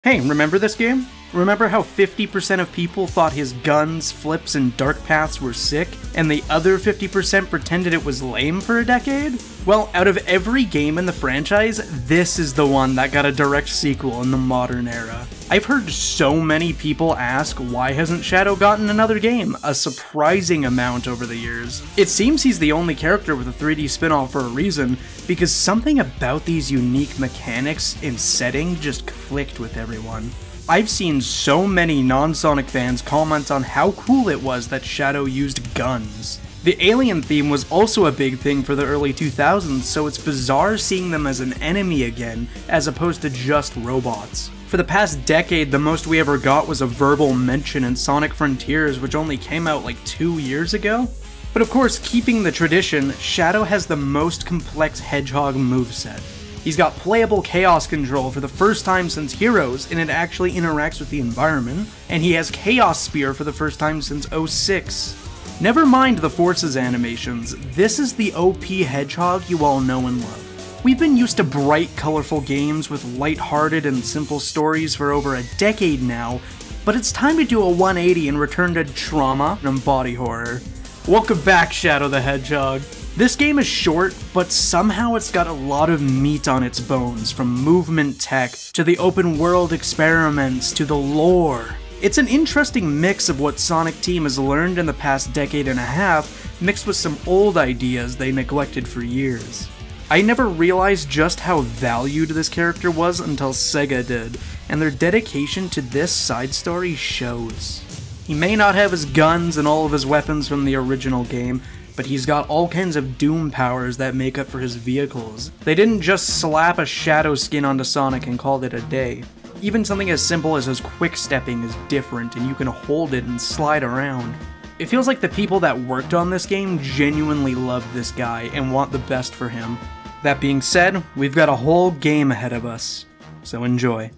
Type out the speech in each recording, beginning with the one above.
Hey, remember this game? Remember how 50% of people thought his guns, flips, and dark paths were sick, and the other 50% pretended it was lame for a decade? Well, out of every game in the franchise, this is the one that got a direct sequel in the modern era. I've heard so many people ask why hasn't Shadow gotten another game, a surprising amount over the years. It seems he's the only character with a 3D spin-off for a reason, because something about these unique mechanics and setting just clicked with everyone. I've seen so many non-Sonic fans comment on how cool it was that Shadow used guns. The alien theme was also a big thing for the early 2000s, so it's bizarre seeing them as an enemy again, as opposed to just robots. For the past decade, the most we ever got was a verbal mention in Sonic Frontiers, which only came out like 2 years ago. But of course, keeping the tradition, Shadow has the most complex Hedgehog moveset. He's got playable Chaos Control for the first time since Heroes, and it actually interacts with the environment, and he has Chaos Spear for the first time since 06. Never mind the Forces animations, this is the OP Hedgehog you all know and love. We've been used to bright, colorful games with light-hearted and simple stories for over a decade now, but it's time to do a 180 and return to trauma and body horror. Welcome back, Shadow the Hedgehog. This game is short, but somehow it's got a lot of meat on its bones, from movement tech, to the open world experiments, to the lore. It's an interesting mix of what Sonic Team has learned in the past decade and a half, mixed with some old ideas they neglected for years. I never realized just how valued this character was until Sega did, and their dedication to this side story shows. He may not have his guns and all of his weapons from the original game, but he's got all kinds of Doom powers that make up for his vehicles. They didn't just slap a Shadow skin onto Sonic and called it a day. Even something as simple as his quick stepping is different, and you can hold it and slide around. It feels like the people that worked on this game genuinely love this guy and want the best for him. That being said, we've got a whole game ahead of us, so enjoy.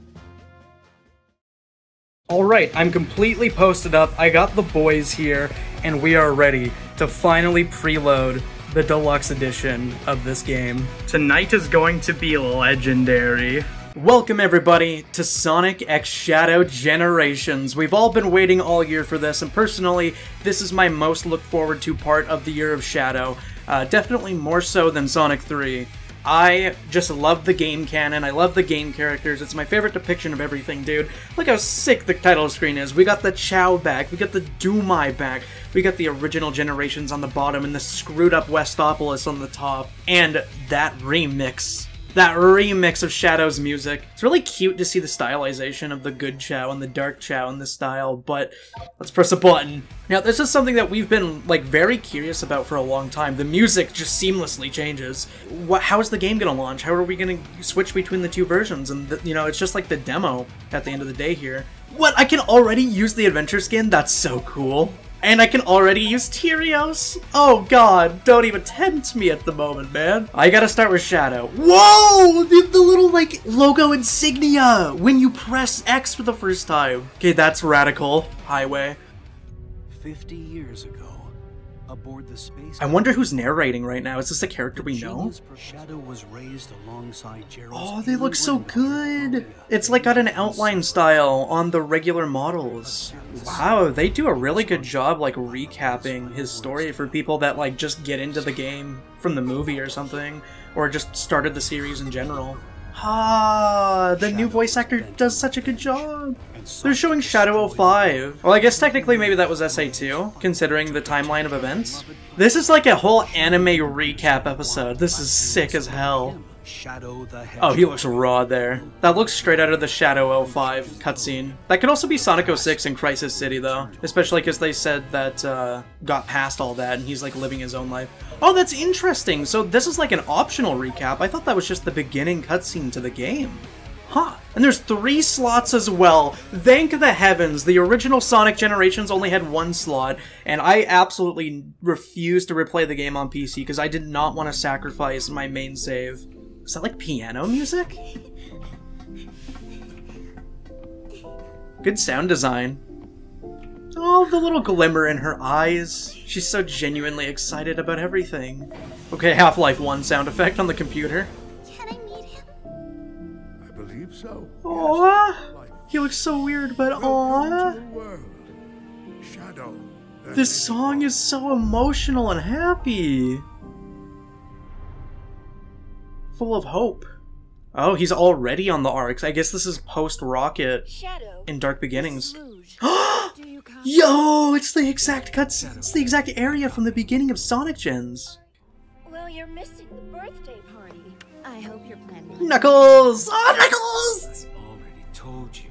Alright, I'm completely posted up, I got the boys here, and we are ready to finally preload the deluxe edition of this game. Tonight is going to be legendary. Welcome everybody to Sonic X Shadow Generations. We've all been waiting all year for this, and personally, this is my most looked forward to part of the Year of Shadow. Definitely more so than Sonic 3. I just love the game canon, I love the game characters, it's my favorite depiction of everything, dude. Look how sick the title screen is. We got the Chow back, we got the Doomai back, we got the original Generations on the bottom and the screwed up Westopolis on the top. And that remix of Shadow's music. It's really cute to see the stylization of the good Chow and the dark Chow in this style, but let's press a button. Now, this is something that we've been, like, very curious about for a long time. The music just seamlessly changes. How is the game gonna launch? How are we gonna switch between the two versions? And, you know, it's just like the demo at the end of the day here. What? I can already use the adventure skin? That's so cool. And I can already use Tyrios? Oh god, don't even tempt me at the moment, man. I gotta start with Shadow. Whoa! The little, like, logo insignia when you press X for the first time. Okay, that's radical. Highway. 50 years ago, aboard the space... I wonder who's narrating right now. Is this a character we know? Shadow was raised alongside Gerald's... Oh, they look so good! It's like got an outline style on the regular models. Wow, they do a really good job, like, recapping his story for people that, like, just get into the game from the movie or something, or just started the series in general. Ah, the new voice actor does such a good job! They're showing Shadow 05. Well, I guess technically maybe that was SA2, considering the timeline of events. This is like a whole anime recap episode. This is sick as hell. Oh, he looks raw there. That looks straight out of the Shadow 05 cutscene. That could also be Sonic 06 in Crisis City, though. Especially because they said that got past all that and he's like living his own life. Oh, that's interesting! So this is like an optional recap. I thought that was just the beginning cutscene to the game. Huh. And there's 3 slots as well. Thank the heavens. The original Sonic Generations only had 1 slot, and I absolutely refused to replay the game on PC because I did not want to sacrifice my main save. Is that like piano music? Good sound design. Oh, the little glimmer in her eyes. She's so genuinely excited about everything. Okay, Half-Life 1 sound effect on the computer. Can I meet him? I believe so. Aww. He looks so weird, but aww. Shadow. This song is so emotional and happy. Full of hope. Oh, he's already on the arcs. I guess this is post-Rocket in Dark Beginnings. Yo, it's the exact cuts. It's the exact area from the beginning of Sonic Gens. Well, you're missing the birthday party. I hope you're planning. Knuckles! Oh, Knuckles! I already told you.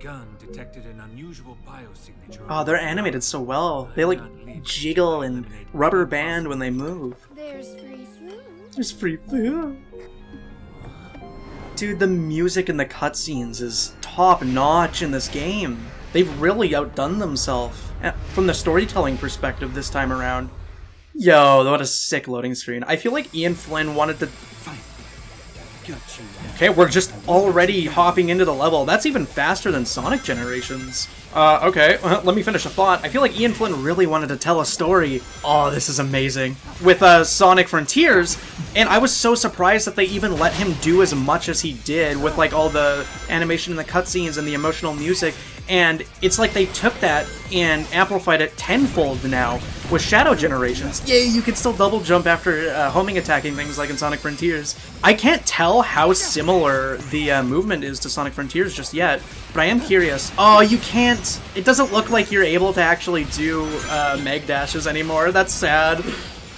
Gun detected an unusual biosignature. Oh, they're animated so well. They like jiggle and rubber band when they move. There's free food. There's free food. Dude, the music in the cutscenes is top-notch in this game. They've really outdone themselves from the storytelling perspective this time around. Yo, what a sick loading screen. I feel like Ian Flynn wanted to... Okay, we're just already hopping into the level. That's even faster than Sonic Generations. Okay, let me finish a thought. I feel like Ian Flynn really wanted to tell a story. Oh, this is amazing. With Sonic Frontiers, and I was so surprised that they even let him do as much as he did with like all the animation and the cutscenes and the emotional music. And it's like they took that and amplified it tenfold now with Shadow Generations. Yay, you can still double jump after homing attacking things like in Sonic Frontiers. I can't tell how similar the movement is to Sonic Frontiers just yet, but I am curious. Oh, you can't. It doesn't look like you're able to actually do Meg Dashes anymore. That's sad.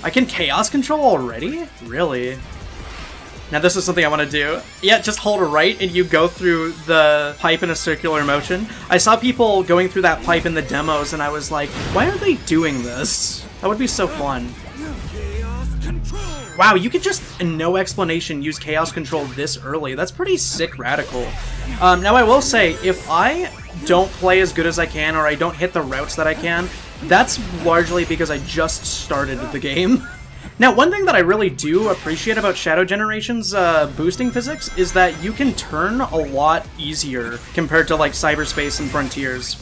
I can Chaos Control already? Really? Now this is something I want to do. Yeah, just hold a right and you go through the pipe in a circular motion. I saw people going through that pipe in the demos and I was like, why are they doing this? That would be so fun. Wow, you could just, no explanation, use Chaos Control this early. That's pretty sick radical. Now I will say, if I don't play as good as I can or I don't hit the routes that I can, that's largely because I just started the game. Now, one thing that I really do appreciate about Shadow Generations boosting physics is that you can turn a lot easier compared to, like, Cyberspace and Frontiers.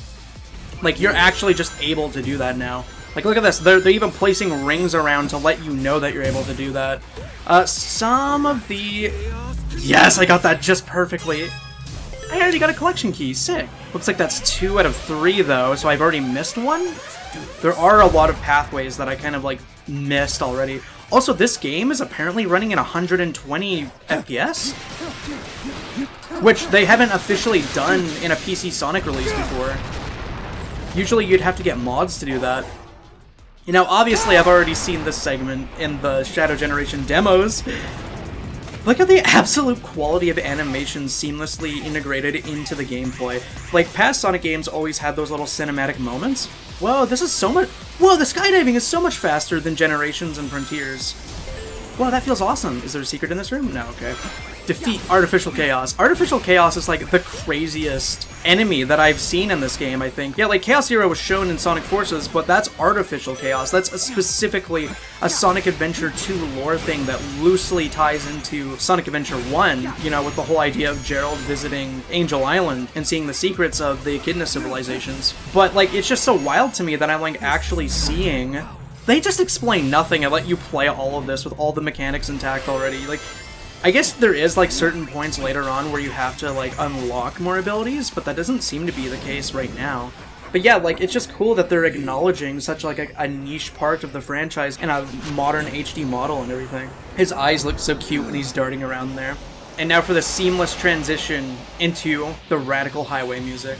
Like, you're actually just able to do that now. Like, look at this. They're even placing rings around to let you know that you're able to do that. Some of the... Yes, I got that just perfectly. I already got a collection key. Sick. Looks like that's 2 out of 3, though, so I've already missed one? There are a lot of pathways that I kind of, like, missed already. Also, this game is apparently running at 120 FPS, which they haven't officially done in a PC Sonic release before. Usually you'd have to get mods to do that. You know, obviously I've already seen this segment in the Shadow Generation demos. Look at the absolute quality of animation seamlessly integrated into the gameplay. Like, past Sonic games always had those little cinematic moments. Whoa, this is so much... Whoa, the skydiving is so much faster than Generations and Frontiers. Whoa, that feels awesome. Is there a secret in this room? No, okay. Defeat Artificial Chaos. Artificial Chaos is like the craziest enemy that I've seen in this game, I think. Yeah, like Chaos Zero was shown in Sonic Forces, but that's Artificial Chaos. That's specifically a Sonic Adventure 2 lore thing that loosely ties into Sonic Adventure 1, you know, with the whole idea of Gerald visiting Angel Island and seeing the secrets of the Echidna civilizations. But, like, it's just so wild to me that I'm, like, actually seeing... They just explain nothing and let you play all of this with all the mechanics intact already. Like, I guess there is, like, certain points later on where you have to, like, unlock more abilities, but that doesn't seem to be the case right now. But yeah, like, it's just cool that they're acknowledging such, like, a niche part of the franchise in a modern HD model and everything. His eyes look so cute when he's darting around there. And now for the seamless transition into the Radical Highway music.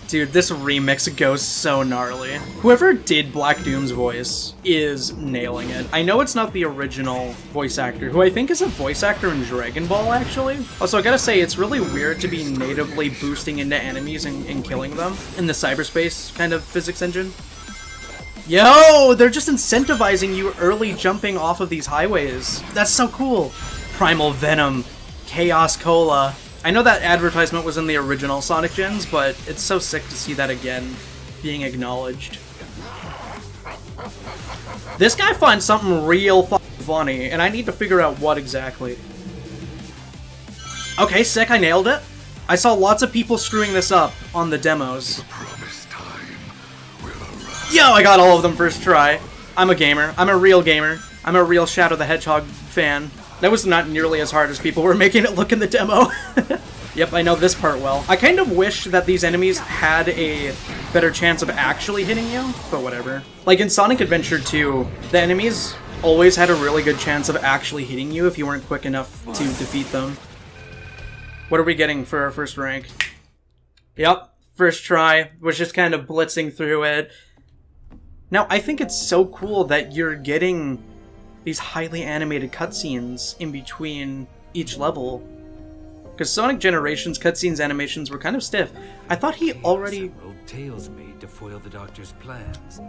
Dude, this remix goes so gnarly. Whoever did Black Doom's voice is nailing it. I know it's not the original voice actor, who I think is a voice actor in Dragon Ball, actually. Also, I gotta say, it's really weird to be natively boosting into enemies and killing them in the cyberspace kind of physics engine. Yo, they're just incentivizing you early jumping off of these highways. That's so cool. Primal Venom, Chaos Cola. I know that advertisement was in the original Sonic Gens, but it's so sick to see that again being acknowledged. This guy finds something real funny, and I need to figure out what exactly. Okay, sick, I nailed it. I saw lots of people screwing this up on the demos. Yo, I got all of them first try. I'm a gamer. I'm a real gamer. I'm a real Shadow the Hedgehog fan. That was not nearly as hard as people were making it look in the demo. Yep, I know this part well. I kind of wish that these enemies had a better chance of actually hitting you, but whatever. Like in Sonic Adventure 2, the enemies always had a really good chance of actually hitting you if you weren't quick enough to defeat them. What are we getting for our first rank? Yep, first try. Was just kind of blitzing through it. Now, I think it's so cool that you're getting these highly animated cutscenes in between each level. Because Sonic Generations cutscenes animations were kind of stiff. I thought he already... Several tales made to foil the Doctor's plans.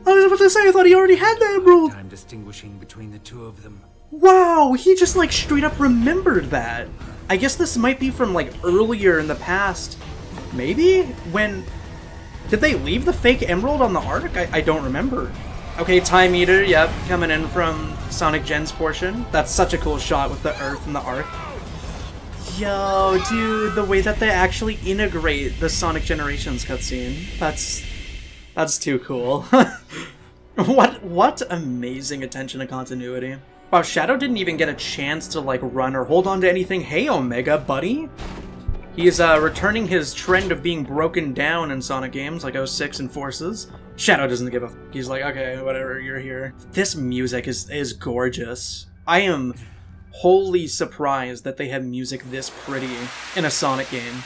I was about to say, I thought he already had the emerald! Time distinguishing between the two of them. Wow, he just like straight up remembered that. I guess this might be from like earlier in the past. Maybe? When... Did they leave the fake emerald on the Ark? I don't remember. Okay, Time Eater, yep, coming in from Sonic Gen's portion. That's such a cool shot with the Earth and the Ark. Yo, dude, the way that they actually integrate the Sonic Generations cutscene. That's too cool. What amazing attention to continuity. Wow, Shadow didn't even get a chance to like run or hold on to anything. Hey, Omega, buddy. He's returning his trend of being broken down in Sonic games like 06 and Forces. Shadow doesn't give a f. He's like, okay, whatever, you're here. This music is gorgeous. I am wholly surprised that they have music this pretty in a Sonic game.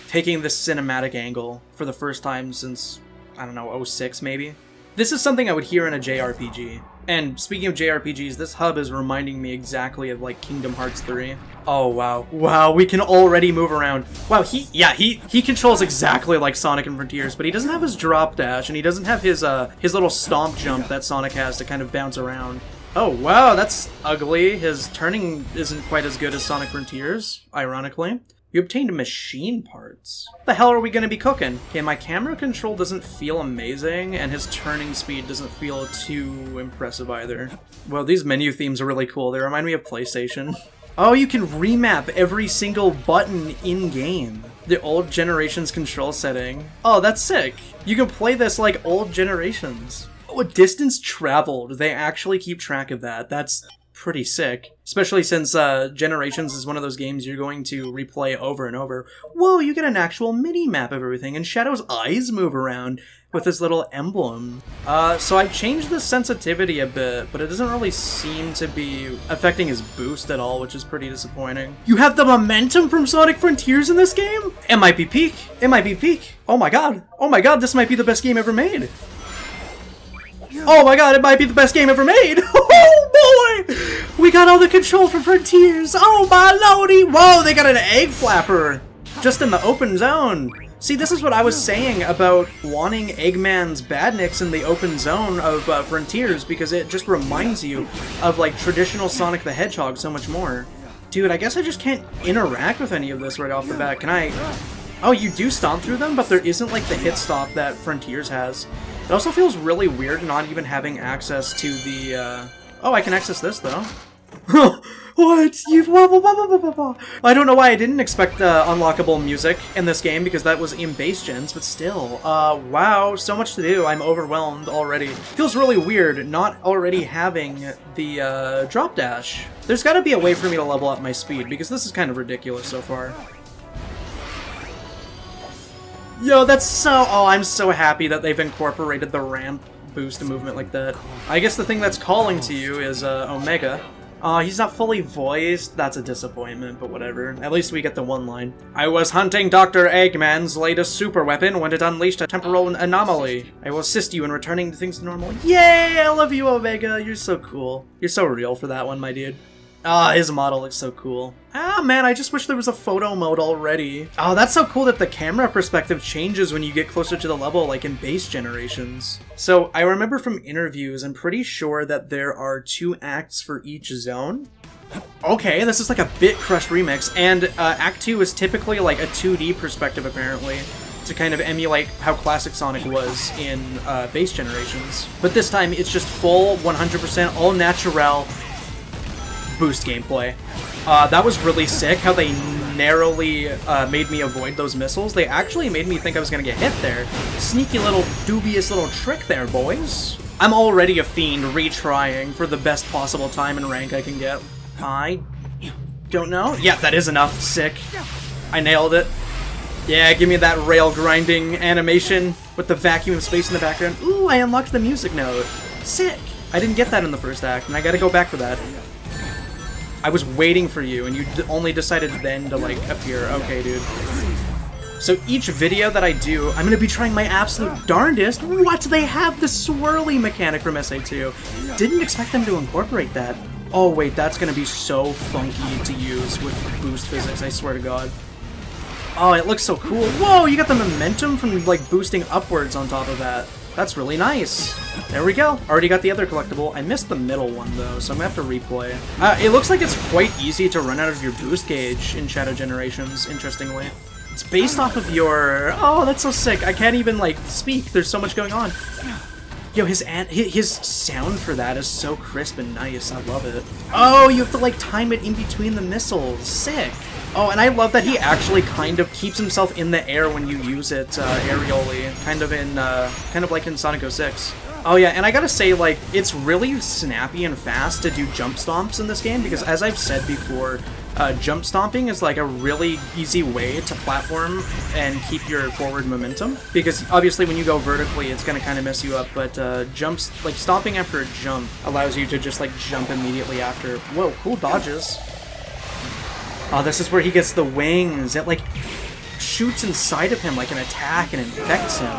Taking this cinematic angle for the first time since, I don't know, 06 maybe? This is something I would hear in a JRPG. And speaking of JRPGs, this hub is reminding me exactly of like Kingdom Hearts 3. Oh wow. Wow, we can already move around. Wow, he controls exactly like Sonic and Frontiers, but he doesn't have his drop dash and he doesn't have his little stomp jump that Sonic has to kind of bounce around. Oh wow, that's ugly. His turning isn't quite as good as Sonic Frontiers, ironically. You obtained machine parts. What the hell are we gonna be cooking? Okay, my camera control doesn't feel amazing, and his turning speed doesn't feel too impressive either. Well, these menu themes are really cool. They remind me of PlayStation. Oh, you can remap every single button in-game. The old Generations control setting. Oh, that's sick. You can play this like old Generations. Oh, distance traveled. They actually keep track of that. That's pretty sick. Especially since Generations is one of those games you're going to replay over and over. Whoa, you get an actual mini-map of everything, and Shadow's eyes move around with this little emblem. So I changed the sensitivity a bit, but it doesn't really seem to be affecting his boost at all, which is pretty disappointing. You have the momentum from Sonic Frontiers in this game? It might be peak. It might be peak. Oh my god. Oh my god, this might be the best game ever made. Oh my god, it might be the best game ever made! Oh boy! We got all the control from Frontiers! Oh my lordy! Whoa, they got an egg flapper! Just in the open zone! See, this is what I was saying about wanting Eggman's Badniks in the open zone of Frontiers, because it just reminds you of, like, traditional Sonic the Hedgehog so much more. Dude, I guess I just can't interact with any of this right off the bat. Can I... Oh, you do stomp through them, but there isn't, like, the hit stop that Frontiers has. It also feels really weird not even having access to the, Oh, I can access this, though. What? I don't know why I didn't expect unlockable music in this game, because that was in base gens, but still. Wow, so much to do. I'm overwhelmed already. Feels really weird not already having the, drop dash. There's gotta be a way for me to level up my speed, because this is kind of ridiculous so far. Yo, that's so... Oh, I'm so happy that they've incorporated the ramp boost movement like that. I guess the thing that's calling to you is, Omega. He's not fully voiced. That's a disappointment, but whatever. At least we get the one line. I was hunting Dr. Eggman's latest super weapon when it unleashed a temporal anomaly. I will assist you in returning to things to normal. Yay! I love you, Omega. You're so cool. You're so real for that one, my dude. Ah, his model looks so cool. Ah, man, I just wish there was a photo mode already. Oh, that's so cool that the camera perspective changes when you get closer to the level, like in base Generations. So, I remember from interviews, I'm pretty sure that there are 2 acts for each zone. Okay, this is like a Bit Crushed remix, and Act 2 is typically like a 2D perspective, apparently, to kind of emulate how classic Sonic was in base Generations. But this time, it's just full, 100% all natural boost gameplay. That was really sick, how they narrowly made me avoid those missiles. They actually made me think I was gonna get hit there. Sneaky little, dubious little trick there, boys. I'm already a fiend retrying for the best possible time and rank I can get. I don't know. Yeah, that is enough. Sick. I nailed it. Yeah, give me that rail grinding animation with the vacuum of space in the background. Ooh, I unlocked the music note. Sick! I didn't get that in the first act, and I gotta go back for that. I was waiting for you, and you only decided then to, like, appear. Okay, dude. So each video that I do, I'm gonna be trying my absolute darndest. What? They have the swirly mechanic from SA2. Didn't expect them to incorporate that. Oh, wait, that's gonna be so funky to use with boost physics, I swear to God. Oh, it looks so cool. Whoa, you got the momentum from, like, boosting upwards on top of that. That's really nice. There we go. Already got the other collectible. I missed the middle one, though, so I'm gonna have to replay. It looks like it's quite easy to run out of your boost gauge in Shadow Generations, interestingly. It's based off of your... Oh, that's so sick. I can't even, like, speak. There's so much going on. Yo, his sound for that is so crisp and nice. I love it. Oh, you have to, like, time it in between the missiles. Sick. Oh, and I love that he actually kind of keeps himself in the air when you use it aerially, kind of like in Sonic 06. Oh yeah, and I gotta say, like, it's really snappy and fast to do jump stomps in this game, because as I've said before, jump stomping is like a really easy way to platform and keep your forward momentum, because obviously when you go vertically it's gonna kind of mess you up, but like stomping after a jump allows you to just like jump immediately after. Whoa, cool dodges. Oh, this is where he gets the wings. It, like, shoots inside of him like an attack and infects him.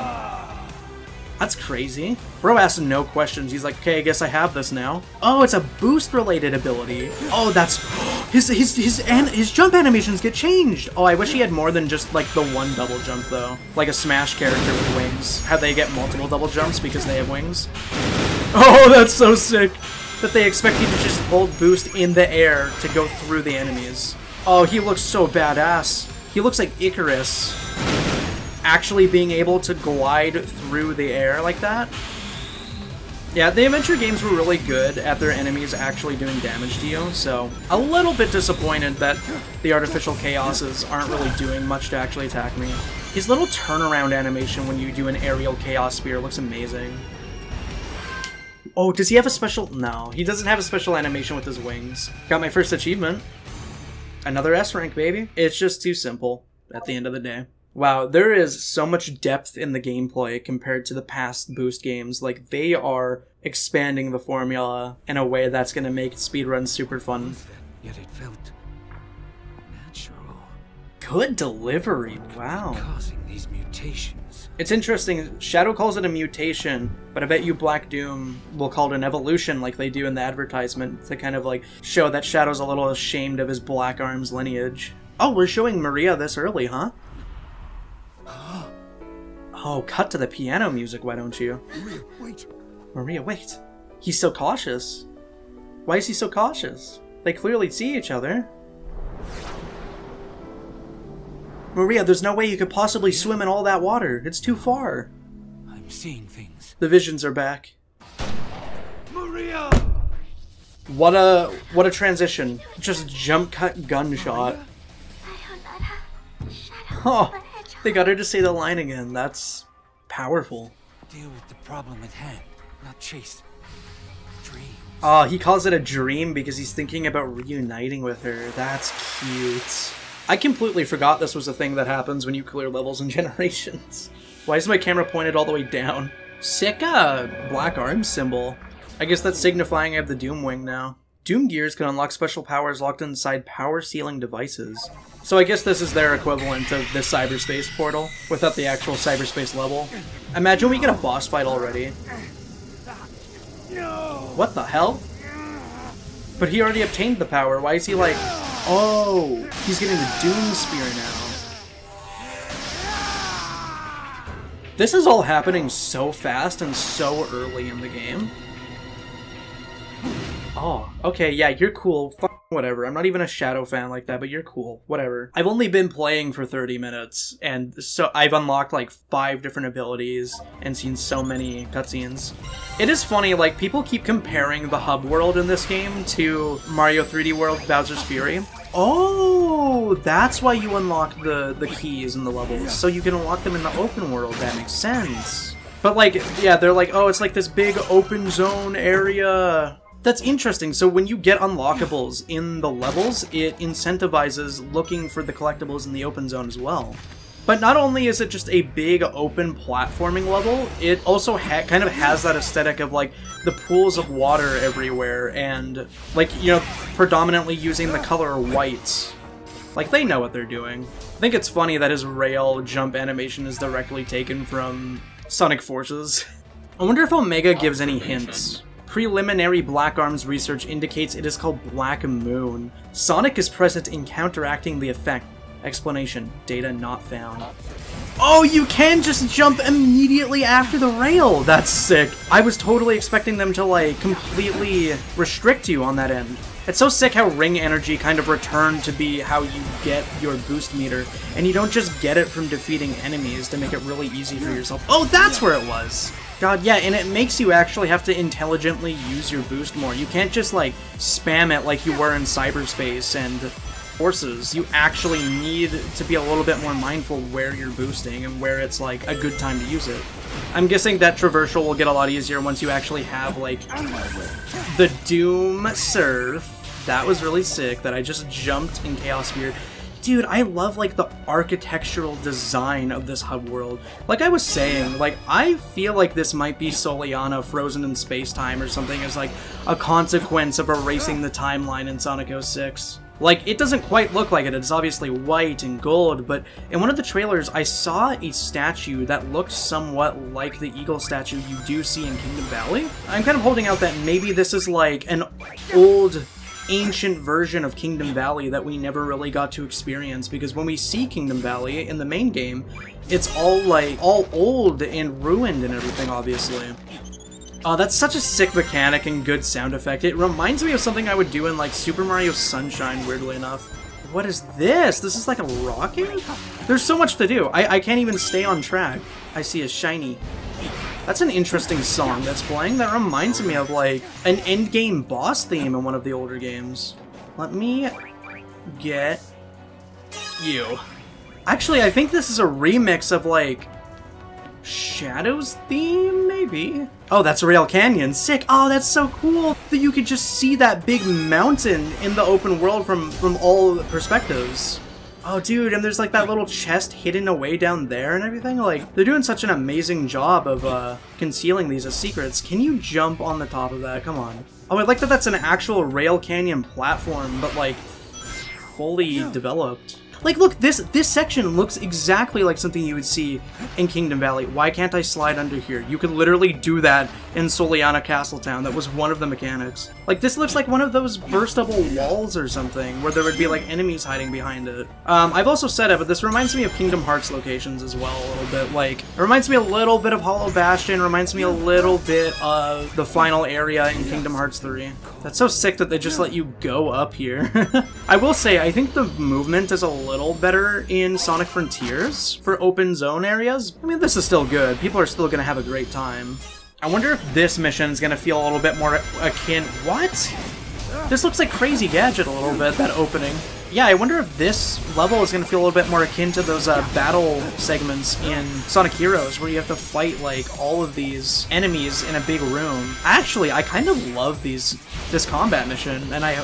That's crazy. Bro asked no questions. He's like, okay, I guess I have this now. Oh, it's a boost-related ability. Oh, that's... His jump animations get changed. Oh, I wish he had more than just, like, the one double jump, though. Like a Smash character with wings. How they get multiple double jumps because they have wings. Oh, that's so sick. That they expect you to just hold boost in the air to go through the enemies. Oh, he looks so badass. He looks like Icarus. Actually being able to glide through the air like that. Yeah, the adventure games were really good at their enemies actually doing damage to you, so a little bit disappointed that the artificial chaoses aren't really doing much to actually attack me. His little turnaround animation when you do an aerial chaos spear looks amazing. Oh, does he have a special... No, he doesn't have a special animation with his wings. Got my first achievement. Another S rank, baby. It's just too simple at the end of the day. Wow, there is so much depth in the gameplay compared to the past Boost games. Like, they are expanding the formula in a way that's going to make speedruns super fun. Yet it felt natural. Good delivery, wow. Causing these mutations. It's interesting, Shadow calls it a mutation, but I bet you Black Doom will call it an evolution like they do in the advertisement to kind of like show that Shadow's a little ashamed of his Black Arms lineage. Oh, we're showing Maria this early, huh? Oh, cut to the piano music, why don't you? Maria, wait. Maria, wait. He's so cautious. Why is he so cautious? They clearly see each other. Maria, there's no way you could possibly swim in all that water. It's too far. I'm seeing things. The visions are back. Maria! What a transition. Just jump cut gunshot. Oh, they got her to say the line again. That's powerful. Deal with the problem at hand, not chase dreams. Oh, he calls it a dream because he's thinking about reuniting with her. That's cute. I completely forgot this was a thing that happens when you clear levels in Generations. Why is my camera pointed all the way down? Sick Black Arms symbol. I guess that's signifying I have the Doom Wing now. Doom gears can unlock special powers locked inside power sealing devices. So I guess this is their equivalent of the cyberspace portal, without the actual cyberspace level. Imagine we get a boss fight already. What the hell? But he already obtained the power, why is he like... Oh, he's getting the Doom Spear now. This is all happening so fast and so early in the game. Oh, okay, yeah, you're cool. F whatever. I'm not even a Shadow fan like that, but you're cool. Whatever. I've only been playing for 30 minutes, and so I've unlocked like 5 different abilities and seen so many cutscenes. It is funny, like, people keep comparing the hub world in this game to Mario 3D World Bowser's Fury. Oh, that's why you unlock the keys in the levels, so you can unlock them in the open world. That makes sense. But like, yeah, they're like, oh, it's like this big open zone area That's interesting. So when you get unlockables in the levels, it incentivizes looking for the collectibles in the open zone as well. But not only is it just a big open platforming level, it also kind of has that aesthetic of like the pools of water everywhere and like, you know, predominantly using the color white. Like, they know what they're doing. I think it's funny that his rail jump animation is directly taken from Sonic Forces. I wonder if Omega gives any hints. Preliminary Black Arms research indicates it is called Black Moon. Sonic is present in counteracting the effect. Explanation. Data not found. Oh, you can just jump immediately after the rail! That's sick. I was totally expecting them to, like, completely restrict you on that end. It's so sick how ring energy kind of returned to be how you get your boost meter, and you don't just get it from defeating enemies to make it really easy for yourself. Oh, that's where it was! God, yeah, and it makes you actually have to intelligently use your boost more. You can't just, like, spam it like you were in cyberspace and Forces. You actually need to be a little bit more mindful where you're boosting and where it's, like, a good time to use it. I'm guessing that traversal will get a lot easier once you actually have, like, the Doom Surf. That was really sick, that I just jumped in Chaos Sphere. Dude, I love, like, the architectural design of this hub world. Like I was saying, like, I feel like this might be Soliana frozen in space-time or something as, like, a consequence of erasing the timeline in Sonic 06. Like, it doesn't quite look like it, it's obviously white and gold, but in one of the trailers I saw a statue that looked somewhat like the eagle statue you do see in Kingdom Valley. I'm kind of holding out that maybe this is like an old, ancient version of Kingdom Valley that we never really got to experience, because when we see Kingdom Valley in the main game, it's all like, all old and ruined and everything, obviously. Oh, that's such a sick mechanic and good sound effect. It reminds me of something I would do in, like, Super Mario Sunshine, weirdly enough. What is this? This is like a rocket? There's so much to do. I can't even stay on track. I see a shiny. That's an interesting song that's playing. That reminds me of, like, an endgame boss theme in one of the older games. Let me get you. Actually, I think this is a remix of, like, Shadow's theme, maybe? Oh, that's Rail Canyon. Sick. Oh, that's so cool that you could just see that big mountain in the open world from all perspectives. Oh, dude, and there's like that little chest hidden away down there and everything. Like, they're doing such an amazing job of concealing these as secrets. Can you jump on the top of that? Come on. Oh, I like that that's an actual Rail Canyon platform, but like fully developed. Like, look, this section looks exactly like something you would see in Kingdom Valley. Why can't I slide under here? You could literally do that in Soliana Castletown. That was one of the mechanics. Like, this looks like one of those burstable walls or something, where there would be, like, enemies hiding behind it. I've also said it, but this reminds me of Kingdom Hearts locations as well, a little bit. Like, it reminds me a little bit of Hollow Bastion, reminds me a little bit of the final area in Kingdom Hearts 3. That's so sick that they just let you go up here. I will say, I think the movement is a little better in Sonic Frontiers for open zone areas. I mean, this is still good. People are still gonna have a great time. I wonder if this mission is gonna feel a little bit more akin... What? This looks like Crazy Gadget a little bit, that opening. Yeah, I wonder if this level is gonna feel a little bit more akin to those battle segments in Sonic Heroes, where you have to fight, like, all of these enemies in a big room. Actually, I kind of love this combat mission, and I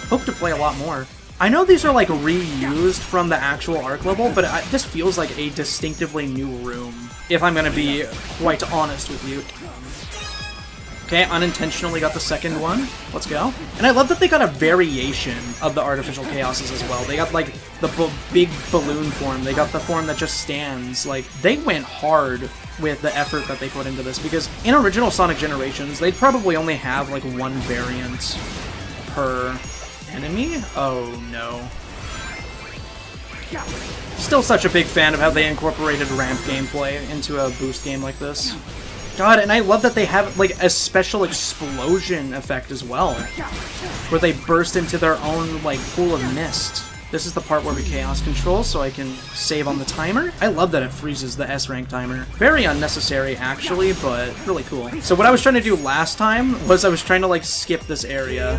hope to play a lot more. I know these are, like, reused from the actual Arc level, but this feels like a distinctively new room, if I'm gonna be quite honest with you. Okay, unintentionally got the second one. Let's go. And I love that they got a variation of the artificial chaoses as well. They got, like, the big balloon form. They got the form that just stands. Like, they went hard with the effort that they put into this, because in original Sonic Generations, they'd probably only have, like, one variant per enemy? Oh, no. Still such a big fan of how they incorporated ramp gameplay into a boost game like this. God, and I love that they have, like, a special explosion effect as well, where they burst into their own, like, pool of mist. This is the part where we chaos control, so I can save on the timer. I love that it freezes the S-rank timer. Very unnecessary, actually, but really cool. So what I was trying to do last time was I was trying to, like, skip this area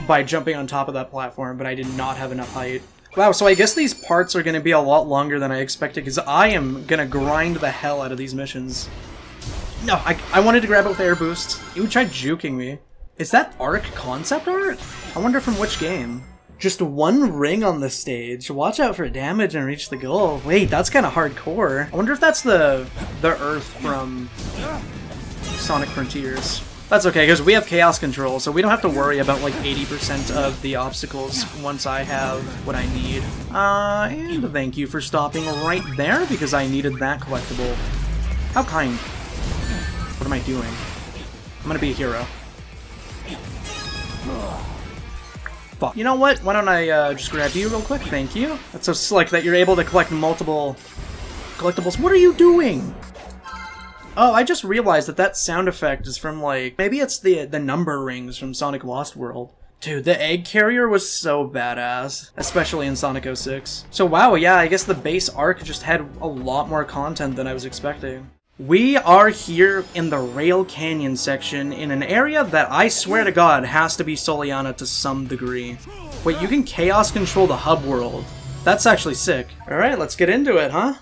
by jumping on top of that platform, but I did not have enough height. Wow, so I guess these parts are going to be a lot longer than I expected, because I am going to grind the hell out of these missions. No, I wanted to grab it with air boost. You tried juking me. Is that Arc concept art? I wonder from which game. Just one ring on the stage. Watch out for damage and reach the goal. Wait, that's kind of hardcore. I wonder if that's the Earth from Sonic Frontiers. That's okay, because we have chaos control, so we don't have to worry about like 80% of the obstacles once I have what I need. And thank you for stopping right there, because I needed that collectible. How kind. What am I doing? I'm gonna be a hero. Fuck. You know what? Why don't I just grab you real quick? Thank you. That's so slick that you're able to collect multiple collectibles. What are you doing? Oh, I just realized that that sound effect is from, like, maybe it's the number rings from Sonic Lost World. Dude, the egg carrier was so badass, especially in Sonic 06. So wow, yeah, I guess the base arc just had a lot more content than I was expecting. We are here in the Rail Canyon section in an area that I swear to God has to be Soliana to some degree. Wait, you can chaos control the hub world. That's actually sick. Alright, let's get into it, huh?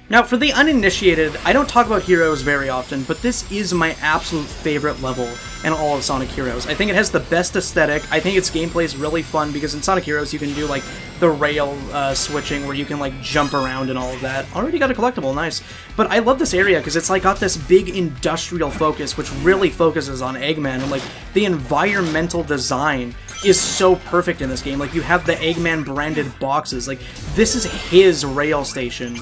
Now, for the uninitiated, I don't talk about Heroes very often, but this is my absolute favorite level in all of Sonic Heroes. I think it has the best aesthetic. I think its gameplay is really fun because in Sonic Heroes you can do like the rail switching where you can like jump around and all of that. Already got a collectible, nice. But I love this area because it's like got this big industrial focus which really focuses on Eggman, and like the environmental design is so perfect in this game. Like you have the Eggman branded boxes, like this is his rail station.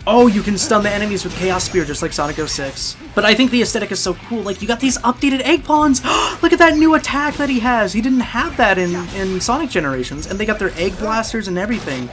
Oh, you can stun the enemies with Chaos Spear, just like Sonic 06. But I think the aesthetic is so cool. Like, you got these updated egg pawns! Look at that new attack that he has! He didn't have that in Sonic Generations, and they got their egg blasters and everything.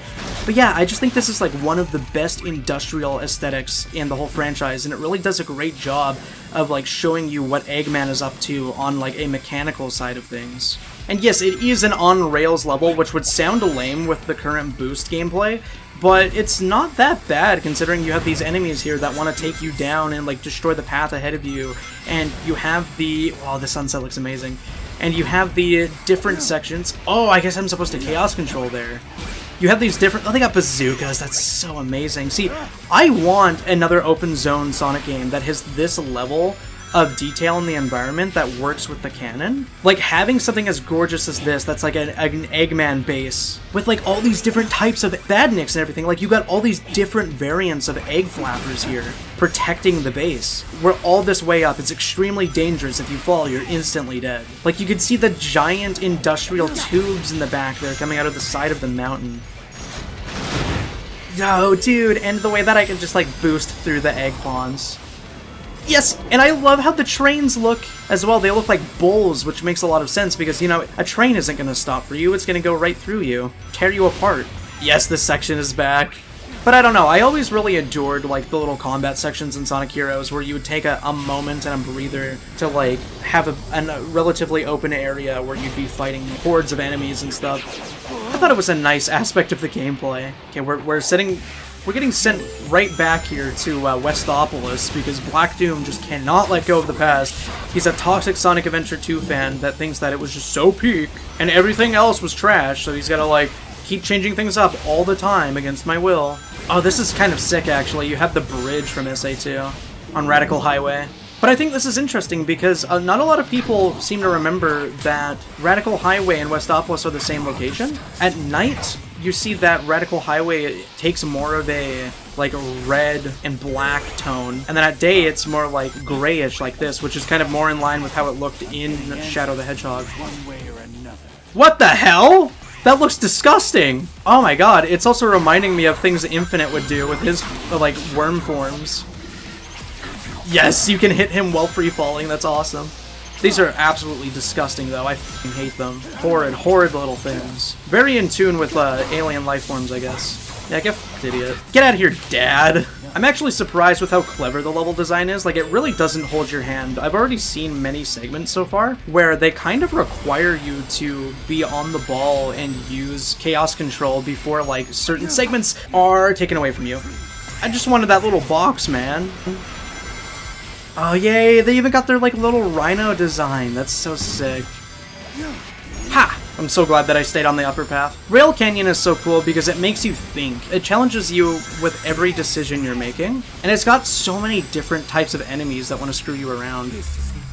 But yeah, I just think this is like one of the best industrial aesthetics in the whole franchise, and it really does a great job of like showing you what Eggman is up to on like a mechanical side of things. And yes, it is an on-rails level, which would sound lame with the current boost gameplay, but it's not that bad considering you have these enemies here that want to take you down and like destroy the path ahead of you, and you have the... oh, the sunset looks amazing. And you have the different sections. Oh, I guess I'm supposed to chaos control there. You have these different... oh, they got bazookas. That's so amazing. See, I want another open zone Sonic game that has this level of detail in the environment that works with the canon. Like, having something as gorgeous as this, that's like an Eggman base, with like all these different types of badniks and everything. Like, you got all these different variants of egg flappers here, protecting the base. We're all this way up. It's extremely dangerous. If you fall, you're instantly dead. Like, you can see the giant industrial tubes in the back there coming out of the side of the mountain. Oh, dude, and the way that I can just like boost through the egg pawns. Yes, and I love how the trains look as well. They look like bulls, which makes a lot of sense because, you know, a train isn't going to stop for you. It's going to go right through you, tear you apart. Yes, this section is back. But I don't know, I always really adored, like, the little combat sections in Sonic Heroes where you would take a moment and a breather to, like, have a relatively open area where you'd be fighting hordes of enemies and stuff. I thought it was a nice aspect of the gameplay. Okay, we're getting sent right back here to Westopolis because Black Doom just cannot let go of the past. He's a toxic Sonic Adventure 2 fan that thinks that it was just so peak and everything else was trash, so he's gotta, like, keep changing things up all the time against my will. Oh, this is kind of sick, actually. You have the bridge from SA2 on Radical Highway. But I think this is interesting because not a lot of people seem to remember that Radical Highway and Westopolis are the same location. At night, you see that Radical Highway takes more of a like red and black tone, and then at day it's more like grayish like this, which is kind of more in line with how it looked in Shadow the Hedgehog. What the hell? That looks disgusting! Oh my god, it's also reminding me of things Infinite would do with his, like, worm forms. Yes, you can hit him while free-falling, that's awesome. These are absolutely disgusting, though. I fucking hate them. Horrid, horrid little things. Very in tune with, alien life forms, I guess. Yeah, get f***ed, idiot. Get out of here, Dad! I'm actually surprised with how clever the level design is. Like, it really doesn't hold your hand. I've already seen many segments so far where they kind of require you to be on the ball and use chaos control before, like, certain segments are taken away from you. I just wanted that little box, man. Oh, yay! They even got their, like, little rhino design. That's so sick. Ha! I'm so glad that I stayed on the upper path. Rail Canyon is so cool because it makes you think. It challenges you with every decision you're making. And it's got so many different types of enemies that want to screw you around.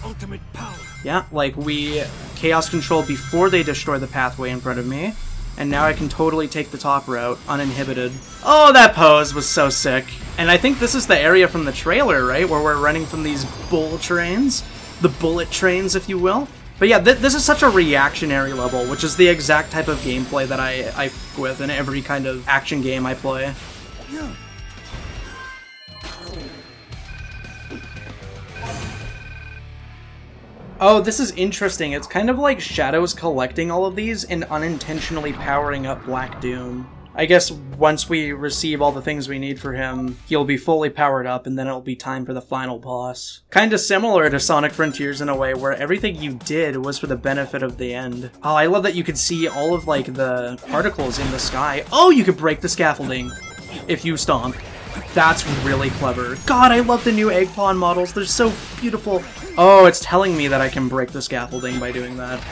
ultimate power. Yeah, like we chaos control before they destroy the pathway in front of me, and now I can totally take the top route, uninhibited. Oh, that pose was so sick. And I think this is the area from the trailer, right, where we're running from these bull trains? The bullet trains, if you will. But yeah, this is such a reactionary level, which is the exact type of gameplay that I f with in every kind of action game I play. Oh, this is interesting. It's kind of like Shadow's collecting all of these and unintentionally powering up Black Doom. I guess once we receive all the things we need for him, he'll be fully powered up and then it'll be time for the final boss. Kinda similar to Sonic Frontiers in a way, where everything you did was for the benefit of the end. Oh, I love that you could see all of like the particles in the sky. Oh, you could break the scaffolding if you stomp. That's really clever. God, I love the new egg pawn models. They're so beautiful. Oh, it's telling me that I can break the scaffolding by doing that.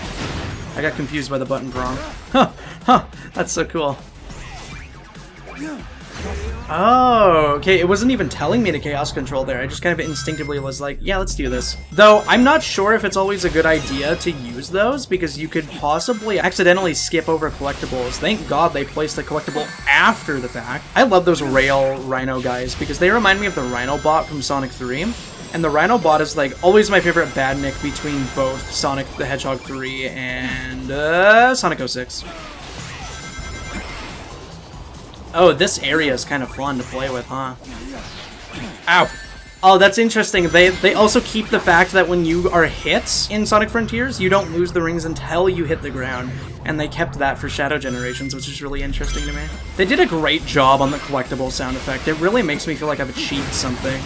I got confused by the button wrong. Huh, that's so cool. Oh, okay, it wasn't even telling me to chaos control there. I just kind of instinctively was like, yeah, let's do this. Though, I'm not sure if it's always a good idea to use those, because you could possibly accidentally skip over collectibles. Thank God they placed the collectible after the fact. I love those rail Rhino guys, because they remind me of the Rhino bot from Sonic 3. And the Rhino bot is like always my favorite badnik between both Sonic the Hedgehog 3 and Sonic 06. Oh, this area is kind of fun to play with, huh? Ow! Oh, that's interesting. They also keep the fact that when you are hit in Sonic Frontiers, you don't lose the rings until you hit the ground. And they kept that for Shadow Generations, which is really interesting to me. They did a great job on the collectible sound effect. It really makes me feel like I've achieved something.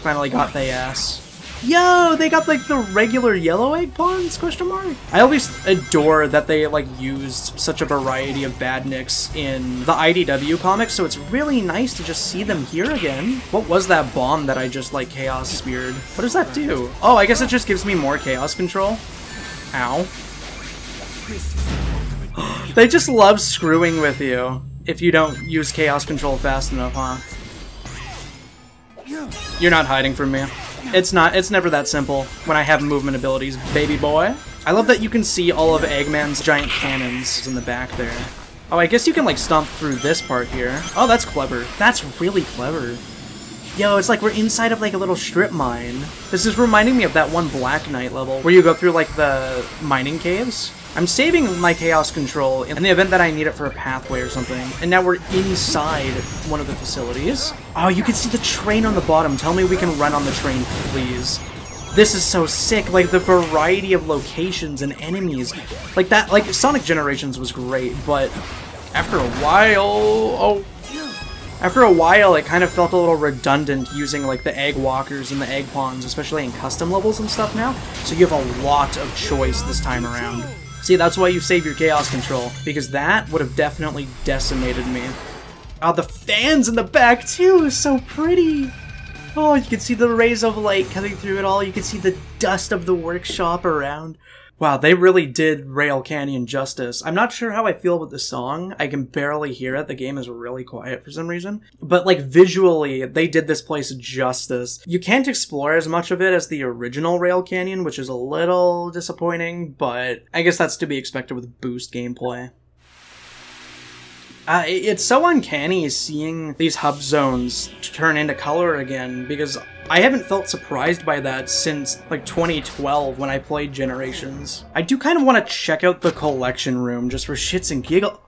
Finally got the ass. Yo, they got like the regular yellow egg pawns, question mark? I always adore that they like used such a variety of badniks in the IDW comics, so it's really nice to just see them here again. What was that bomb that I just like chaos speared? What does that do? Oh, I guess it just gives me more chaos control. Ow. They just love screwing with you if you don't use chaos control fast enough, huh? You're not hiding from me. It's never that simple when I have movement abilities, baby boy. I love that you can see all of Eggman's giant cannons in the back there. Oh, I guess you can like stomp through this part here. Oh, that's clever. That's really clever. Yo, it's like we're inside of like a little strip mine. This is reminding me of that one Black Knight level where you go through like the mining caves. I'm saving my chaos control in the event that I need it for a pathway or something. And now we're inside one of the facilities. Oh, you can see the train on the bottom. Tell me we can run on the train, please. This is so sick. Like the variety of locations and enemies. Like that, like Sonic Generations was great, but after a while, after a while, it kind of felt a little redundant using like the egg walkers and the egg pawns, especially in custom levels and stuff now. So you have a lot of choice this time around. See, that's why you save your chaos control, because that would have definitely decimated me. Oh, the fans in the back too is so pretty. Oh, you can see the rays of light coming through it all. You can see the dust of the workshop around. Wow, they really did Rail Canyon justice. I'm not sure how I feel about the song. I can barely hear it. The game is really quiet for some reason. But like visually, they did this place justice. You can't explore as much of it as the original Rail Canyon, which is a little disappointing, but I guess that's to be expected with boost gameplay. It's so uncanny seeing these hub zones turn into color again, because I haven't felt surprised by that since like 2012 when I played Generations. I do kind of want to check out the collection room just for shits and giggles.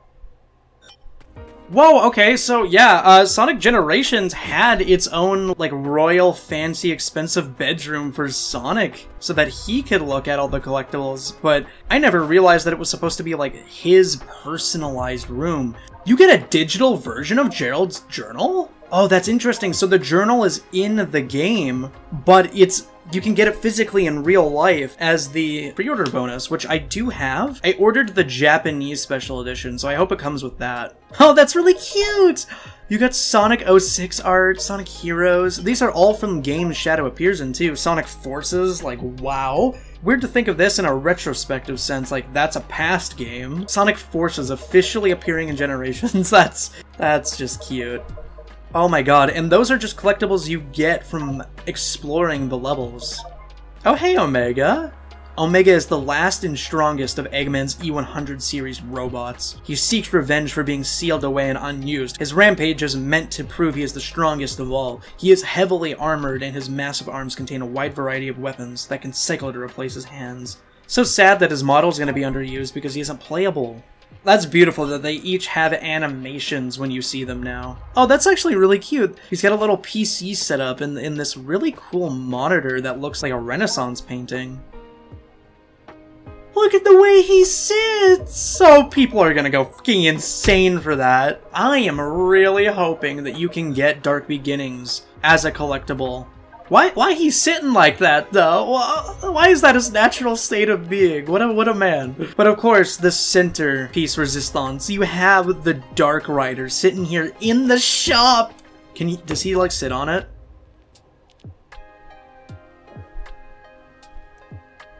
Whoa, okay, so yeah, Sonic Generations had its own, like, royal, fancy, expensive bedroom for Sonic, so that he could look at all the collectibles, but I never realized that it was supposed to be, like, his personalized room. You get a digital version of Gerald's journal? Oh, that's interesting. So the journal is in the game, but you can get it physically in real life as the pre-order bonus, which I do have. I ordered the Japanese special edition, so I hope it comes with that. Oh, that's really cute! You got Sonic 06 art, Sonic Heroes. These are all from games Shadow appears in, too. Sonic Forces, like, wow. Weird to think of this in a retrospective sense, like, that's a past game. Sonic Forces officially appearing in Generations, that's just cute. Oh my god, and those are just collectibles you get from exploring the levels. Oh, hey, Omega. Omega is the last and strongest of Eggman's E100 series robots. He seeks revenge for being sealed away and unused. His rampage is meant to prove he is the strongest of all. He is heavily armored, and his massive arms contain a wide variety of weapons that can cycle to replace his hands. So sad that his model is going to be underused because he isn't playable. That's beautiful that they each have animations when you see them now. Oh, that's actually really cute. He's got a little PC set up in this really cool monitor that looks like a Renaissance painting. Look at the way he sits! So people are gonna go fucking insane for that. I am really hoping that you can get Dark Beginnings as a collectible. Why he's sitting like that, though? Why is that his natural state of being? What a man. But of course, the centerpiece resistance. You have the Dark Rider sitting here in the shop. Does he like sit on it?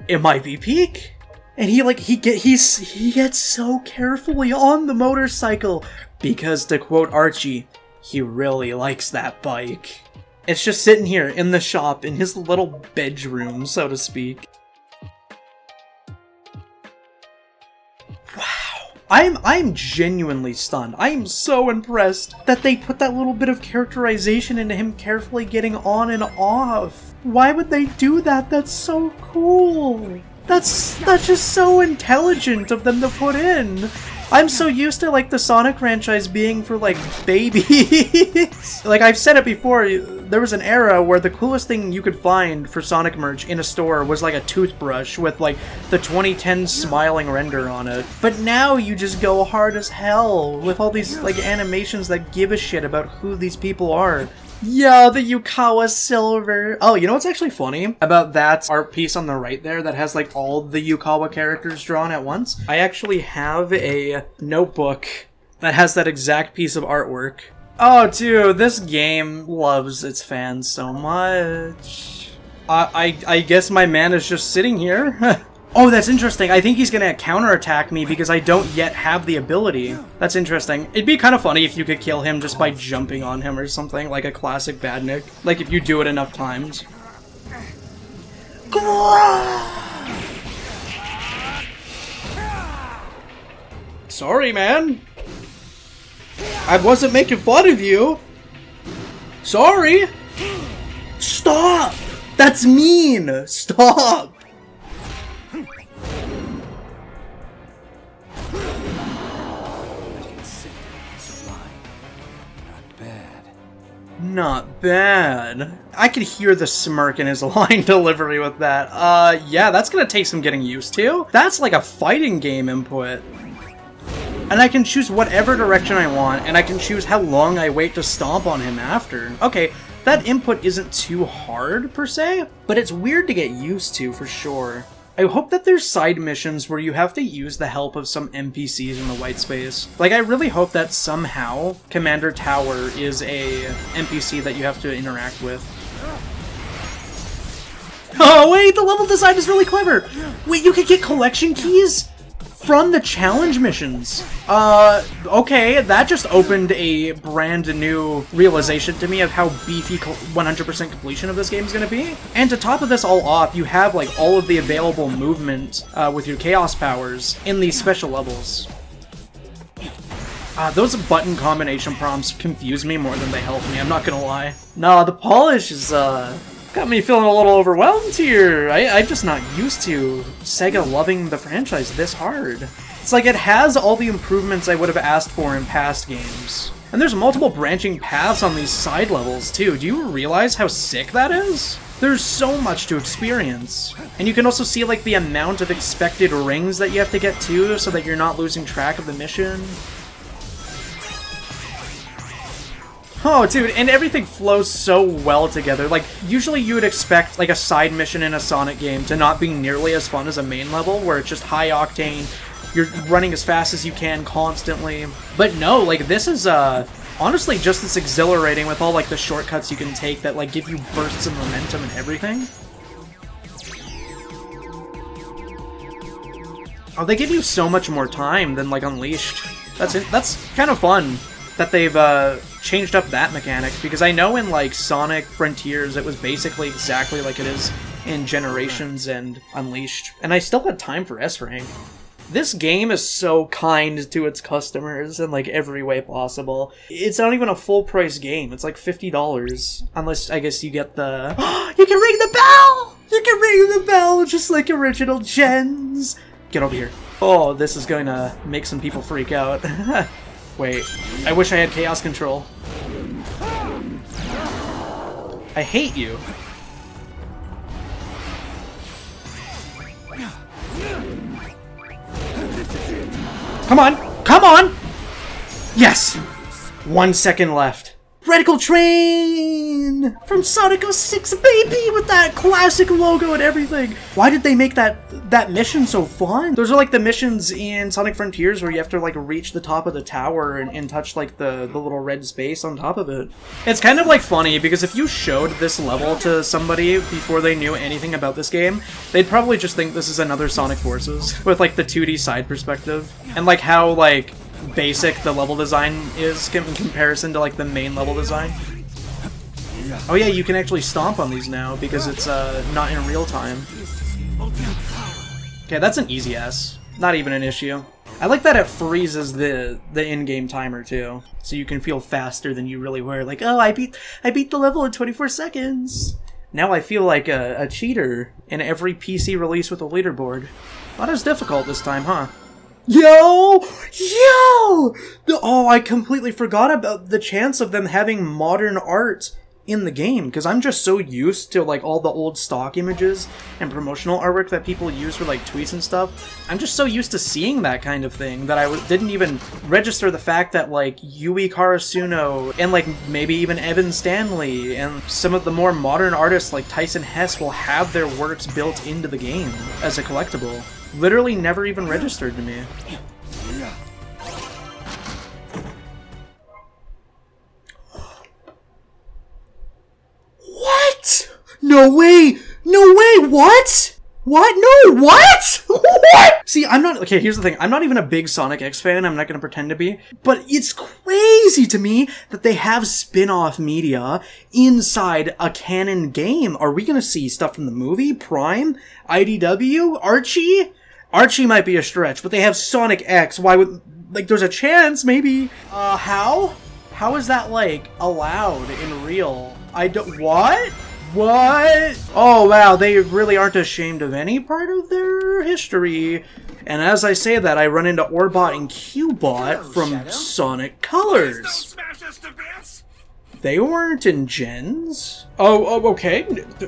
It might be peak. And he gets so carefully on the motorcycle because, to quote Archie, he really likes that bike. It's just sitting here in the shop in his little bedroom, so to speak. Wow. I'm genuinely stunned. I am so impressed that they put that little bit of characterization into him carefully getting on and off. Why would they do that? That's so cool. That's just so intelligent of them to put in. I'm so used to, like, the Sonic franchise being for, like, babies. Like, I've said it before, there was an era where the coolest thing you could find for Sonic merch in a store was, like, a toothbrush with, like, the 2010 smiling render on it. But now you just go hard as hell with all these, like, animations that give a shit about who these people are. Yeah, the Yukawa Silver. Oh, you know what's actually funny about that art piece on the right there that has like all the Yukawa characters drawn at once? I actually have a notebook that has that exact piece of artwork. Oh, dude, this game loves its fans so much. I guess my man is just sitting here. Oh, that's interesting. I think he's gonna counterattack me because I don't yet have the ability. That's interesting. It'd be kind of funny if you could kill him just by jumping on him or something, like a classic Badnik. Like if you do it enough times. Sorry, man. I wasn't making fun of you. Sorry. Stop. That's mean. Stop. Not bad. I could hear the smirk in his line delivery with that. Yeah, that's gonna take some getting used to. That's like a fighting game input. And I can choose whatever direction I want, and I can choose how long I wait to stomp on him after. Okay, that input isn't too hard, per se, but it's weird to get used to, for sure. I hope that there's side missions where you have to use the help of some NPCs in the white space. Like, I really hope that somehow Commander Tower is a NPC that you have to interact with. Oh, wait, the level design is really clever! Wait, you could get collection keys from the challenge missions. Okay, that just opened a brand new realization to me of how beefy 100% completion of this game is going to be. And to top of this all off, you have like all of the available movement with your chaos powers in these special levels. Those button combination prompts confuse me more than they help me, I'm not gonna lie. No, the polish is, got me feeling a little overwhelmed here. I'm just not used to Sega loving the franchise this hard. It's like it has all the improvements I would have asked for in past games. And there's multiple branching paths on these side levels too. Do you realize how sick that is? There's so much to experience. And you can also see like the amount of expected rings that you have to get to so that you're not losing track of the mission. Oh, dude, and everything flows so well together. Like, usually you would expect, like, a side mission in a Sonic game to not be nearly as fun as a main level, where it's just high octane, you're running as fast as you can constantly. But no, like, this is, honestly just as exhilarating with all, like, the shortcuts you can take that, like, give you bursts of momentum and everything. Oh, they give you so much more time than, like, Unleashed. That's kind of fun that they've, changed up that mechanic, because I know in like Sonic Frontiers it was basically exactly like it is in Generations and Unleashed, and I still had time for S rank. This game is so kind to its customers in like every way possible. It's not even a full price game. It's like $50. Unless, I guess, you get the... You can ring the bell! You can ring the bell just like original gens! Get over here. Oh, this is going to make some people freak out. Wait, I wish I had chaos control. I hate you. Come on! Come on! Yes! 1 second left. Radical Train! From Sonic 06, baby! With that classic logo and everything! Why did they make that mission so fun? Those are like the missions in Sonic Frontiers where you have to like reach the top of the tower and touch like the little red space on top of it. It's kind of like funny because if you showed this level to somebody before they knew anything about this game, they'd probably just think this is another Sonic Forces with like the 2D side perspective and like how like basic the level design is in comparison to like the main level design. Oh yeah, you can actually stomp on these now because it's not in real time. Okay, that's an easy S. Not even an issue. I like that it freezes the in-game timer too, so you can feel faster than you really were. Like, oh, I beat the level in 24 seconds. Now I feel like a cheater in every PC release with a leaderboard. Not as difficult this time, huh? Yo! Oh, I completely forgot about the chance of them having modern art in the game, because I'm just so used to like all the old stock images and promotional artwork that people use for like tweets and stuff. I'm just so used to seeing that kind of thing that I didn't even register the fact that like Yui Karasuno and like maybe even Evan Stanley and some of the more modern artists like Tyson Hess will have their works built into the game as a collectible. Literally never even registered to me. What? No way! No way! What? What? No, what? What? See, I'm not- okay, here's the thing. I'm not even a big Sonic X fan, I'm not gonna pretend to be, but it's crazy to me that they have spin-off media inside a canon game. Are we gonna see stuff from the movie? Prime? IDW? Archie? Archie might be a stretch, but they have Sonic X. Why would- like, there's a chance, maybe. How? How is that, like, allowed in real? I don't- what? What? Oh wow, they really aren't ashamed of any part of their history. And as I say that, I run into Orbot and Cubot from Sonic Colors. They weren't in Gens. Oh, okay.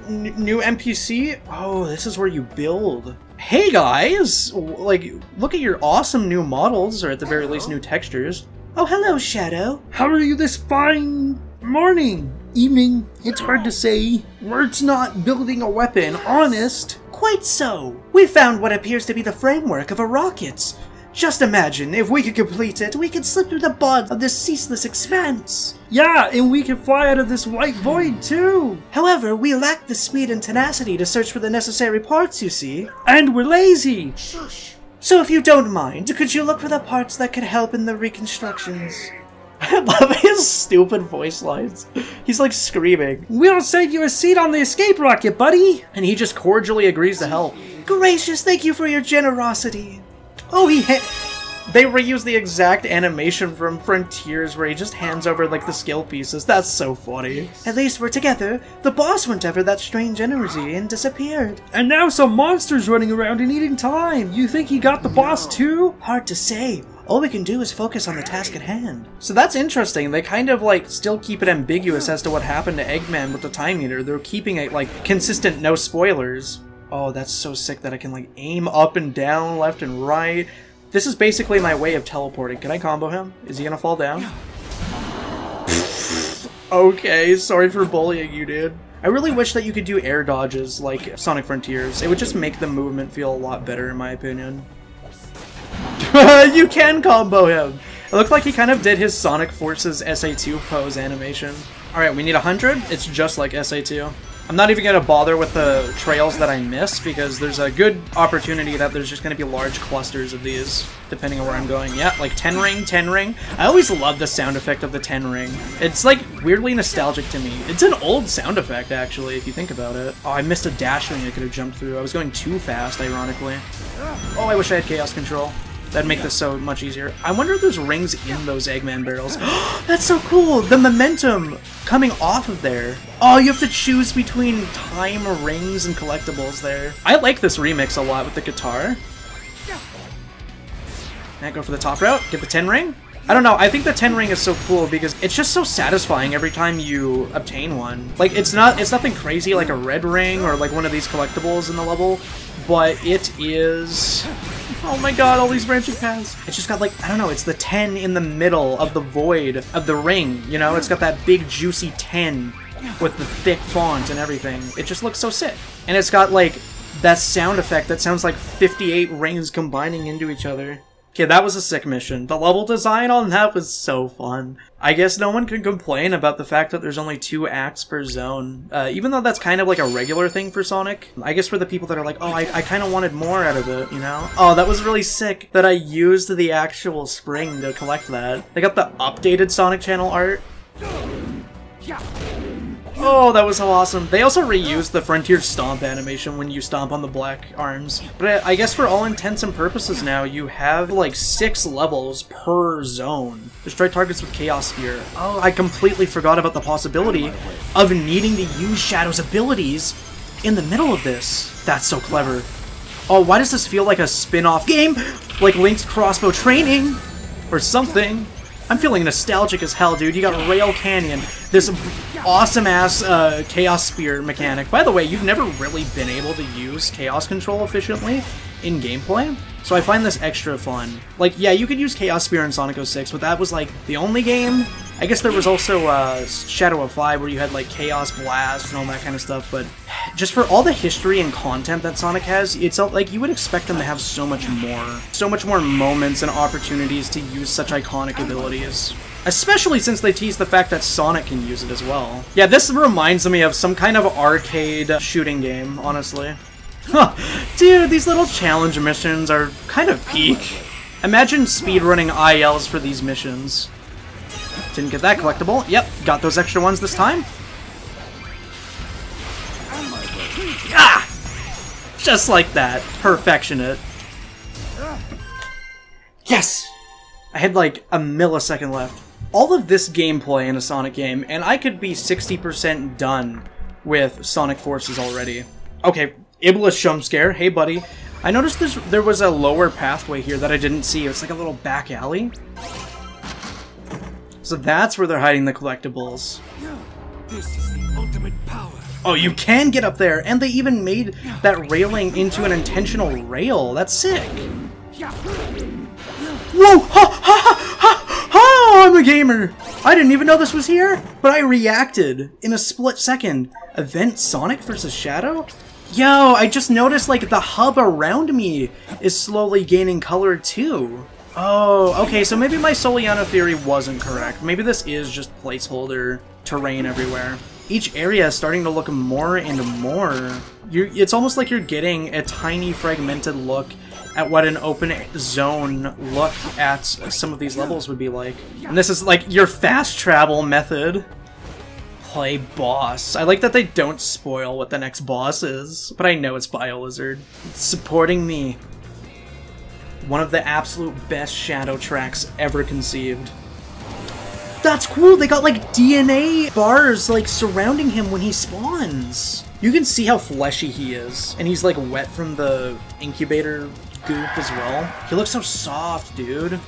New NPC? Oh, this is where you build. Hey guys! Like, look at your awesome new models, or at the very least new textures. Oh, hello, Shadow. How are you this fine morning? Evening? It's hard to say. Words not building a weapon, honest. Quite so. We found what appears to be the framework of a rocket. Just imagine, if we could complete it, we could slip through the bonds of this ceaseless expanse. Yeah, and we can fly out of this white void, too. However, we lack the speed and tenacity to search for the necessary parts, you see. And we're lazy. Shush. So if you don't mind, could you look for the parts that could help in the reconstructions? I love his stupid voice lines. He's like screaming, "We'll save you a seat on the escape rocket, buddy!" And he just cordially agrees to help. Gracious, thank you for your generosity. Oh, they reuse the exact animation from Frontiers where he just hands over like the skill pieces. That's so funny. At least we're together. The boss went over that strange energy and disappeared. And now some monsters running around and eating time. You think he got the boss too? Hard to say. All we can do is focus on the task at hand. So that's interesting. They kind of like still keep it ambiguous as to what happened to Eggman with the time meter. They're keeping it like consistent, no spoilers. Oh, that's so sick that I can like aim up and down, left and right. This is basically my way of teleporting. Can I combo him? Is he gonna fall down? Okay, sorry for bullying you, dude. I really wish that you could do air dodges like Sonic Frontiers. It would just make the movement feel a lot better in my opinion. You can combo him! It looked like he kind of did his Sonic Forces SA2 pose animation. Alright, we need 100. It's just like SA2. I'm not even going to bother with the trails that I miss because there's a good opportunity that there's just going to be large clusters of these depending on where I'm going. Yeah, like 10 ring, 10 ring. I always love the sound effect of the 10 ring. It's like weirdly nostalgic to me. It's an old sound effect actually if you think about it. Oh, I missed a dash ring I could have jumped through. I was going too fast, ironically. Oh, I wish I had chaos control. That'd make this so much easier. I wonder if there's rings in those Eggman barrels. That's so cool! The momentum coming off of there. Oh, you have to choose between time rings and collectibles there. I like this remix a lot with the guitar. Now go for the top route. Get the 10 ring. I don't know, I think the 10 ring is so cool because it's just so satisfying every time you obtain one. Like, it's nothing crazy like a red ring or like one of these collectibles in the level, but it is... Oh my god, all these branching paths. It's just got like, I don't know, it's the 10 in the middle of the void of the ring, you know? It's got that big juicy 10 with the thick font and everything. It just looks so sick. And it's got like that sound effect that sounds like 58 rings combining into each other. Okay, that was a sick mission. The level design on that was so fun. I guess no one can complain about the fact that there's only 2 acts per zone, even though that's kind of like a regular thing for Sonic. I guess for the people that are like, oh, I kind of wanted more out of it, you know? Oh, that was really sick that I used the actual spring to collect that. They got the updated Sonic Channel art. Oh, that was so awesome. They also reused the Frontier Stomp animation when you stomp on the black arms. But I guess for all intents and purposes now, you have like 6 levels per zone. Destroy targets with Chaos Spear. Oh, I completely forgot about the possibility of needing to use Shadow's abilities in the middle of this. That's so clever. Oh, why does this feel like a spin-off game? Like Link's Crossbow Training? Or something. I'm feeling nostalgic as hell, dude. You got Rail Canyon, this awesome-ass Chaos Spear mechanic. By the way, you've never really been able to use Chaos Control efficiently in gameplay, so I find this extra fun. Like, yeah, you could use Chaos Spear in Sonic 06, but that was, like, the only game. I guess there was also Shadow of 5 where you had, like, Chaos Blast and all that kind of stuff, but just for all the history and content that Sonic has, it's like you would expect them to have so much more moments and opportunities to use such iconic abilities. Especially since they tease the fact that Sonic can use it as well. Yeah, this reminds me of some kind of arcade shooting game, honestly. Huh. Dude, these little challenge missions are kind of peak. Imagine speedrunning ILs for these missions. Didn't get that collectible. Yep, got those extra ones this time. Ah! Just like that. Perfectionate. Yes! I had like a millisecond left. All of this gameplay in a Sonic game, and I could be 60% done with Sonic Forces already. Okay, Iblis jump scare. Hey, buddy. I noticed there was a lower pathway here that I didn't see. It's like a little back alley. So that's where they're hiding the collectibles. This is the ultimate power. Oh, you can get up there, and they even made that railing into an intentional rail. That's sick. Whoa! Ha ha ha ha ha! I'm a gamer. I didn't even know this was here, but I reacted in a split second. Event Sonic vs. Shadow? Yo, I just noticed like the hub around me is slowly gaining color too. Oh, okay, so maybe my Soliano theory wasn't correct. Maybe this is just placeholder terrain everywhere. Each area is starting to look more and more. It's almost like you're getting a tiny fragmented look at what an open zone look at some of these levels would be like. And this is like your fast travel method. Play boss. I like that they don't spoil what the next boss is, but I know it's BioLizard. It's supporting me. One of the absolute best Shadow tracks ever conceived. That's cool! They got like DNA bars like surrounding him when he spawns. You can see how fleshy he is, and he's like wet from the incubator goop as well. He looks so soft, dude.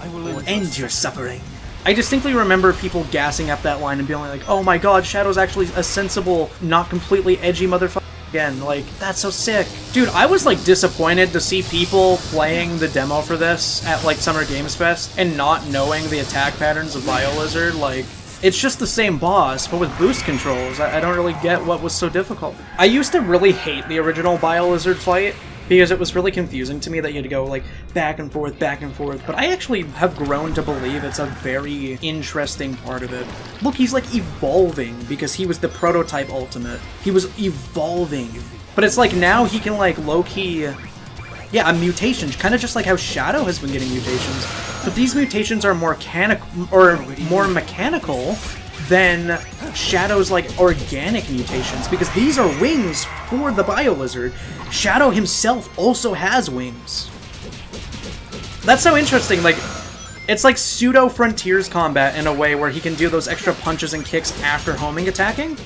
I will end your suffering. I distinctly remember people gassing up that line and being like, oh my god, Shadow's actually a sensible, not completely edgy motherfucker again. Like, that's so sick. Dude, I was like disappointed to see people playing the demo for this at like Summer Games Fest and not knowing the attack patterns of BioLizard. Like, it's just the same boss, but with boost controls. I don't really get what was so difficult. I used to really hate the original BioLizard fight, because it was really confusing to me that you had to go like back and forth, but I actually have grown to believe it's a very interesting part of it. Look, he's like evolving because he was the prototype ultimate. He was evolving. But it's like now he can like low-key, yeah, a mutation, kind of just like how Shadow has been getting mutations. But these mutations are more mechanical than Shadow's like organic mutations, because these are wings for the Bio-Lizard. Shadow himself also has wings. That's so interesting, like, it's like pseudo-Frontiers combat in a way where he can do those extra punches and kicks after homing attacking.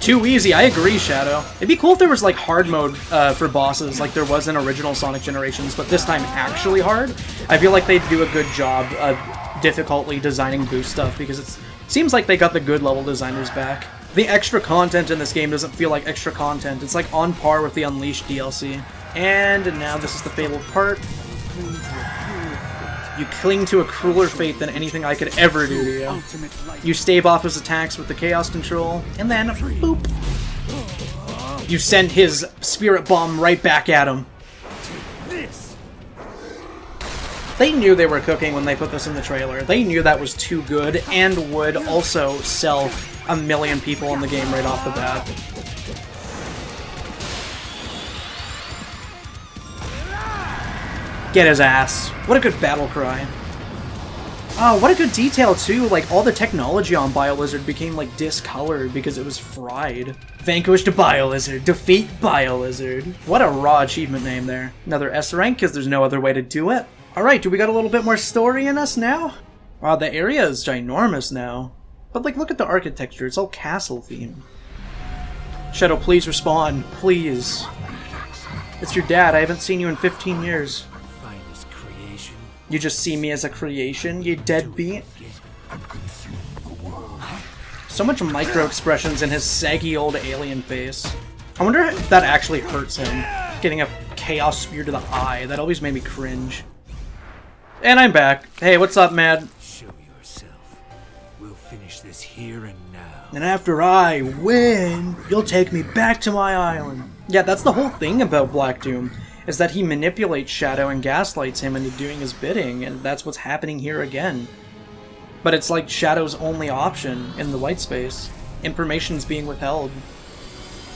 Too easy, I agree, Shadow. It'd be cool if there was like hard mode for bosses like there was in original Sonic Generations, but this time actually hard. I feel like they'd do a good job of difficultly designing boost stuff, because it seems like they got the good level designers back. The extra content in this game doesn't feel like extra content. It's like on par with the Unleashed DLC. And now this is the fabled part. You cling to a crueler fate than anything I could ever do to you. You stave off his attacks with the Chaos Control, and then boop! You send his Spirit Bomb right back at him. They knew they were cooking when they put this in the trailer. They knew that was too good, and would also sell 1 million people in the game right off the bat. Get his ass. What a good battle cry. Oh, what a good detail too, like all the technology on Bio-Lizard became like discolored because it was fried. Vanquished Bio-Lizard, defeat Bio-Lizard. What a raw achievement name there. Another S rank because there's no other way to do it. Alright, do we got a little bit more story in us now? Wow, the area is ginormous now. But like, look at the architecture, it's all castle themed. Shadow, please respond, please. It's your dad, I haven't seen you in 15 years. You just see me as a creation, you deadbeat? So much micro-expressions in his saggy old alien face. I wonder if that actually hurts him, getting a chaos spear to the eye. That always made me cringe. And I'm back. Hey, what's up, Mad? Show yourself. We'll finish this here and now. And after I win, you'll take me back to my island. Yeah, that's the whole thing about Black Doom, is that he manipulates Shadow and gaslights him into doing his bidding, and that's what's happening here again. But it's like Shadow's only option in the white space. Information's being withheld.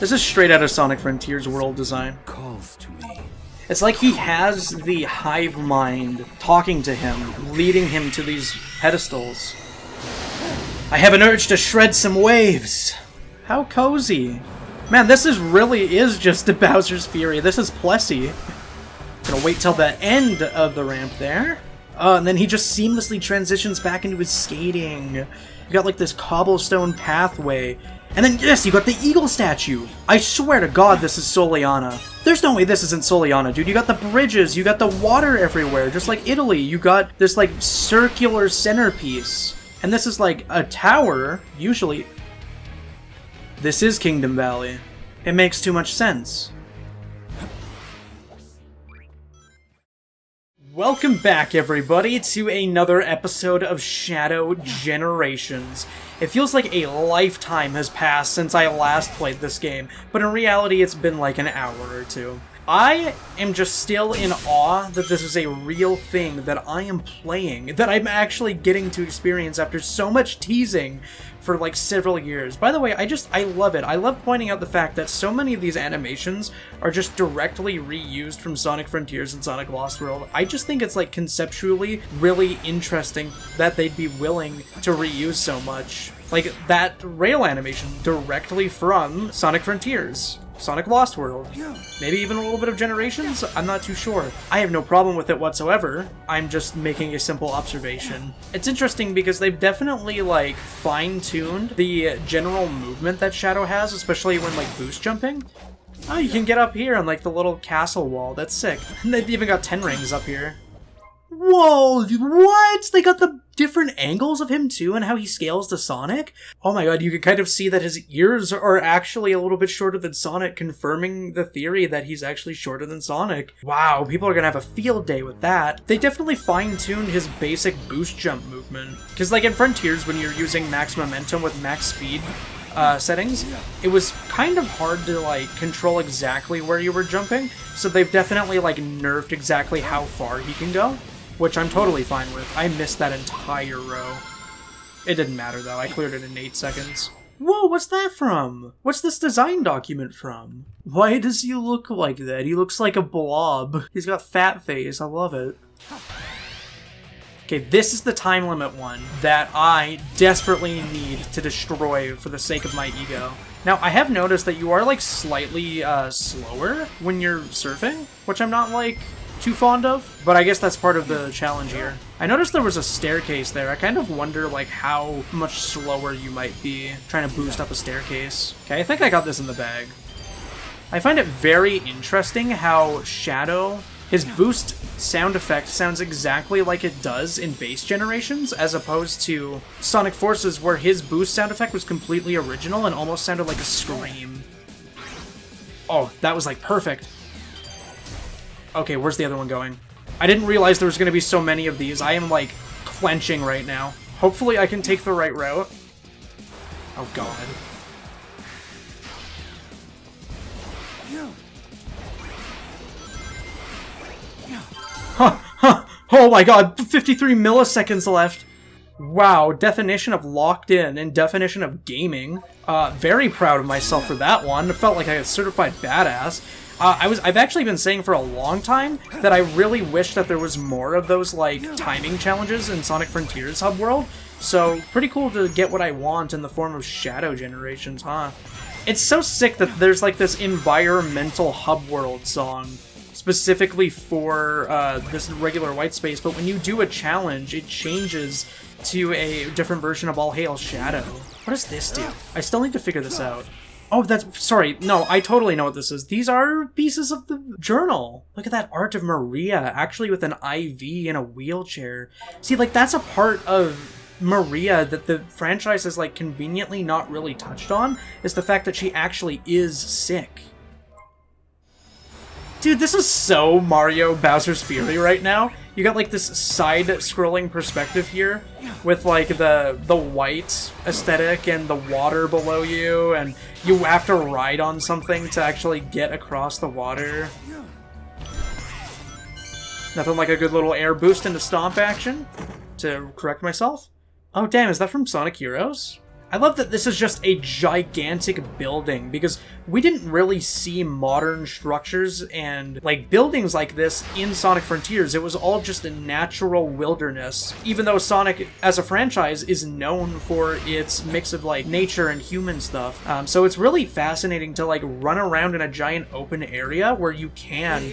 This is straight out of Sonic Frontiers world design. Calls to me. It's like he has the hive mind talking to him, leading him to these pedestals. I have an urge to shred some waves. How cozy. Man, this really is just a Bowser's Fury. This is Plessy. Gonna wait till the end of the ramp there. And then he just seamlessly transitions back into his skating. You got like this cobblestone pathway. And then, yes, you got the eagle statue. I swear to God this is Soliana. There's no way this isn't Soliana, dude. You got the bridges, you got the water everywhere, just like Italy. You got this like circular centerpiece. And this is like a tower, usually. This is Kingdom Valley. It makes too much sense. Welcome back, everybody, to another episode of Shadow Generations. It feels like a lifetime has passed since I last played this game, but in reality it's been like an hour or two. I am just still in awe that this is a real thing that I am playing, that I'm actually getting to experience after so much teasing for like several years. By the way, I love it. I love pointing out the fact that so many of these animations are just directly reused from Sonic Frontiers and Sonic Lost World. I just think it's like conceptually really interesting that they'd be willing to reuse so much. Like that rail animation directly from Sonic Frontiers. Sonic Lost World. Maybe even a little bit of Generations? I'm not too sure. I have no problem with it whatsoever. I'm just making a simple observation. It's interesting because they've definitely like fine-tuned the general movement that Shadow has, especially when like boost jumping. Oh, you can get up here on like the little castle wall. That's sick. And they've even got 10 rings up here. Whoa, what? They got the different angles of him too and how he scales to Sonic? Oh my god, you can kind of see that his ears are actually a little bit shorter than Sonic, confirming the theory that he's actually shorter than Sonic. Wow, people are gonna have a field day with that. They definitely fine-tuned his basic boost jump movement. Because like in Frontiers, when you're using max momentum with max speed, settings, it was kind of hard to like control exactly where you were jumping, so they've definitely like nerfed exactly how far he can go, which I'm totally fine with. I missed that entire row. It didn't matter though, I cleared it in 8 seconds. Whoa, what's that from? What's this design document from? Why does he look like that? He looks like a blob. He's got fat face, I love it. Okay, this is the time limit one that I desperately need to destroy for the sake of my ego. Now, I have noticed that you are, like, slightly slower when you're surfing, which I'm not, like, too fond of, but I guess that's part of the challenge here. I noticed there was a staircase there. I kind of wonder, like, how much slower you might be trying to boost up a staircase. Okay, I think I got this in the bag. I find it very interesting how Shadow, his boost sound effect sounds exactly like it does in base generations, as opposed to Sonic Forces, where his boost sound effect was completely original and almost sounded like a scream. Oh, that was like perfect. Okay, where's the other one going? I didn't realize there was going to be so many of these. I am like clenching right now. Hopefully I can take the right route. Oh god. Huh, oh my god, 53 milliseconds left. Wow, definition of locked in and definition of gaming. Very proud of myself for that one. It felt like a certified badass. I've actually been saying for a long time that I really wish that there was more of those, like, timing challenges in Sonic Frontiers hub world. So, pretty cool to get what I want in the form of shadow generations, huh? It's so sick that there's, like, this environmental hub world song specifically for this regular white space, but when you do a challenge, it changes to a different version of All Hail Shadow. What does this do? I still need to figure this out. Oh, that's... Sorry, no, I totally know what this is. These are pieces of the journal. Look at that art of Maria, actually with an IV in a wheelchair. See, like, that's a part of Maria that the franchise has, like, conveniently not really touched on, is the fact that she actually is sick. Dude, this is so Mario Bowser's Fury right now. You got like this side-scrolling perspective here with like the white aesthetic and the water below you, and you have to ride on something to actually get across the water. Nothing like a good little air boost into stomp action, to correct myself. Oh damn, is that from Sonic Heroes? I love that this is just a gigantic building, because we didn't really see modern structures and, like, buildings like this in Sonic Frontiers. It was all just a natural wilderness, even though Sonic, as a franchise, is known for its mix of, like, nature and human stuff. So it's really fascinating to, like, run around in a giant open area where you can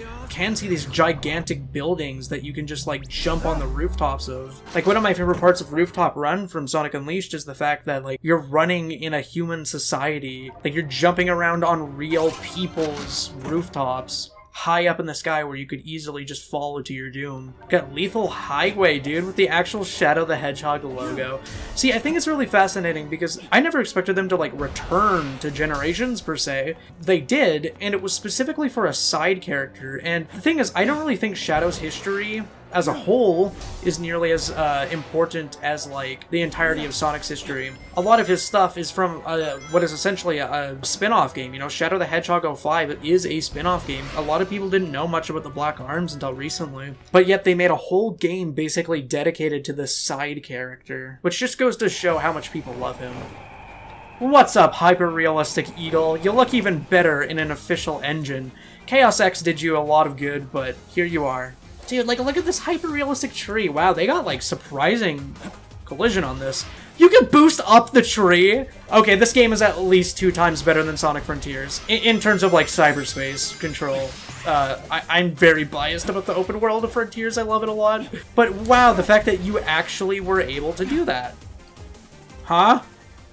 see these gigantic buildings that you can just, like, jump on the rooftops of. Like, one of my favorite parts of Rooftop Run from Sonic Unleashed is the fact that, like, you're running in a human society. Like, you're jumping around on real people's rooftops high up in the sky where you could easily just follow to your doom. Got Lethal Highway, dude, with the actual Shadow the Hedgehog logo. See, I think it's really fascinating because I never expected them to, like, return to Generations, per se. They did, and it was specifically for a side character. And the thing is, I don't really think Shadow's history as a whole is nearly as important as, like, the entirety of Sonic's history. A lot of his stuff is from what is essentially a spin-off game. You know, Shadow the Hedgehog 05 is a spin-off game. A lot of people didn't know much about the Black Arms until recently, but yet they made a whole game basically dedicated to this side character, which just goes to show how much people love him. What's up, hyper-realistic Eagle? You look even better in an official engine. Chaos X did you a lot of good, but here you are. Dude, like, look at this hyper-realistic tree. Wow, they got, like, surprising collision on this. You can boost up the tree! Okay, this game is at least 2 times better than Sonic Frontiers. In terms of, like, cyberspace control. I'm very biased about the open world of Frontiers. I love it a lot. But wow, the fact that you actually were able to do that. Huh?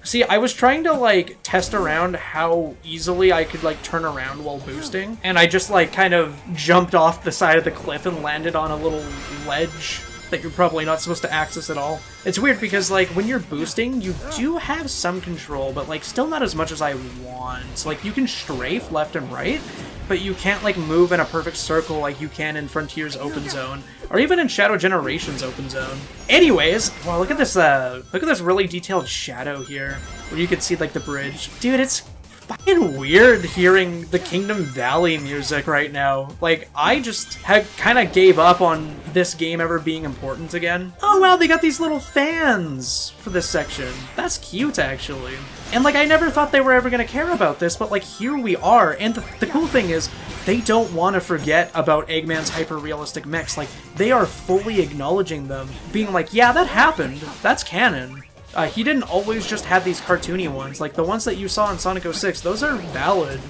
See, I was trying to, like, test around how easily I could, like, turn around while boosting, and I just, like, kind of jumped off the side of the cliff and landed on a little ledge that you're probably not supposed to access at all. It's weird because, like, when you're boosting, you do have some control, but, like, still not as much as I want. Like, you can strafe left and right, but you can't like move in a perfect circle like you can in Frontier's open zone, or even in Shadow Generations open zone. Anyways, well, look at this really detailed shadow here, where you can see like the bridge. Dude, it's fucking weird hearing the Kingdom Valley music right now. Like, I just kind of gave up on this game ever being important again. Oh wow, they got these little fans for this section. That's cute, actually. And like, I never thought they were ever gonna care about this, but like, here we are. And the cool thing is, they don't want to forget about Eggman's hyper-realistic mechs. Like, they are fully acknowledging them, being like, yeah, that happened. That's canon. He didn't always just have these cartoony ones. Like, the ones that you saw in Sonic 06, those are valid.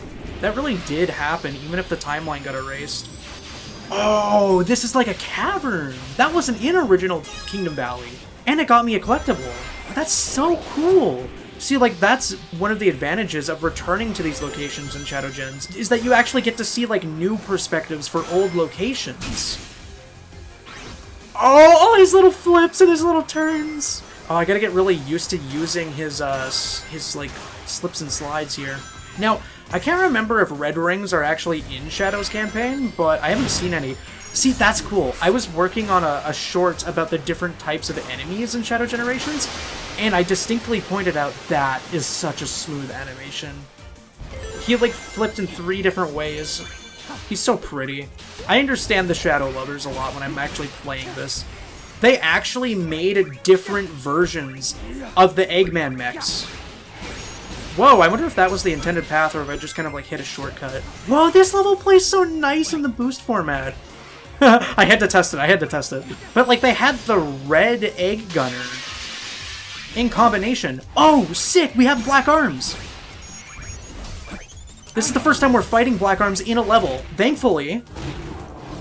That really did happen, even if the timeline got erased. Oh, this is like a cavern! That wasn't in original Kingdom Valley. And it got me a collectible. That's so cool! See, like, that's one of the advantages of returning to these locations in Shadow Gens, is that you actually get to see, like, new perspectives for old locations. Oh, all his little flips and his little turns! Oh, I gotta get really used to using his like, slips and slides here. Now, I can't remember if red rings are actually in Shadow's campaign, but I haven't seen any. See, that's cool. I was working on a short about the different types of enemies in Shadow Generations, and I distinctly pointed out that is such a smooth animation. He, like, flipped in 3 different ways. He's so pretty. I understand the Shadow lovers a lot when I'm actually playing this. They actually made different versions of the Eggman mechs. Whoa, I wonder if that was the intended path or if I just kind of like hit a shortcut. Whoa, this level plays so nice in the boost format. I had to test it, But like, they had the red egg gunner in combination. Oh, sick, we have black arms. This is the first time we're fighting black arms in a level. Thankfully.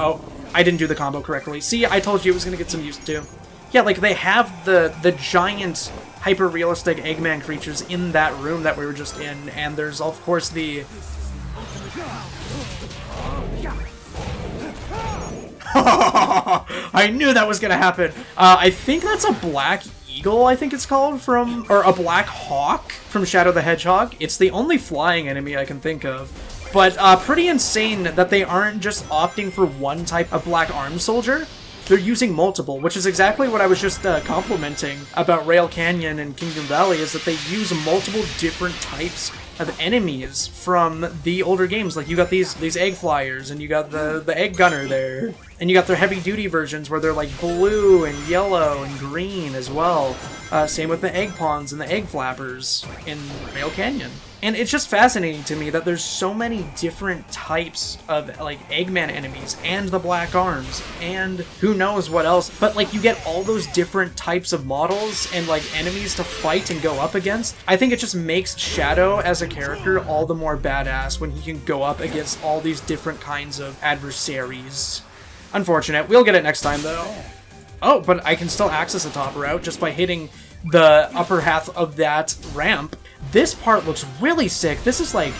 Oh. I didn't do the combo correctly. See, I told you it was going to get some used to. Yeah, like, they have the giant, hyper-realistic Eggman creatures in that room that we were just in, and there's, of course, the... I knew that was going to happen! I think that's a black eagle, I think it's called, from... or a black hawk from Shadow the Hedgehog. It's the only flying enemy I can think of. But pretty insane that they aren't just opting for one type of black arm soldier. They're using multiple, which is exactly what I was just complimenting about Rail Canyon and Kingdom Valley, is that they use multiple different types of enemies from the older games. Like, you got these egg flyers, and you got the egg gunner there, and you got their heavy duty versions where they're like blue and yellow and green as well. Same with the egg pawns and the egg flappers in Rail Canyon. And it's just fascinating to me that there's so many different types of, like, Eggman enemies, and the black arms, and who knows what else. But, like, you get all those different types of models and, like, enemies to fight and go up against. I think it just makes Shadow as a character all the more badass when he can go up against all these different kinds of adversaries. Unfortunate. We'll get it next time, though. Oh, but I can still access the top route just by hitting the upper half of that ramp. This part looks really sick. This is like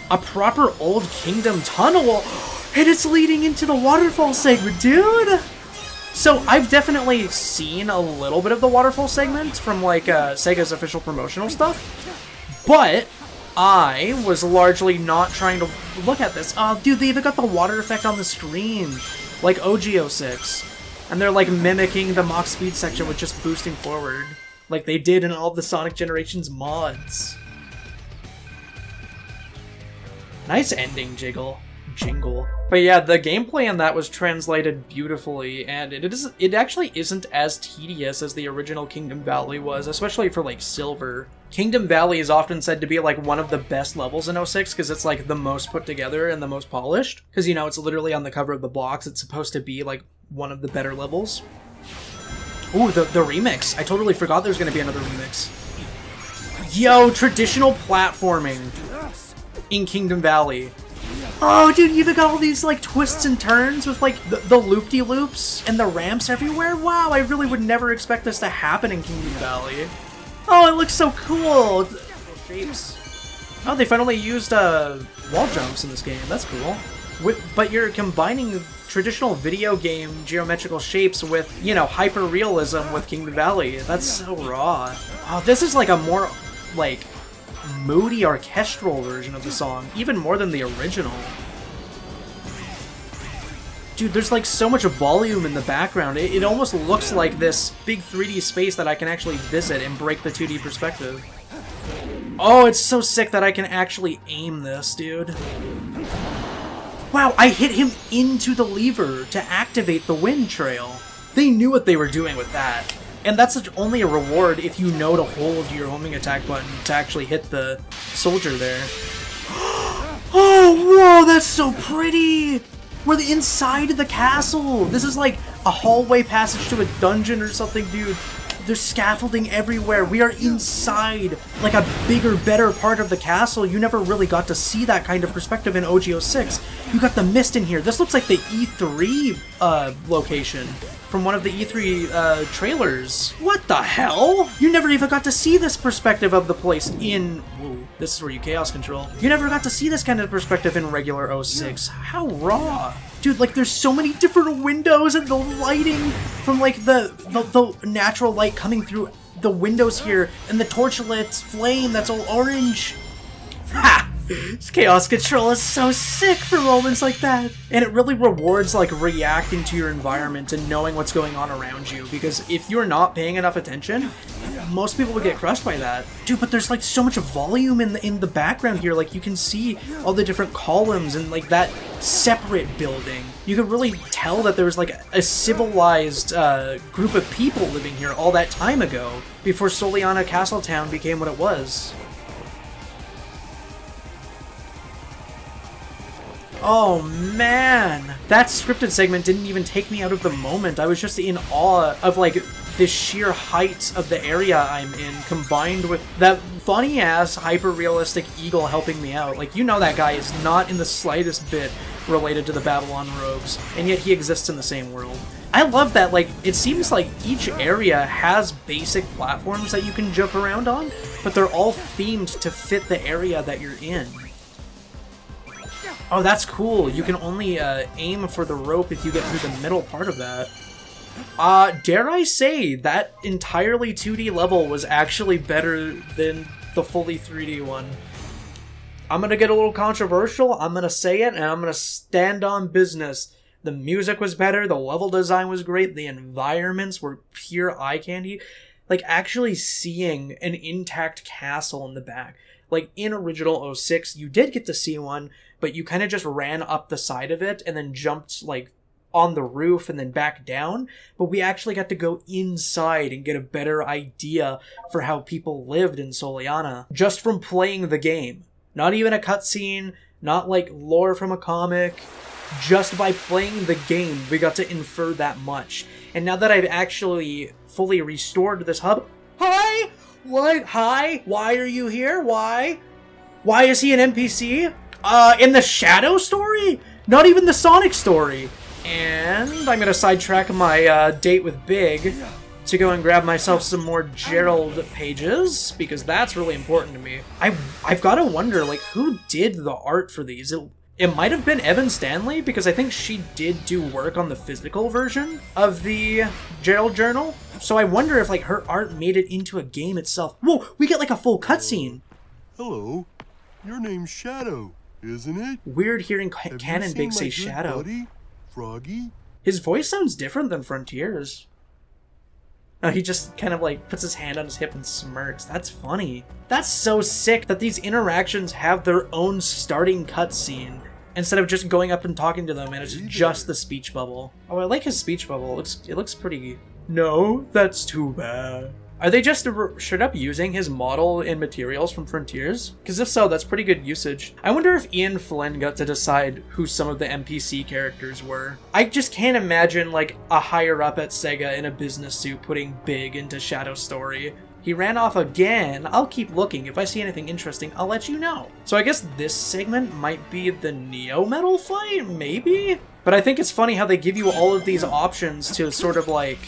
a proper old Kingdom tunnel, and it's leading into the waterfall segment, dude! So I've definitely seen a little bit of the waterfall segment from like Sega's official promotional stuff, but I was largely not trying to look at this. Oh, dude, they even got the water effect on the screen, like OG06. And they're like mimicking the Mach Speed section with just boosting forward, like they did in all the Sonic Generations mods. Nice ending, jingle. But yeah, the gameplay in that was translated beautifully, and it actually isn't as tedious as the original Kingdom Valley was, especially for like Silver. Kingdom Valley is often said to be like one of the best levels in 06 because it's like the most put together and the most polished. Because, you know, it's literally on the cover of the box. It's supposed to be like one of the better levels. Ooh, the remix. I totally forgot there's going to be another remix. Yo, traditional platforming in Kingdom Valley. Oh, dude, you even got all these, like, twists and turns with, like, the loop-de-loops and the ramps everywhere? Wow, I really would never expect this to happen in Kingdom Valley. Oh, it looks so cool! Shapes. Oh, they finally used, wall jumps in this game. That's cool. But you're combining traditional video game geometrical shapes with, you know, hyper-realism with Kingdom Valley. That's so raw. Oh, this is, like, a more, like, moody orchestral version of the song, even more than the original. Dude, there's like so much volume in the background. It almost looks like this big 3D space that I can actually visit and break the 2D perspective. Oh, it's so sick that I can actually aim this, dude. Wow, I hit him into the lever to activate the wind trail. They knew what they were doing with that. And that's only a reward if you know to hold your homing attack button to actually hit the soldier there. Oh, whoa, that's so pretty! We're inside the castle! This is like a hallway passage to a dungeon or something, dude. There's scaffolding everywhere. We are inside, like a bigger, better part of the castle. You never really got to see that kind of perspective in OG06. You got the mist in here. This looks like the E3 location from one of the E3 trailers. What the hell? You never even got to see this perspective of the place in... Whoa, this is where you chaos control. You never got to see this kind of perspective in regular 06. How raw. Dude, like, there's so many different windows and the lighting from, like, the natural light coming through the windows here and the torchlit flame that's all orange. Ha! This chaos control is so sick for moments like that. And it really rewards, like, reacting to your environment and knowing what's going on around you, because if you're not paying enough attention, most people would get crushed by that. Dude, but there's, like, so much volume in the background here. Like, you can see all the different columns and, like, that separate building. You could really tell that there was, like, a civilized group of people living here all that time ago, before Soliana Castletown became what it was. Oh man, that scripted segment didn't even take me out of the moment. I was just in awe of, like, the sheer height of the area I'm in, combined with that funny-ass, hyper-realistic eagle helping me out. Like, you know that guy is not in the slightest bit related to the Babylon Rogues, and yet he exists in the same world. I love that, like, it seems like each area has basic platforms that you can jump around on, but they're all themed to fit the area that you're in. Oh, that's cool. You can only aim for the rope if you get through the middle part of that. Dare I say, that entirely 2D level was actually better than the fully 3D one. I'm gonna get a little controversial, I'm gonna say it, and I'm gonna stand on business. The music was better, the level design was great, the environments were pure eye candy. Like, actually seeing an intact castle in the back. Like, in original 06, you did get to see one, but you kind of just ran up the side of it and then jumped, like, on the roof and then back down. But we actually got to go inside and get a better idea for how people lived in Soliana, just from playing the game. Not even a cutscene, not, like, lore from a comic. Just by playing the game, we got to infer that much. And now that I've actually fully restored this hub... Hi! What? Hi? Why are you here? Why? Why is he an NPC? In the Shadow story? Not even the Sonic story. And I'm gonna sidetrack my date with Big to go and grab myself some more Gerald pages, because that's really important to me. I've gotta wonder, like, who did the art for these? It might have been Evan Stanley, because I think she did do work on the physical version of the Gerald Journal. So I wonder if, like, her art made it into a game itself. Whoa, we get, like, a full cutscene. Hello, your name's Shadow, isn't it? Weird hearing Canon Big say Shadow. Buddy, Froggy? His voice sounds different than Frontiers. Oh, he just kind of, like, puts his hand on his hip and smirks. That's funny. That's so sick that these interactions have their own starting cutscene, instead of just going up and talking to them and it's just the speech bubble. Oh, I like his speech bubble. It looks pretty... No, that's too bad. Are they just straight up using his model and materials from Frontiers? Because if so, that's pretty good usage. I wonder if Ian Flynn got to decide who some of the NPC characters were. I just can't imagine, like, a higher up at Sega in a business suit putting Big into Shadow Story. He ran off again. I'll keep looking. If I see anything interesting, I'll let you know. So I guess this segment might be the Neo Metal fight? Maybe? But I think it's funny how they give you all of these options to sort of, like...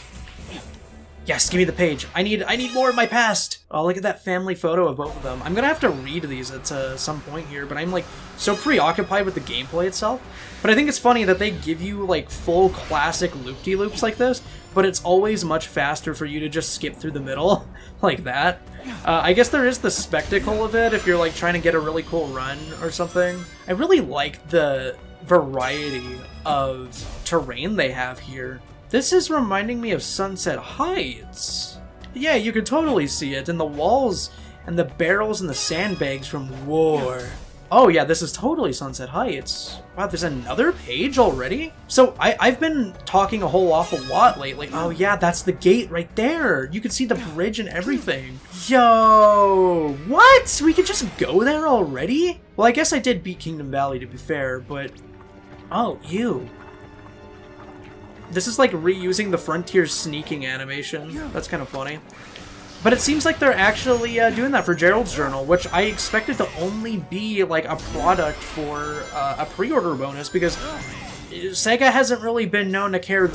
Yes, give me the page. I need more of my past. Oh, look at that family photo of both of them. I'm gonna have to read these at some point here, but I'm, like, so preoccupied with the gameplay itself. But I think it's funny that they give you, like, full classic loop-de-loops like this, but it's always much faster for you to just skip through the middle, like that. I guess there is the spectacle of it if you're, like, trying to get a really cool run or something. I really like the variety of terrain they have here. This is reminding me of Sunset Heights. Yeah, you could totally see it in the walls and the barrels and the sandbags from War. Oh yeah, this is totally Sunset Heights. Wow, there's another page already? So I've been talking a whole awful lot lately. Oh yeah, that's the gate right there. You can see the bridge and everything. Yo, what? We could just go there already? Well, I guess I did beat Kingdom Valley to be fair, but... Oh, ew. This is like reusing the Frontier sneaking animation. That's kind of funny. But it seems like they're actually doing that for Gerald's Journal, which I expected to only be like a product for a pre-order bonus, because Sega hasn't really been known to care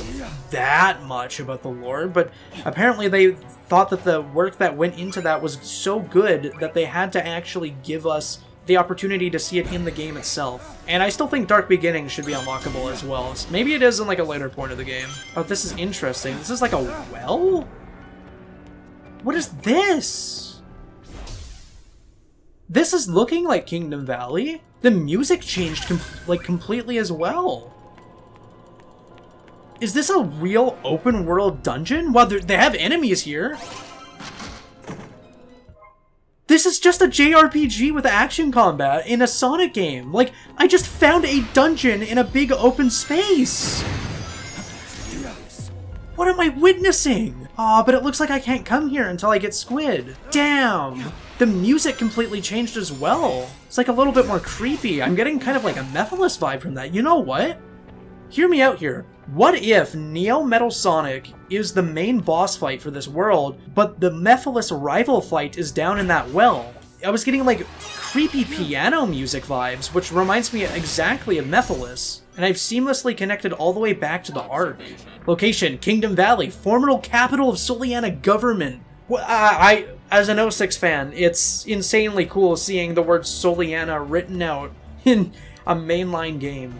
that much about the lore, but apparently they thought that the work that went into that was so good that they had to actually give us the opportunity to see it in the game itself. And I still think Dark Beginnings should be unlockable as well. Maybe it is in like a later point of the game. Oh, this is interesting. This is like a well? What is this? This is looking like Kingdom Valley. The music changed completely as well. Is this a real open world dungeon? Well, they have enemies here. This is just a JRPG with action combat in a Sonic game. Like, I just found a dungeon in a big open space. What am I witnessing? Aw, but it looks like I can't come here until I get Squid. Damn! The music completely changed as well. It's like a little bit more creepy. I'm getting kind of like a Mephiles vibe from that. You know what? Hear me out here. What if Neo Metal Sonic is the main boss fight for this world, but the Mephiles rival fight is down in that well? I was getting like creepy piano music vibes, which reminds me exactly of Mephiles, and I've seamlessly connected all the way back to the arc. Location, Kingdom Valley, former capital of Soliana government. Well, as an 06 fan, it's insanely cool seeing the word Soliana written out in a mainline game.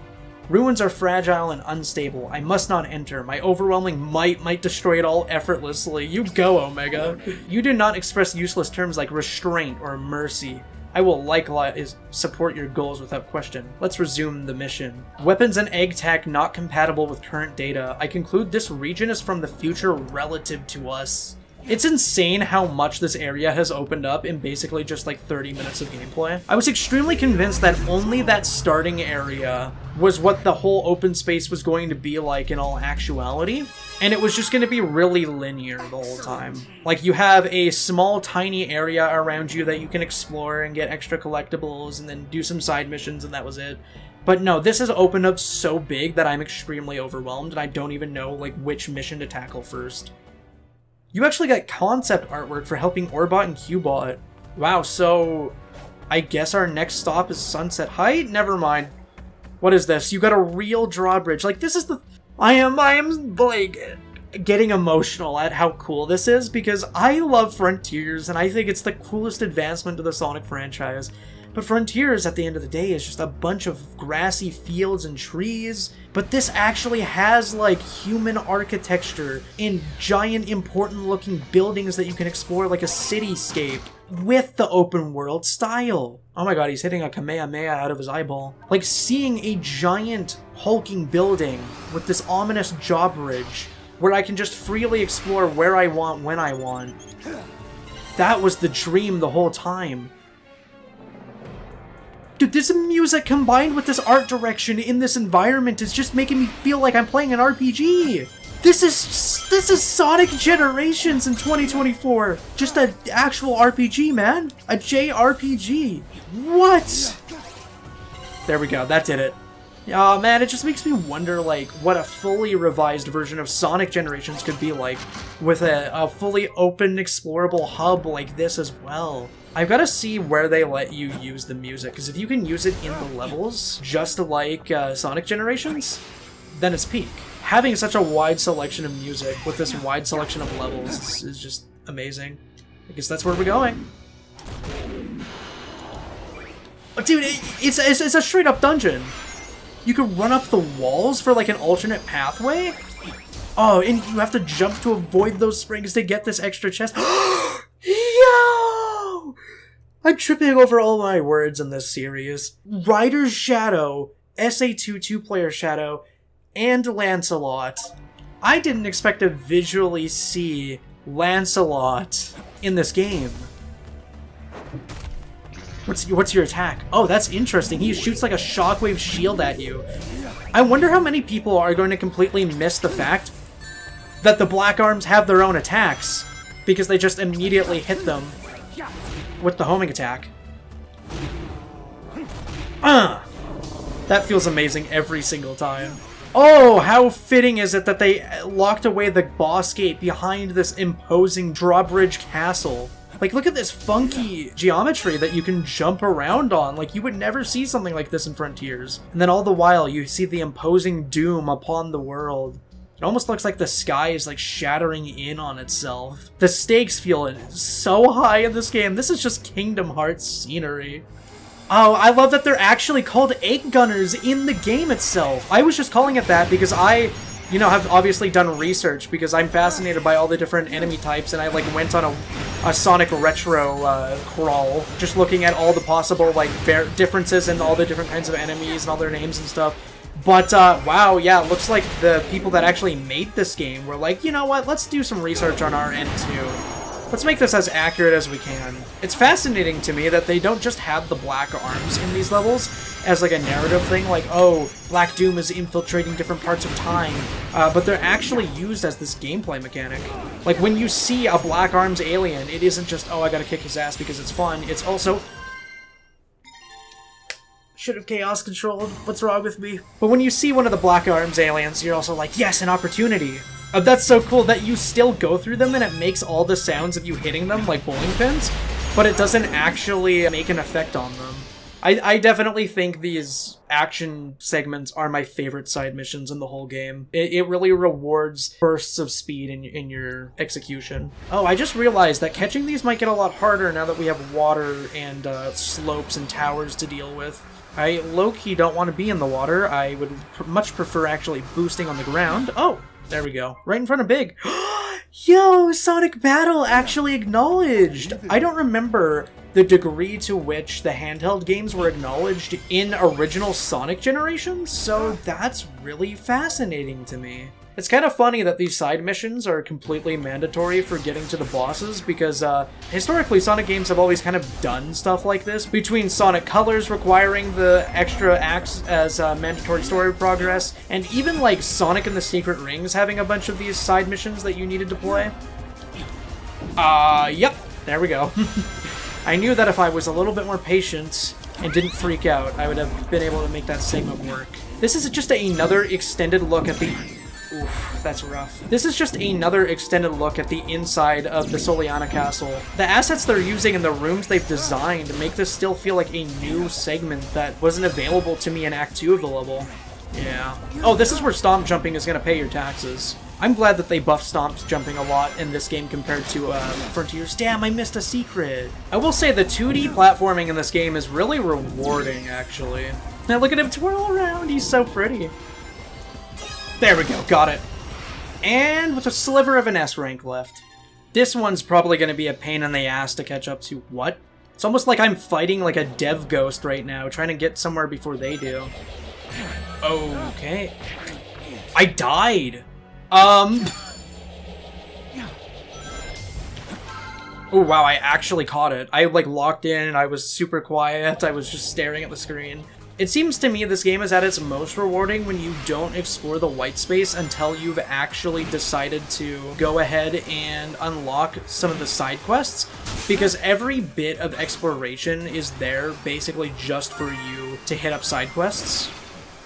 Ruins are fragile and unstable. I must not enter. My overwhelming might destroy it all effortlessly. You go, Omega. You do not express useless terms like restraint or mercy. I will likewise support your goals without question. Let's resume the mission. Weapons and egg tech not compatible with current data. I conclude this region is from the future relative to us. It's insane how much this area has opened up in basically just like 30 minutes of gameplay. I was extremely convinced that only that starting area was what the whole open space was going to be like in all actuality, and it was just going to be really linear the whole time. Like, you have a small tiny area around you that you can explore and get extra collectibles and then do some side missions, and that was it. But no, this has opened up so big that I'm extremely overwhelmed and I don't even know like which mission to tackle first. You actually got concept artwork for helping Orbot and Cubot. Wow, so I guess our next stop is Sunset Height? Never mind. What is this? You got a real drawbridge. Like, this is the... I am like getting emotional at how cool this is, because I love Frontiers and I think it's the coolest advancement to the Sonic franchise. But Frontiers, at the end of the day, is just a bunch of grassy fields and trees. But this actually has, like, human architecture and giant, important-looking buildings that you can explore like a cityscape with the open-world style. Oh my god, he's hitting a Kamehameha out of his eyeball. Like, seeing a giant, hulking building with this ominous drawbridge where I can just freely explore where I want, when I want. That was the dream the whole time. Dude, this music combined with this art direction in this environment is just making me feel like I'm playing an RPG. This is Sonic Generations in 2024. Just an actual RPG, man. A JRPG. What? There we go. That did it. Oh man, it just makes me wonder like what a fully revised version of Sonic Generations could be like with a fully open, explorable hub like this as well. I've got to see where they let you use the music, because if you can use it in the levels, just like Sonic Generations, then it's peak. Having such a wide selection of music with this wide selection of levels is just amazing. I guess that's where we're going. Oh, dude, it's a straight up dungeon. You can run up the walls for like an alternate pathway. Oh, and you have to jump to avoid those springs to get this extra chest. Yo! I'm tripping over all my words in this series. Rider's Shadow SA2 2-player Shadow, and Lancelot. I didn't expect to visually see Lancelot in this game. What's your attack? Oh, that's interesting. He shoots like a shockwave shield at you. I wonder how many people are going to completely miss the fact that the Black Arms have their own attacks because they just immediately hit them with the homing attack. That feels amazing every single time. Oh, how fitting is it that they locked away the boss gate behind this imposing drawbridge castle. Like, look at this funky geometry that you can jump around on. Like, you would never see something like this in Frontiers. And then all the while, you see the imposing doom upon the world. It almost looks like the sky is, like, shattering in on itself. The stakes feel so high in this game. This is just Kingdom Hearts scenery. Oh, I love that they're actually called egg gunners in the game itself. I was just calling it that because I, you know, have obviously done research because I'm fascinated by all the different enemy types, and I, like, went on a Sonic retro crawl, just looking at all the possible, like, differences in all the different kinds of enemies and all their names and stuff. But, wow, yeah, it looks like the people that actually made this game were like, you know what, let's do some research on our end, too. Let's make this as accurate as we can. It's fascinating to me that they don't just have the Black Arms in these levels as like a narrative thing, like, oh, Black Doom is infiltrating different parts of time, but they're actually used as this gameplay mechanic. Like, when you see a Black Arms alien, it isn't just, oh, I gotta kick his ass because it's fun, it's also... Should have chaos controlled, what's wrong with me? But when you see one of the Black Arms aliens, you're also like, yes, an opportunity! That's so cool that you still go through them and it makes all the sounds of you hitting them like bowling pins, but it doesn't actually make an effect on them. I definitely think these action segments are my favorite side missions in the whole game. It really rewards bursts of speed in your execution. Oh, I just realized that catching these might get a lot harder now that we have water and slopes and towers to deal with. I low-key don't want to be in the water. I would much prefer actually boosting on the ground. Oh! There we go. Right in front of Big. Yo, Sonic Battle actually acknowledged! I don't remember the degree to which the handheld games were acknowledged in original Sonic generations, so that's really fascinating to me. It's kind of funny that these side missions are completely mandatory for getting to the bosses, because historically Sonic games have always kind of done stuff like this, between Sonic Colors requiring the extra acts as mandatory story progress, and even like Sonic and the Secret Rings having a bunch of these side missions that you needed to play. Yep, there we go. I knew that if I was a little bit more patient and didn't freak out, I would have been able to make that segment work. This is just another extended look at the... Oof, that's rough. This is just another extended look at the inside of the Soliana Castle. The assets they're using and the rooms they've designed make this still feel like a new segment that wasn't available to me in Act 2 of the level. Yeah. Oh, this is where stomp jumping is gonna pay your taxes. I'm glad that they buffed stomp jumping a lot in this game compared to Frontiers. Damn, I missed a secret! I will say the 2D platforming in this game is really rewarding, actually. Now look at him twirl around, he's so pretty. There we go, got it. And with a sliver of an S rank left. This one's probably going to be a pain in the ass to catch up to. What? It's almost like I'm fighting like a dev ghost right now, trying to get somewhere before they do. Okay. I died! Oh wow, I actually caught it. I like locked in and I was super quiet, I was just staring at the screen. It seems to me this game is at its most rewarding when you don't explore the white space until you've actually decided to go ahead and unlock some of the side quests, because every bit of exploration is there basically just for you to hit up side quests.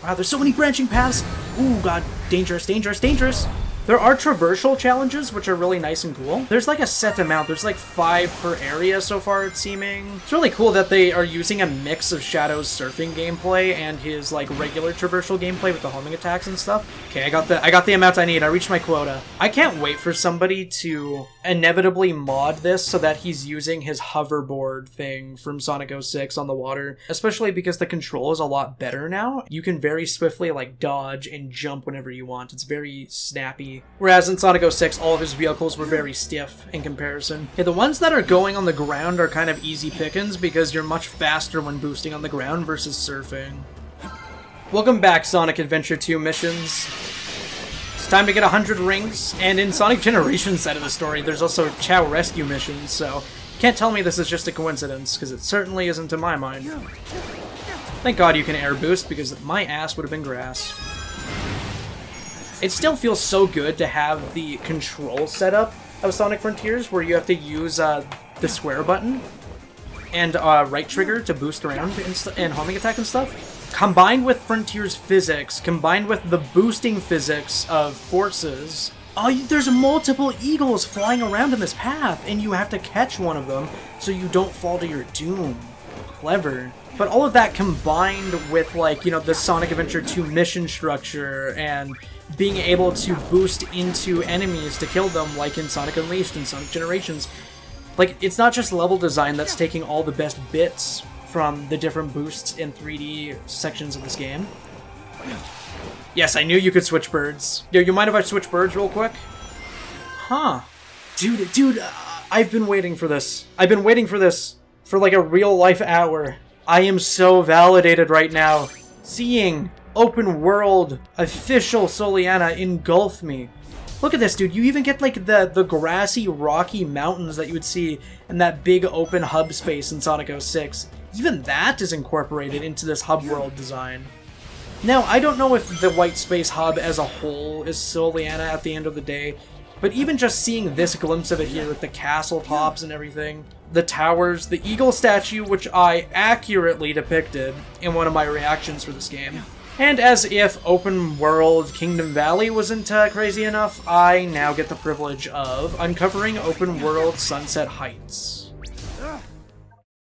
Wow, there's so many branching paths! Ooh, god, dangerous, dangerous, dangerous! There are traversal challenges, which are really nice and cool. There's like a set amount. There's like 5 per area so far, it's seeming. It's really cool that they are using a mix of Shadow's surfing gameplay and his like regular traversal gameplay with the homing attacks and stuff. Okay, I got the amount I need. I reached my quota. I can't wait for somebody to inevitably mod this so that he's using his hoverboard thing from Sonic 06 on the water, especially because the control is a lot better now. You can very swiftly like dodge and jump whenever you want. It's very snappy. Whereas in Sonic 06, all of his vehicles were very stiff in comparison. Okay, the ones that are going on the ground are kind of easy pickings because you're much faster when boosting on the ground versus surfing. Welcome back, Sonic Adventure 2 missions. It's time to get 100 rings, and in Sonic Generations side of the story, there's also Chow rescue missions, so you can't tell me this is just a coincidence, because it certainly isn't to my mind. Thank God you can air boost, because my ass would have been grass. It still feels so good to have the control setup of Sonic Frontiers, where you have to use the square button and right trigger to boost around and homing attack and stuff. Combined with Frontiers physics, combined with the boosting physics of forces, there's multiple eagles flying around in this path, and you have to catch one of them so you don't fall to your doom. Clever. But all of that combined with, like, you know, the Sonic Adventure 2 mission structure and being able to boost into enemies to kill them, like in Sonic Unleashed and Sonic Generations. Like, it's not just level design that's taking all the best bits from the different boosts in 3D sections of this game. Yes, I knew you could switch birds. Yo, you mind if I switch birds real quick? Huh. Dude, I've been waiting for this. I've been waiting for this for like a real-life hour. I am so validated right now. Seeing open world official Soliana engulf me. Look at this, dude. You even get like the grassy, rocky mountains that you would see in that big open hub space in Sonic 06. Even that is incorporated into this hub world design. Now, I don't know if the white space hub as a whole is Soliana at the end of the day, but even just seeing this glimpse of it here with the castle tops and everything, the towers, the eagle statue, which I accurately depicted in one of my reactions for this game. And as if open world Kingdom Valley wasn't crazy enough, I now get the privilege of uncovering open world Sunset Heights.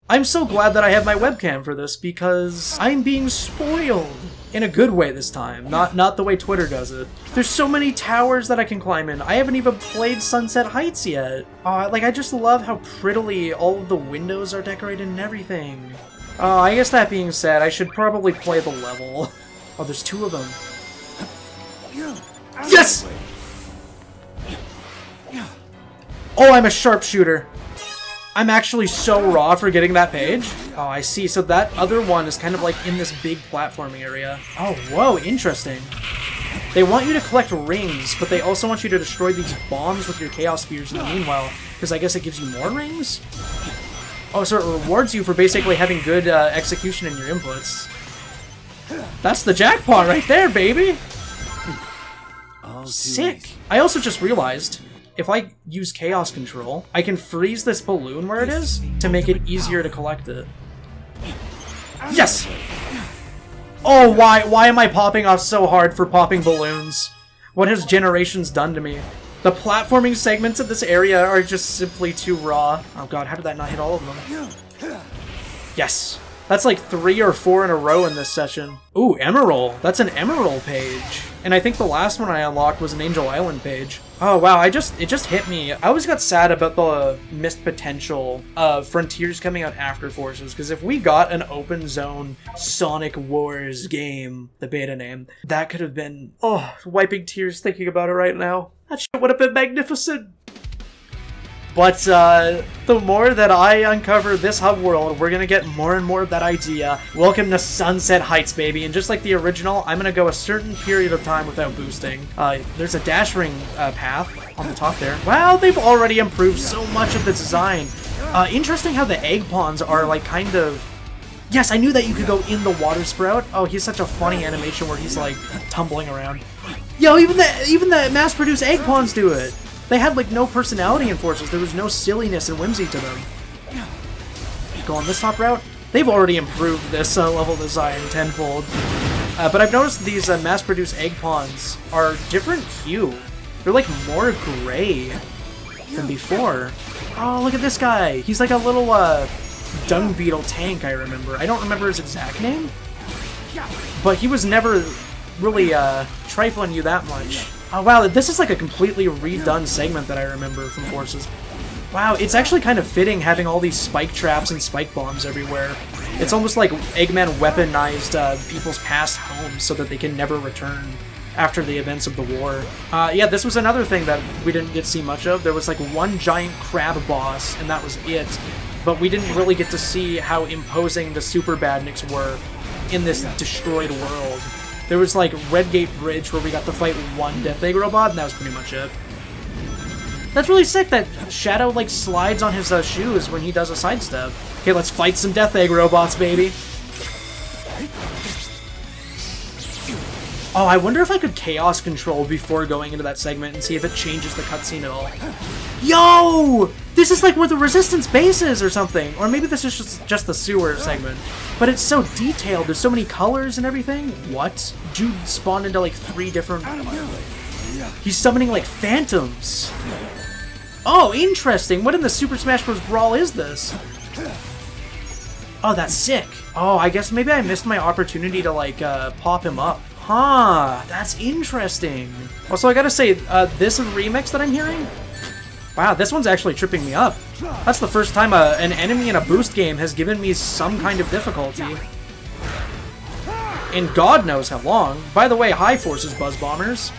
I'm so glad that I have my webcam for this because I'm being spoiled. In a good way this time, not the way Twitter does it. There's so many towers that I can climb in. I haven't even played Sunset Heights yet. Like, I just love how prettily all of the windows are decorated and everything. I guess that being said, I should probably play the level. Oh, there's two of them. Yes! Oh, I'm a sharpshooter. I'm actually so raw for getting that page. Oh, I see. So that other one is kind of like in this big platforming area. Oh, whoa, interesting. They want you to collect rings, but they also want you to destroy these bombs with your Chaos Spears in the meanwhile, because I guess it gives you more rings? Oh, so it rewards you for basically having good execution in your inputs. That's the jackpot right there, baby! Sick! I also just realized, if I use Chaos Control, I can freeze this balloon where it is to make it easier to collect it. Yes! Oh, why am I popping off so hard for popping balloons? What has Generations done to me? The platforming segments of this area are just simply too raw. Oh god, how did that not hit all of them? Yes! That's like 3 or 4 in a row in this session. Ooh, Emerald! That's an Emerald page. And I think the last one I unlocked was an Angel Island page. Oh wow, it just hit me. I always got sad about the missed potential of Frontiers coming out after Forces, because if we got an open zone Sonic Wars game, the beta name, that could have been, oh, wiping tears thinking about it right now. That shit would have been magnificent. But the more that I uncover this hub world, we're gonna get more and more of that idea. Welcome to Sunset Heights, baby. And just like the original, I'm gonna go a certain period of time without boosting. There's a dash ring path on the top there. Wow, they've already improved so much of the design. Interesting how the egg pawns are like kind of... Yes, I knew that you could go in the water sprout. Oh, he's such a funny animation where he's like tumbling around. Yo, even the mass-produced egg pawns do it. They had, like, no personality in Forces. There was no silliness and whimsy to them. Go on this top route. They've already improved this level design tenfold. But I've noticed these mass-produced egg pawns are different hue. They're, like, more gray than before. Oh, look at this guy. He's like a little dung beetle tank, I remember. I don't remember his exact name. But he was never really trifling you that much. Oh wow, this is like a completely redone segment that I remember from Forces. Wow, it's actually kind of fitting having all these spike traps and spike bombs everywhere. It's almost like Eggman weaponized people's past homes so that they can never return after the events of the war. Yeah, this was another thing that we didn't get to see much of. There was like one giant crab boss, and that was it. But we didn't really get to see how imposing the Super Badniks were in this destroyed world. There was like Red Gate Bridge where we got to fight one Death Egg robot, and that was pretty much it. That's really sick that Shadow like slides on his shoes when he does a sidestep. Okay, let's fight some Death Egg robots, baby. Oh, I wonder if I could Chaos Control before going into that segment and see if it changes the cutscene at all. Yo! This is like where the Resistance base is or something. Or maybe this is just the sewer segment. But it's so detailed. There's so many colors and everything. What? Dude spawned into like 3 different... He's summoning like phantoms. Oh, interesting. What in the Super Smash Bros. Brawl is this? Oh, that's sick. Oh, I guess maybe I missed my opportunity to like pop him up. Huh, that's interesting. Also, I gotta say, this remix that I'm hearing, wow, this one's actually tripping me up. That's the first time an enemy in a boost game has given me some kind of difficulty. And God knows how long. By the way, hi Forces Buzz Bombers.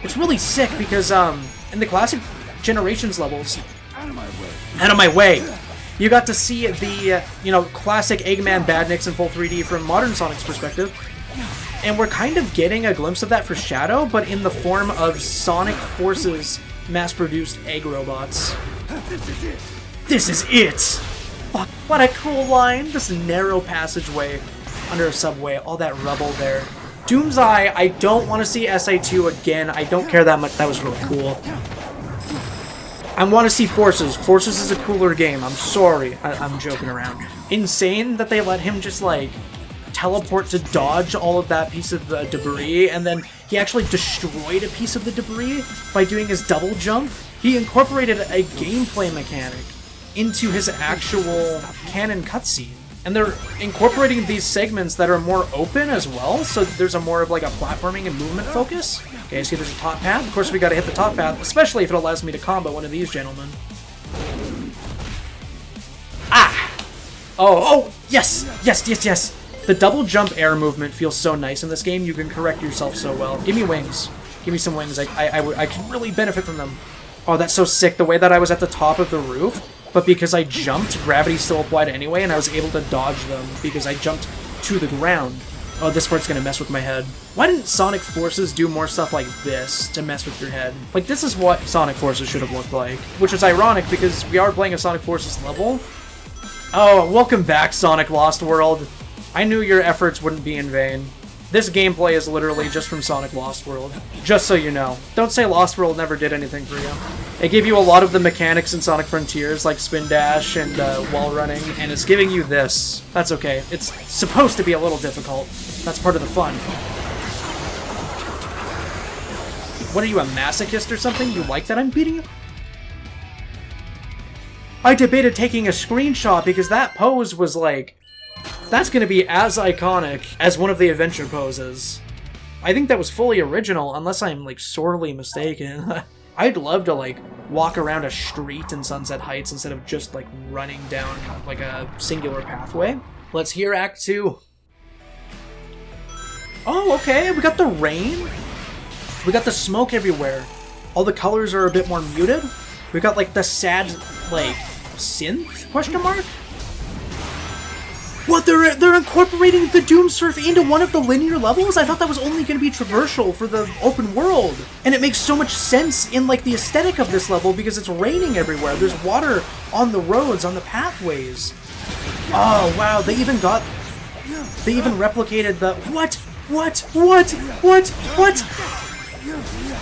It's really sick because in the classic Generations levels, out of my way, you got to see the classic Eggman Badniks in full 3D from modern Sonic's perspective. And we're kind of getting a glimpse of that for Shadow, but in the form of Sonic Forces mass-produced egg robots. This is it! Fuck, what a cool line! This narrow passageway under a subway, all that rubble there. Doom's Eye, I don't want to see SA2 again. I don't care that much. That was really cool. I want to see Forces. Forces is a cooler game. I'm sorry. I'm joking around. Insane that they let him just, like, teleport to dodge all of that piece of debris, and then he actually destroyed a piece of the debris by doing his double jump. He incorporated a gameplay mechanic into his actual canon cutscene. And they're incorporating these segments that are more open as well, so there's a more of like a platforming and movement focus. Okay, see there's a top path. Of course we gotta hit the top path, especially if it allows me to combo one of these gentlemen. Ah! Oh, yes! Yes, yes, yes! The double jump air movement feels so nice in this game. You can correct yourself so well. Give me wings. Give me some wings. I can really benefit from them. Oh, that's so sick. The way that I was at the top of the roof, but because I jumped, gravity still applied anyway, and I was able to dodge them because I jumped to the ground. Oh, this part's gonna mess with my head. Why didn't Sonic Forces do more stuff like this to mess with your head? Like, this is what Sonic Forces should have looked like. Which is ironic because we are playing a Sonic Forces level. Oh, welcome back, Sonic Lost World. I knew your efforts wouldn't be in vain. This gameplay is literally just from Sonic Lost World. Just so you know. Don't say Lost World never did anything for you. It gave you a lot of the mechanics in Sonic Frontiers, like spin dash and wall running, and it's giving you this. That's okay. It's supposed to be a little difficult. That's part of the fun. What are you, a masochist or something? You like that I'm beating you? I debated taking a screenshot because that pose was like... That's gonna be as iconic as one of the adventure poses. I think that was fully original, unless I'm, like, sorely mistaken. I'd love to, like, walk around a street in Sunset Heights instead of just, like, running down, like, a singular pathway. Let's hear Act 2. Oh, okay, we got the rain. We got the smoke everywhere. All the colors are a bit more muted. We got, like, the sad, like, synth? Question mark? What, they're incorporating the Doom Surf into one of the linear levels? I thought that was only going to be traversal for the open world. And it makes so much sense in, like, the aesthetic of this level because it's raining everywhere. There's water on the roads, on the pathways. Oh, wow, they even replicated the... What?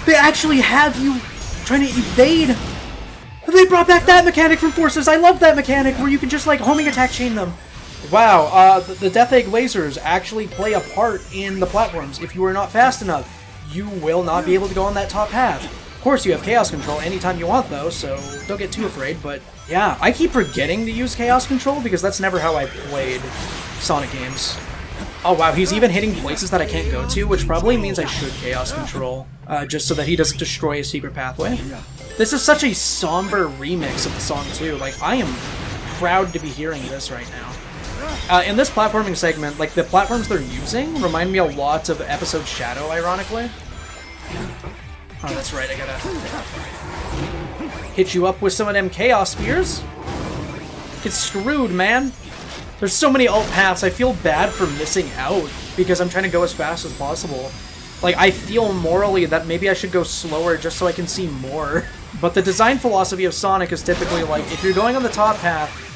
They actually have you trying to evade... They brought back that mechanic from Forces. I love that mechanic where you can just, like, homing attack chain them. Wow, the Death Egg lasers actually play a part in the platforms. If you are not fast enough, you will not be able to go on that top path. Of course, you have Chaos Control anytime you want, though, so don't get too afraid, but yeah, I keep forgetting to use Chaos Control because that's never how I played Sonic games. Oh wow, he's even hitting places that I can't go to, which probably means I should Chaos Control, just so that he doesn't destroy a secret pathway. This is such a somber remix of the song, too. Like, I am proud to be hearing this right now. In this platforming segment, like, the platforms they're using remind me a lot of episode Shadow, ironically. Oh, that's right, I gotta hit you up with some of them Chaos Spears. Get screwed, man. There's so many alt paths, I feel bad for missing out because I'm trying to go as fast as possible. Like, I feel morally that maybe I should go slower just so I can see more. But the design philosophy of Sonic is typically like, if you're going on the top path,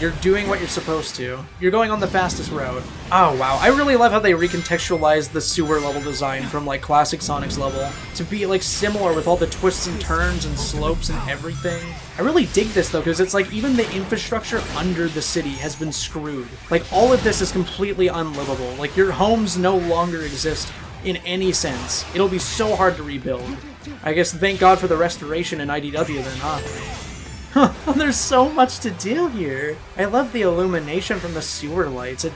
you're doing what you're supposed to. You're going on the fastest route. Oh, wow. I really love how they recontextualized the sewer level design from, like, classic Sonic's level to be, like, similar with all the twists and turns and slopes and everything. I really dig this, though, because it's like even the infrastructure under the city has been screwed. Like, all of this is completely unlivable. Like, your homes no longer exist in any sense. It'll be so hard to rebuild. I guess thank God for the restoration in IDW then, huh? There's so much to do here. I love the illumination from the sewer lights. It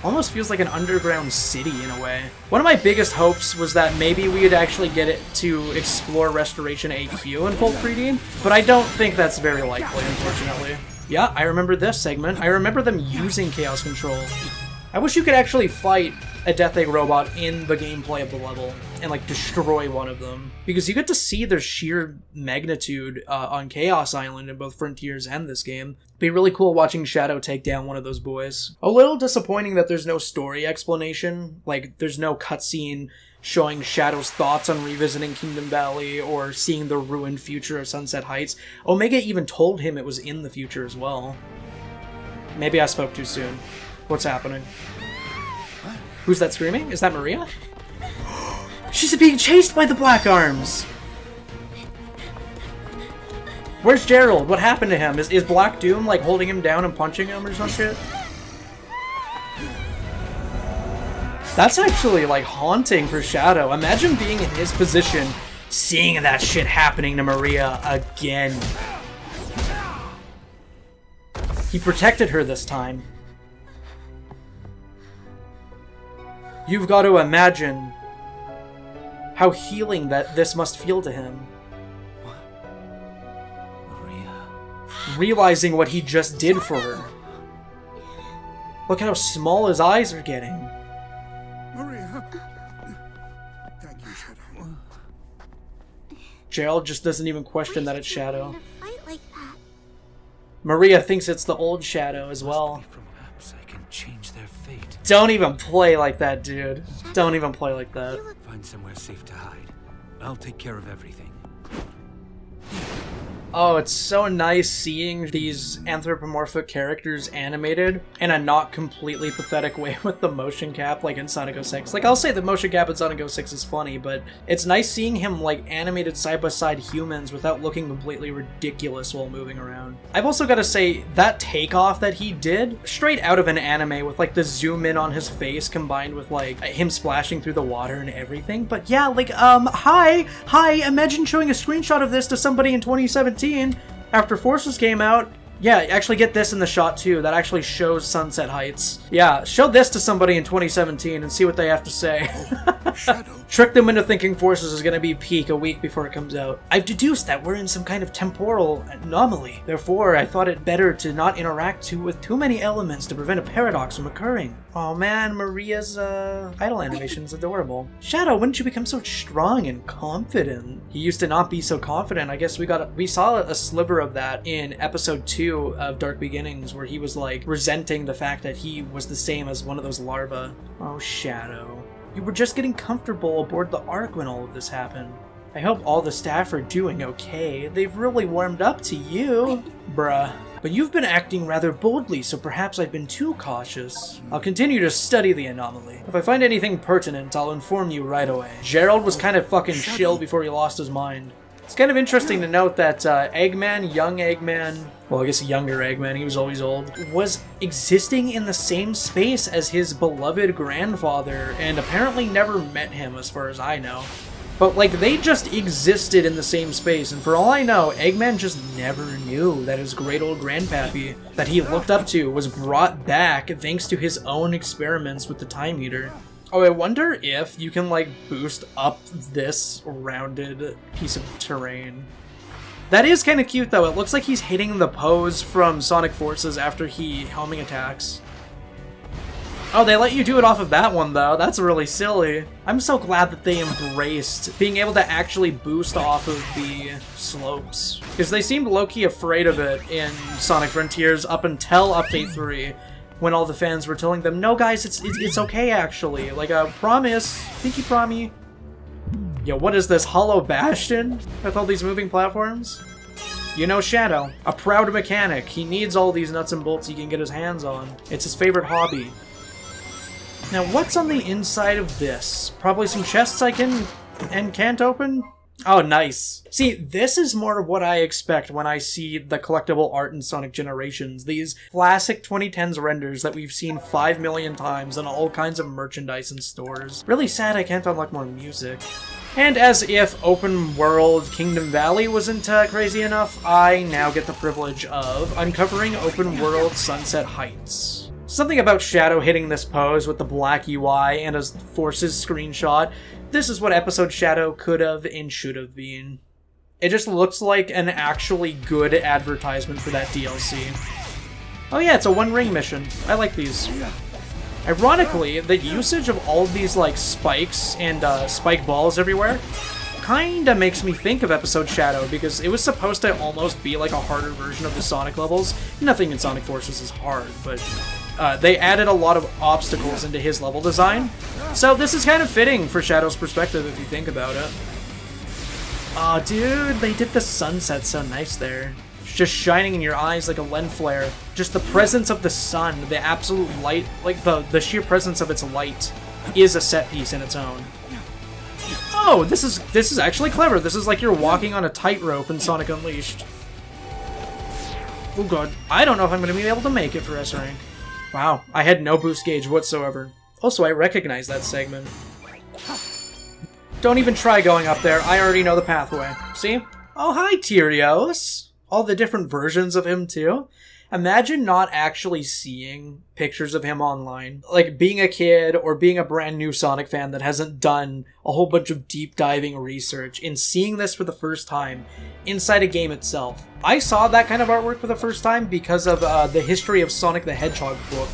almost feels like an underground city in a way. One of my biggest hopes was that maybe we would actually get it to explore Restoration AQ in full 3D, but I don't think that's very likely, unfortunately. Yeah, I remember this segment. I remember them using Chaos Control. I wish you could actually fight a Death Egg robot in the gameplay of the level and, like, destroy one of them. Because you get to see their sheer magnitude on Chaos Island in both Frontiers and this game. Be really cool watching Shadow take down one of those boys. A little disappointing that there's no story explanation. Like, there's no cutscene showing Shadow's thoughts on revisiting Kingdom Valley or seeing the ruined future of Sunset Heights. Omega even told him it was in the future as well. Maybe I spoke too soon. What's happening? Who's that screaming? Is that Maria? She's being chased by the Black Arms! Where's Gerald? What happened to him? Is Black Doom, like, holding him down and punching him or some shit? That's actually, like, haunting for Shadow. Imagine being in his position, seeing that shit happening to Maria again. He protected her this time. You've got to imagine how healing that this must feel to him. Maria. Realizing what he just did for her. Look how small his eyes are getting. Maria. Thank you, Shadow. Gerald just doesn't even question that it's Shadow. Fight like that. Maria thinks it's the old Shadow as well. Perhaps I can change their fate. Don't even play like that, dude. Don't even play like that. Find somewhere safe to hide. I'll take care of everything. Oh, it's so nice seeing these anthropomorphic characters animated in a not completely pathetic way with the motion cap, like in Sonic 06. Like, I'll say the motion cap in Sonic 06 is funny, but it's nice seeing him, like, animated side-by-side humans without looking completely ridiculous while moving around. I've also got to say, that takeoff that he did, straight out of an anime with, like, the zoom in on his face combined with, like, him splashing through the water and everything. But yeah, like, hi, imagine showing a screenshot of this to somebody in 2017 after Forces came out. Yeah, actually get this in the shot too. That actually shows Sunset Heights. Yeah, show this to somebody in 2017 and see what they have to say. Trick them into thinking Forces is going to be peak a week before it comes out. I've deduced that we're in some kind of temporal anomaly. Therefore, I thought it better to not interact with too many elements to prevent a paradox from occurring. Oh man, Maria's idle animation is adorable. Shadow, when did you become so strong and confident? He used to not be so confident. I guess we saw a sliver of that in episode 2 of Dark Beginnings, where he was like resenting the fact that he was the same as one of those larvae. Oh, Shadow. You were just getting comfortable aboard the Ark when all of this happened. I hope all the staff are doing okay. They've really warmed up to you. Bruh. But you've been acting rather boldly, so perhaps I've been too cautious. I'll continue to study the anomaly. If I find anything pertinent, I'll inform you right away. Gerald was kind of fucking chill before he lost his mind. It's kind of interesting to note that Eggman, young Eggman, well, I guess younger Eggman, he was always old, was existing in the same space as his beloved grandfather, and apparently never met him as far as I know. But, like, they just existed in the same space, and for all I know, Eggman just never knew that his great old grandpappy that he looked up to was brought back thanks to his own experiments with the Time Eater. Oh, I wonder if you can, like, boost up this rounded piece of terrain. That is kind of cute, though. It looks like he's hitting the pose from Sonic Forces after he homing attacks. Oh, they let you do it off of that one, though. That's really silly. I'm so glad that they embraced being able to actually boost off of the slopes, because they seemed low-key afraid of it in Sonic Frontiers up until Update 3. when all the fans were telling them, no guys, it's okay actually. Like, promise, pinky promise. Yo, what is this, Hollow Bastion with all these moving platforms? You know Shadow, a proud mechanic. He needs all these nuts and bolts he can get his hands on. It's his favorite hobby. Now, what's on the inside of this? Probably some chests I can and can't open? Oh, nice. See, this is more of what I expect when I see the collectible art in Sonic Generations. These classic 2010s renders that we've seen 5 million times on all kinds of merchandise and stores. Really sad I can't unlock more music. And as if open world Kingdom Valley wasn't crazy enough, I now get the privilege of uncovering open world Sunset Heights. Something about Shadow hitting this pose with the black UI and a Forces screenshot. This is what episode Shadow could have and should have been. It just looks like an actually good advertisement for that DLC. Oh yeah, it's a one ring mission. I like these. Ironically, the usage of all of these like spikes and spike balls everywhere kinda makes me think of episode Shadow, because it was supposed to almost be like a harder version of the Sonic levels. Nothing in Sonic Forces is hard, but they added a lot of obstacles into his level design. So this is kind of fitting for Shadow's perspective if you think about it. Aw, dude, they did the sunset so nice there. It's just shining in your eyes like a lens flare. Just the presence of the sun, the absolute light, like the sheer presence of its light is a set piece in its own. Oh, this is actually clever. This is like you're walking on a tightrope in Sonic Unleashed. Oh god, I don't know if I'm going to be able to make it for S rank. Wow, I had no boost gauge whatsoever. Also, I recognize that segment. Don't even try going up there, I already know the pathway. See? Oh, hi, Tyrios! All the different versions of him, too. Imagine not actually seeing pictures of him online. Like, being a kid or being a brand new Sonic fan that hasn't done a whole bunch of deep diving research and seeing this for the first time inside a game itself. I saw that kind of artwork for the first time because of the History of Sonic the Hedgehog book.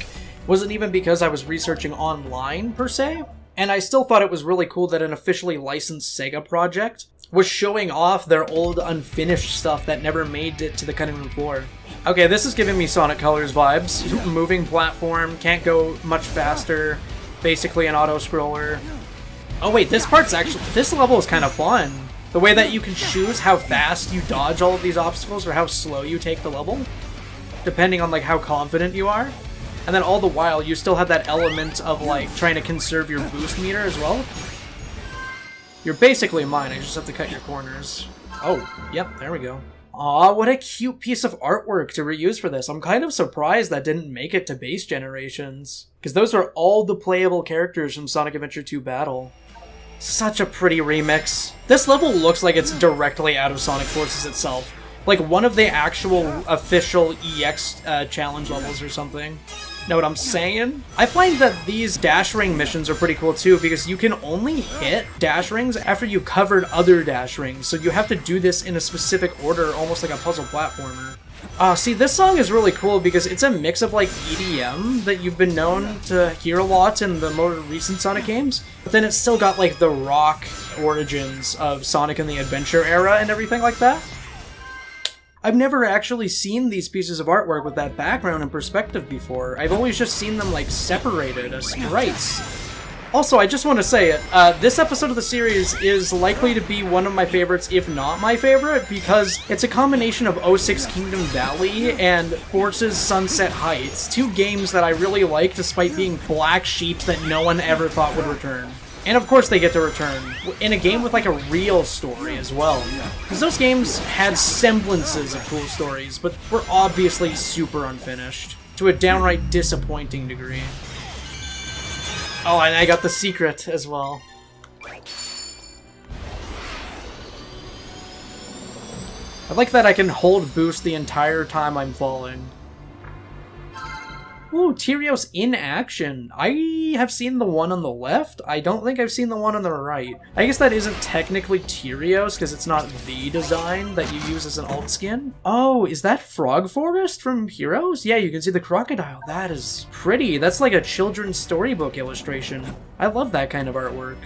Wasn't even because I was researching online, per se. And I still thought it was really cool that an officially licensed Sega project was showing off their old unfinished stuff that never made it to the cutting room floor. Okay, this is giving me Sonic Colors vibes. Moving platform, can't go much faster, basically an auto-scroller. Oh wait, this level is kind of fun. The way that you can choose how fast you dodge all of these obstacles or how slow you take the level, depending on like how confident you are. And then all the while, you still have that element of like trying to conserve your boost meter as well. You're basically mine, I just have to cut your corners. Oh, yep, there we go. Aw, what a cute piece of artwork to reuse for this. I'm kind of surprised that didn't make it to base generations, because those are all the playable characters from Sonic Adventure 2 Battle. Such a pretty remix. This level looks like it's directly out of Sonic Forces itself. Like one of the actual official EX challenge levels or something. Know what I'm saying? I find that these dash ring missions are pretty cool too, because you can only hit dash rings after you've covered other dash rings, so you have to do this in a specific order, almost like a puzzle platformer. See, this song is really cool because it's a mix of like EDM that you've been known to hear a lot in the more recent Sonic games, but then it's still got like the rock origins of Sonic and the Adventure era and everything like that. I've never actually seen these pieces of artwork with that background and perspective before. I've always just seen them like separated as sprites. Also, I just want to say it, this episode of the series is likely to be one of my favorites, if not my favorite, because it's a combination of 06 Kingdom Valley and Forces Sunset Heights, two games that I really like despite being black sheep that no one ever thought would return. And of course they get to return, in a game with like a real story as well. Because those games had semblances of cool stories, but were obviously super unfinished, to a downright disappointing degree. Oh, and I got the secret as well. I like that I can hold boost the entire time I'm falling. Ooh, Tyrios in action. I have seen the one on the left. I don't think I've seen the one on the right. I guess that isn't technically Tyrios because it's not the design that you use as an alt skin. Oh, is that Frog Forest from Heroes? Yeah, you can see the crocodile. That is pretty. That's like a children's storybook illustration. I love that kind of artwork.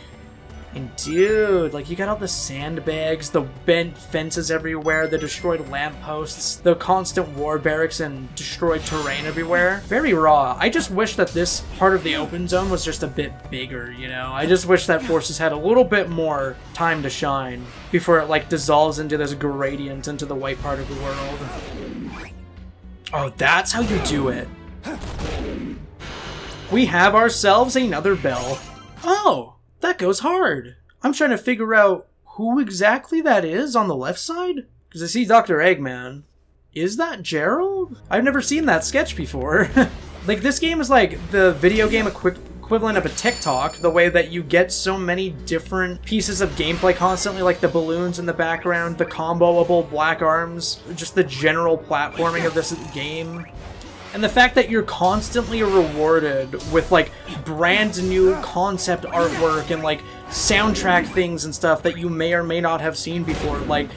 And dude, like, you got all the sandbags, the bent fences everywhere, the destroyed lampposts, the constant war barracks and destroyed terrain everywhere. Very raw. I just wish that this part of the open zone was just a bit bigger, you know? I just wish that Forces had a little bit more time to shine before it, like, dissolves into this gradient into the white part of the world. Oh, that's how you do it. We have ourselves another bell. Oh! That goes hard. I'm trying to figure out who exactly that is on the left side. Because I see Dr. Eggman. Is that Gerald? I've never seen that sketch before. Like, this game is like the video game equivalent of a TikTok, the way that you get so many different pieces of gameplay constantly, like the balloons in the background, the comboable black arms, just the general platforming of this game. And the fact that you're constantly rewarded with, like, brand new concept artwork and, like, soundtrack things and stuff that you may or may not have seen before. Like,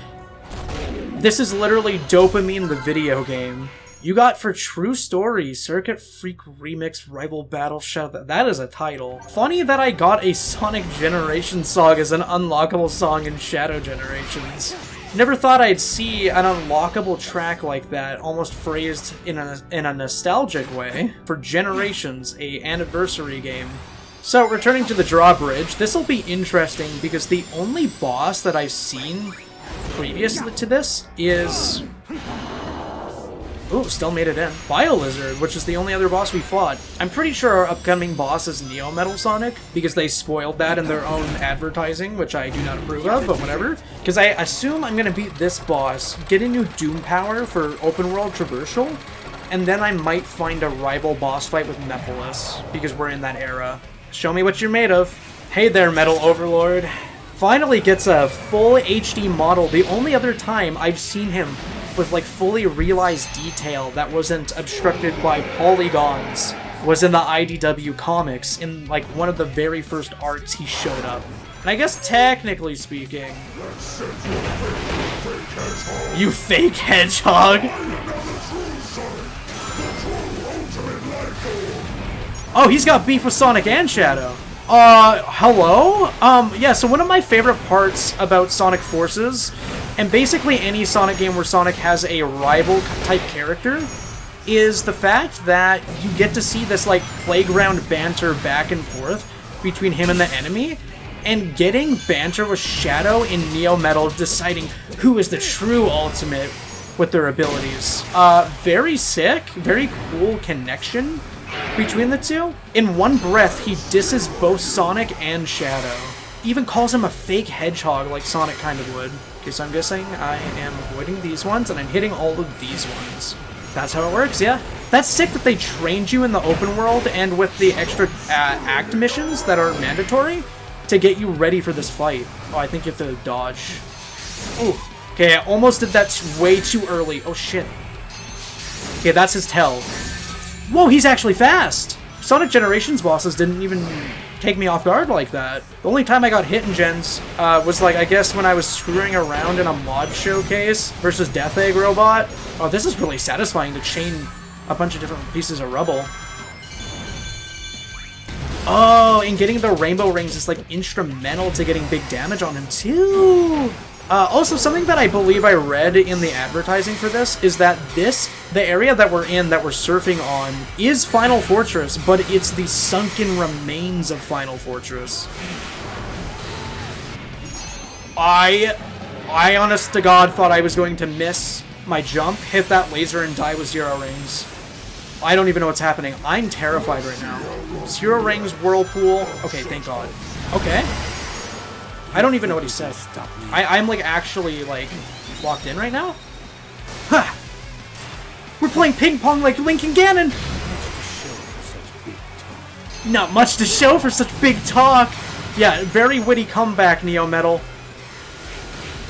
this is literally dopamine the video game. You got For True Story, Circuit Freak Remix Rival Battle Shout. That is a title. Funny that I got a Sonic Generations song as an unlockable song in Shadow Generations. Never thought I'd see an unlockable track like that, almost phrased in a nostalgic way, for Generations, a anniversary game. So, returning to the drawbridge, this'll be interesting because the only boss that I've seen previously to this is... Ooh, still made it in. Bio-Lizard, which is the only other boss we fought. I'm pretty sure our upcoming boss is Neo Metal Sonic, because they spoiled that in their own advertising, which I do not approve of, but whatever. Because I assume I'm gonna beat this boss, get a new Doom Power for open world traversal, and then I might find a rival boss fight with Mephiles, because we're in that era. Show me what you're made of. Hey there, Metal Overlord. Finally gets a full HD model, the only other time I've seen him with, like, fully realized detail that wasn't obstructed by polygons was in the IDW comics in, like, one of the very first arcs he showed up. And I guess technically speaking... You fake hedgehog! Oh, he's got beef with Sonic and Shadow. Hello? Yeah, so one of my favorite parts about Sonic Forces, and basically any Sonic game where Sonic has a rival-type character, is the fact that you get to see this, like, playground banter back and forth between him and the enemy, and getting banter with Shadow in Neo Metal, deciding who is the true ultimate with their abilities. Very sick, very cool connection between the two. In one breath, he disses both Sonic and Shadow. Even calls him a fake hedgehog like Sonic kind of would. Okay, so I'm guessing I am avoiding these ones, and I'm hitting all of these ones. That's how it works, yeah. That's sick that they trained you in the open world and with the extra act missions that are mandatory to get you ready for this fight. Oh, I think you have to dodge. Ooh. Okay, I almost did that way too early. Oh, shit. Okay, that's his tell. Whoa, he's actually fast! Sonic Generations bosses didn't even take me off guard like that. The only time I got hit in Gens was, like, I guess when I was screwing around in a mod showcase versus Death Egg Robot. Oh, this is really satisfying to chain a bunch of different pieces of rubble. Oh, and getting the rainbow rings is, like, instrumental to getting big damage on him, too! Also, something that I believe I read in the advertising for this is that the area that we're in, that we're surfing on, is Final Fortress, but it's the sunken remains of Final Fortress. I honest to God thought I was going to miss my jump, hit that laser, and die with 0 rings. I don't even know what's happening. I'm terrified right now. 0 rings, whirlpool. Okay, thank God. Okay. I don't even know what he said. I'm, like, actually, like, locked in right now? Ha! We're playing ping pong like Link and Ganon! Not much to show for such big talk! Yeah, very witty comeback, Neo Metal.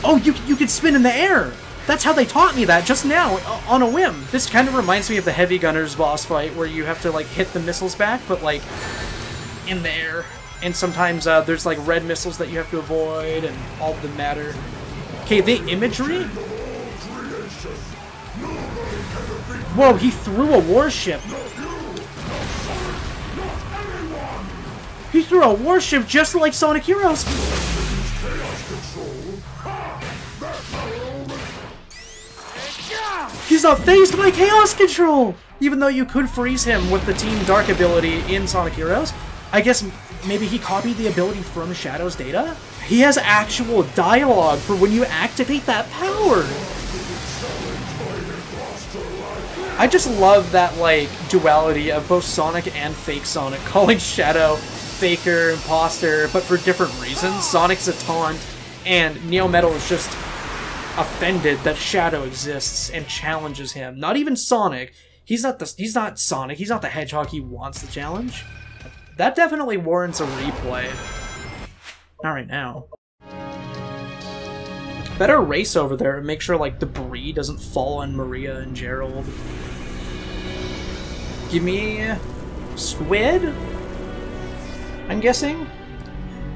Oh, you can spin in the air! That's how they taught me that just now, on a whim. This kind of reminds me of the Heavy Gunners boss fight, where you have to, like, hit the missiles back, but, like, in the air. And sometimes there's, like, red missiles that you have to avoid, and all of them matter. Okay, the imagery? Whoa, he threw a warship. He threw a warship just like Sonic Heroes! He's not phased by Chaos Control! Even though you could freeze him with the Team Dark ability in Sonic Heroes, I guess maybe he copied the ability from Shadow's data? He has actual dialogue for when you activate that power! I just love that, like, duality of both Sonic and fake Sonic, calling Shadow Faker, Imposter, but for different reasons. Sonic's a taunt, and Neo Metal is just offended that Shadow exists and challenges him. Not even Sonic. He's not Sonic. He's not the Hedgehog he wants to challenge. That definitely warrants a replay. Not right now. Better race over there and make sure, like, debris doesn't fall on Maria and Gerald. Give me Squid? I'm guessing?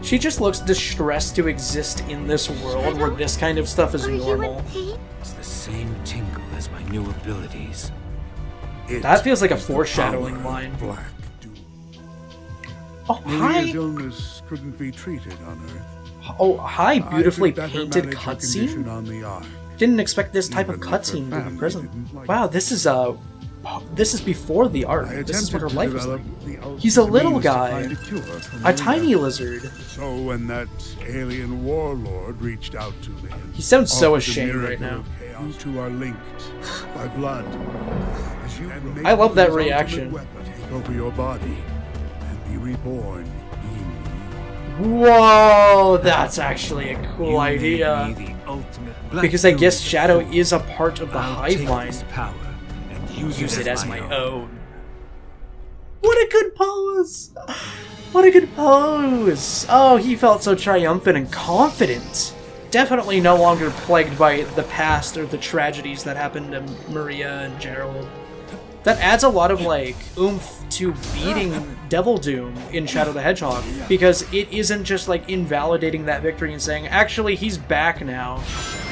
She just looks distressed to exist in this world where this kind of stuff is normal. It's the same tingle as my new abilities. That feels like a foreshadowing line. Black doom. Oh, Maria's hi! illness couldn't be treated on Earth. Oh, hi, beautifully I could better painted manage her condition cutscene? on the Ark. Didn't expect this type of Even if her cutscene to family be present. didn't like Wow, it. this is before the art. I This is what her attempted to life is like. develop the ultimate He's a little means to guy. find a cure for A Maria. tiny lizard. So when that alien warlord reached out to me, and He sounds so offered the ashamed miracle right now. of chaos, you two are linked by blood. As you will I love that make his reaction. ultimate weapon take over your body and be reborn in Whoa, that's actually a cool You idea. made me the ultimate black Because I guess doom Shadow fool. is a part of the I'll hive take mind. this power and Use it as my own. What a good pose! What a good pose! Oh, he felt so triumphant and confident. Definitely no longer plagued by the past or the tragedies that happened to Maria and Gerald. That adds a lot of, like, oomph to beating Devil Doom in Shadow the Hedgehog, because it isn't just, like, invalidating that victory and saying, actually, he's back now.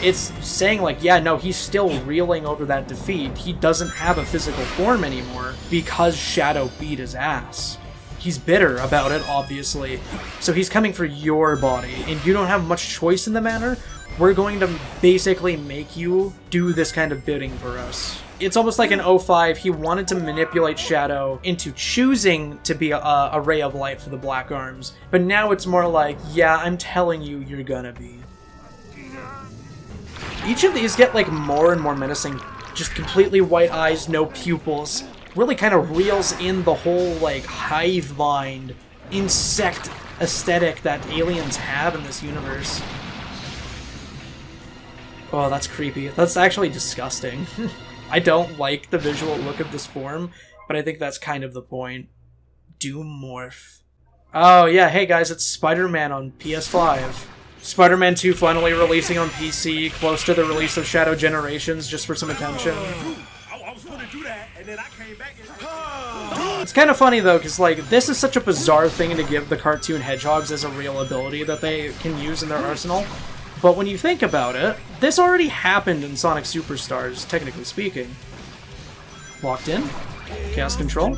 It's saying, like, yeah, no, he's still reeling over that defeat. He doesn't have a physical form anymore because Shadow beat his ass. He's bitter about it, obviously. So he's coming for your body, and you don't have much choice in the matter. We're going to basically make you do this kind of bidding for us. It's almost like in 05, he wanted to manipulate Shadow into choosing to be a ray of light for the Black Arms. But now it's more like, yeah, I'm telling you, you're gonna be. Each of these get, like, more and more menacing. Just completely white eyes, no pupils. Really kind of reels in the whole, like, hive mind, insect aesthetic that aliens have in this universe. Oh, that's creepy. That's actually disgusting. I don't like the visual look of this form, but I think that's kind of the point. Doom Morph. Oh yeah, hey guys, it's Spider-Man on PS5. Spider-Man 2 finally releasing on PC, close to the release of Shadow Generations, just for some attention. It's kind of funny though, because like, this is such a bizarre thing to give the cartoon hedgehogs as a real ability that they can use in their arsenal. But when you think about it, this already happened in Sonic Superstars, technically speaking. Locked in. Chaos Control.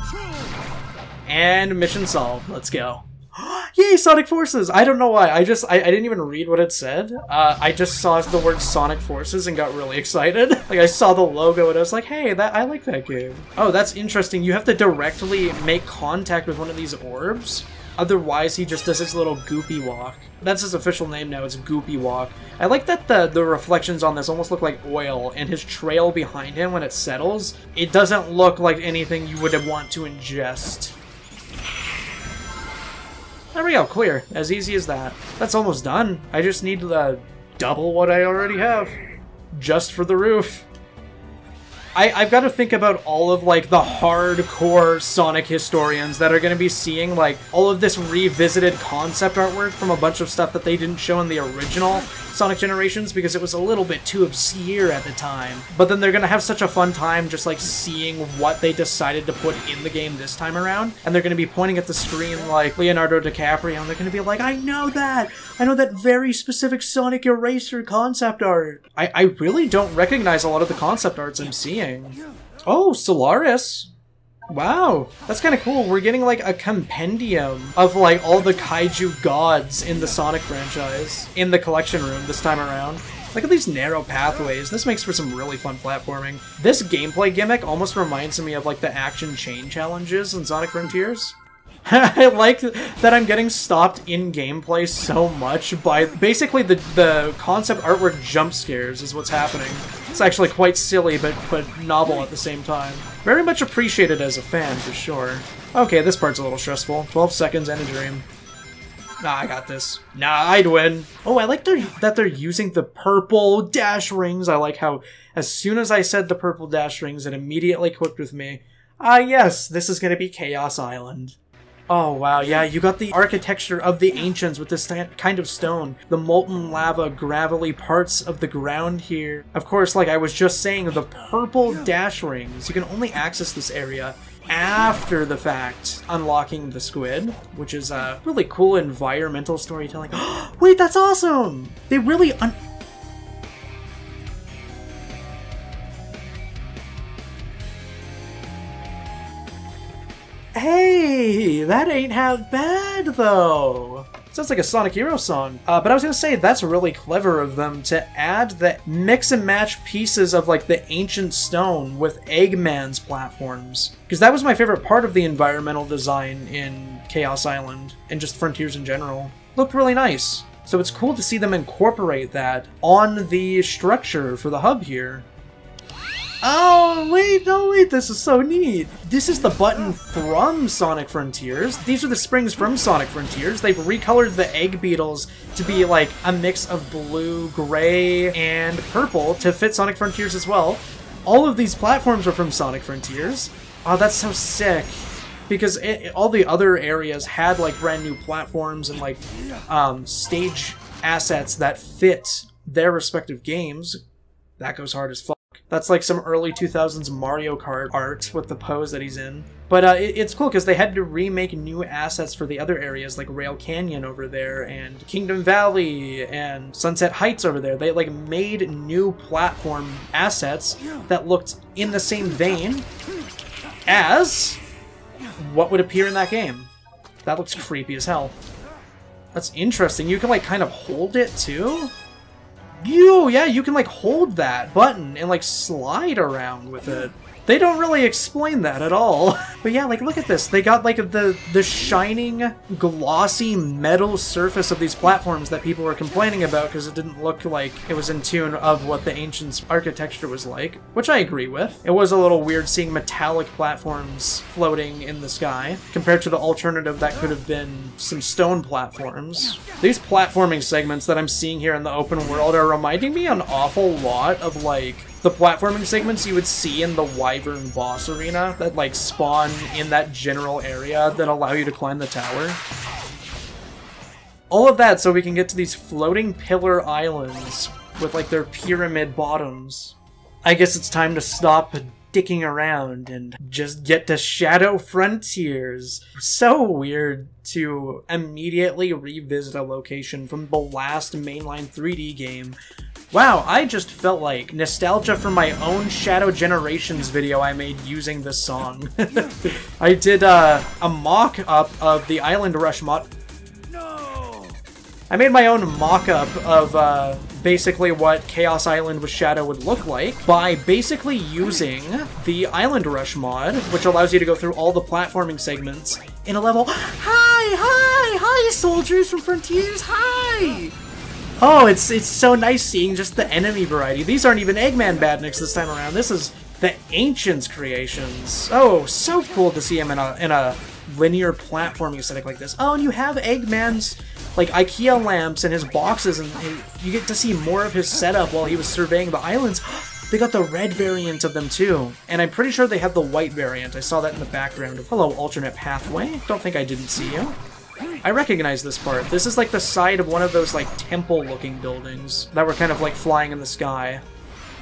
And mission solved. Let's go. Yay, Sonic Forces! I don't know why. I didn't even read what it said. I just saw the word Sonic Forces and got really excited. Like, I saw the logo and I was like, hey, I like that game. Oh, that's interesting. You have to directly make contact with one of these orbs. Otherwise, he just does his little goopy walk. That's his official name now, it's Goopy Walk. I like that the reflections on this almost look like oil, and his trail behind him, when it settles, it doesn't look like anything you would want to ingest. There we go, clear. As easy as that. That's almost done. I just need to double what I already have. Just for the roof. I've got to think about all of, like, the hardcore Sonic historians that are going to be seeing, like, all of this revisited concept artwork from a bunch of stuff that they didn't show in the original Sonic Generations because it was a little bit too obscure at the time. But then they're going to have such a fun time just, like, seeing what they decided to put in the game this time around. And they're going to be pointing at the screen like Leonardo DiCaprio, and they're going to be like, I know that! I know that very specific Sonic Eraser concept art! I really don't recognize a lot of the concept arts I'm seeing. Oh, Solaris! Wow, that's kind of cool. We're getting like a compendium of like all the kaiju gods in the Sonic franchise in the collection room this time around. Look at these narrow pathways. This makes for some really fun platforming. This gameplay gimmick almost reminds me of like the action chain challenges in Sonic Frontiers. I like that I'm getting stopped in gameplay so much by basically the concept artwork jump scares is what's happening. It's actually quite silly but novel at the same time. Very much appreciated as a fan for sure. Okay, this part's a little stressful. 12 seconds and a dream. Nah, I got this. Nah, I'd win. Oh, I like that they're using the purple dash rings. I like how as soon as I said the purple dash rings, it immediately clicked with me. Ah, yes, this is going to be Chaos Island. Oh, wow, yeah, you got the architecture of the ancients with this kind of stone. The molten lava, gravelly parts of the ground here. Of course, like I was just saying, the purple dash rings. You can only access this area after the fact, unlocking the squid, which is a really cool environmental storytelling. Wait, that's awesome! They really Hey, that ain't half bad, though. Sounds like a Sonic Hero song. But I was gonna say, that's really clever of them to add the mix and match pieces of, like, the ancient stone with Eggman's platforms. Because that was my favorite part of the environmental design in Chaos Island, and just Frontiers in general. Looked really nice. So it's cool to see them incorporate that on the structure for the hub here. Oh, wait, no, wait, this is so neat. This is the button from Sonic Frontiers. These are the springs from Sonic Frontiers. They've recolored the egg beetles to be like a mix of blue, gray, and purple to fit Sonic Frontiers as well. All of these platforms are from Sonic Frontiers. Oh, that's so sick. Because all the other areas had like brand new platforms and like stage assets that fit their respective games. That goes hard as fuck. That's like some early 2000s Mario Kart art with the pose that he's in. But it's cool because they had to remake new assets for the other areas like Rail Canyon over there and Kingdom Valley and Sunset Heights over there. They like made new platform assets that looked in the same vein as what would appear in that game. That looks creepy as hell. That's interesting. You can like kind of hold it too? Yeah, you can like hold that button and like slide around with it. They don't really explain that at all. But yeah, like look at this. They got like the shining, glossy metal surface of these platforms that people were complaining about because it didn't look like it was in tune of what the Ancients' architecture was like, which I agree with. It was a little weird seeing metallic platforms floating in the sky compared to the alternative that could have been some stone platforms. These platforming segments that I'm seeing here in the open world are reminding me an awful lot of like the platforming segments you would see in the Wyvern boss arena that like spawn in that general area that allow you to climb the tower. All of that so we can get to these floating pillar islands with like their pyramid bottoms. I guess it's time to stop dicking around and just get to Shadow Frontiers. So weird to immediately revisit a location from the last mainline 3D game. Wow, I just felt like nostalgia for my own Shadow Generations video I made using this song. I did a mock-up of the Island Rush mod. No! I made my own mock-up of basically what Chaos Island with Shadow would look like by basically using the Island Rush mod, which allows you to go through all the platforming segments in a level. Hi, soldiers from Frontiers, hi! Oh, it's so nice seeing just the enemy variety. These aren't even Eggman badniks this time around. This is the Ancients' creations. Oh, so cool to see him in a linear platforming aesthetic like this. Oh, and you have Eggman's like IKEA lamps and his boxes, and you get to see more of his setup while he was surveying the islands. They got the red variant of them too, and I'm pretty sure they have the white variant. I saw that in the background. Hello, alternate pathway. Don't think I didn't see you. I recognize this part. This is like the side of one of those like temple-looking buildings that were kind of like flying in the sky.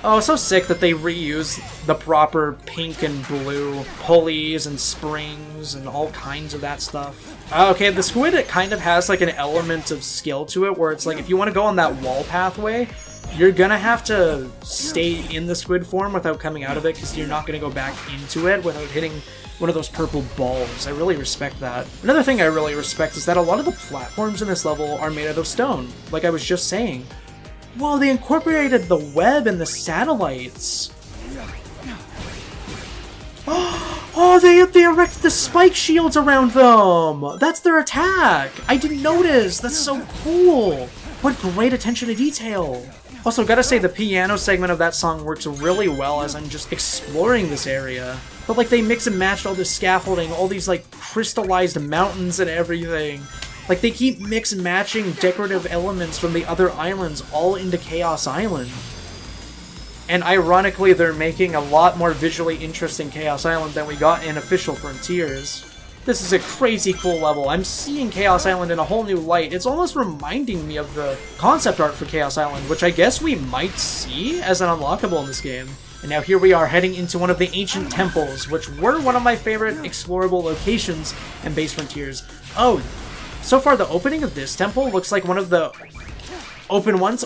Oh, so sick that they reuse the proper pink and blue pulleys and springs and all kinds of that stuff. Okay, the squid, it kind of has like an element of skill to it where it's like if you want to go on that wall pathway, You're gonna have to stay in the squid form without coming out of it, because you're not gonna go back into it without hitting one of those purple balls. I really respect that. Another thing I really respect is that a lot of the platforms in this level are made out of stone, like I was just saying. Whoa, they incorporated the web and the satellites. Oh, they erected the spike shields around them! That's their attack! I didn't notice! That's so cool! What great attention to detail! Also, gotta say, the piano segment of that song works really well as I'm just exploring this area. But, like, they mix and match all this scaffolding, all these, like, crystallized mountains and everything. Like, they keep mix and matching decorative elements from the other islands all into Chaos Island. And ironically, they're making a lot more visually interesting Chaos Island than we got in Official Frontiers. This is a crazy cool level. I'm seeing Chaos Island in a whole new light. It's almost reminding me of the concept art for Chaos Island, which I guess we might see as an unlockable in this game. And now here we are heading into one of the ancient temples, which were one of my favorite explorable locations in Base Frontiers. Oh, so far the opening of this temple looks like one of the open ones.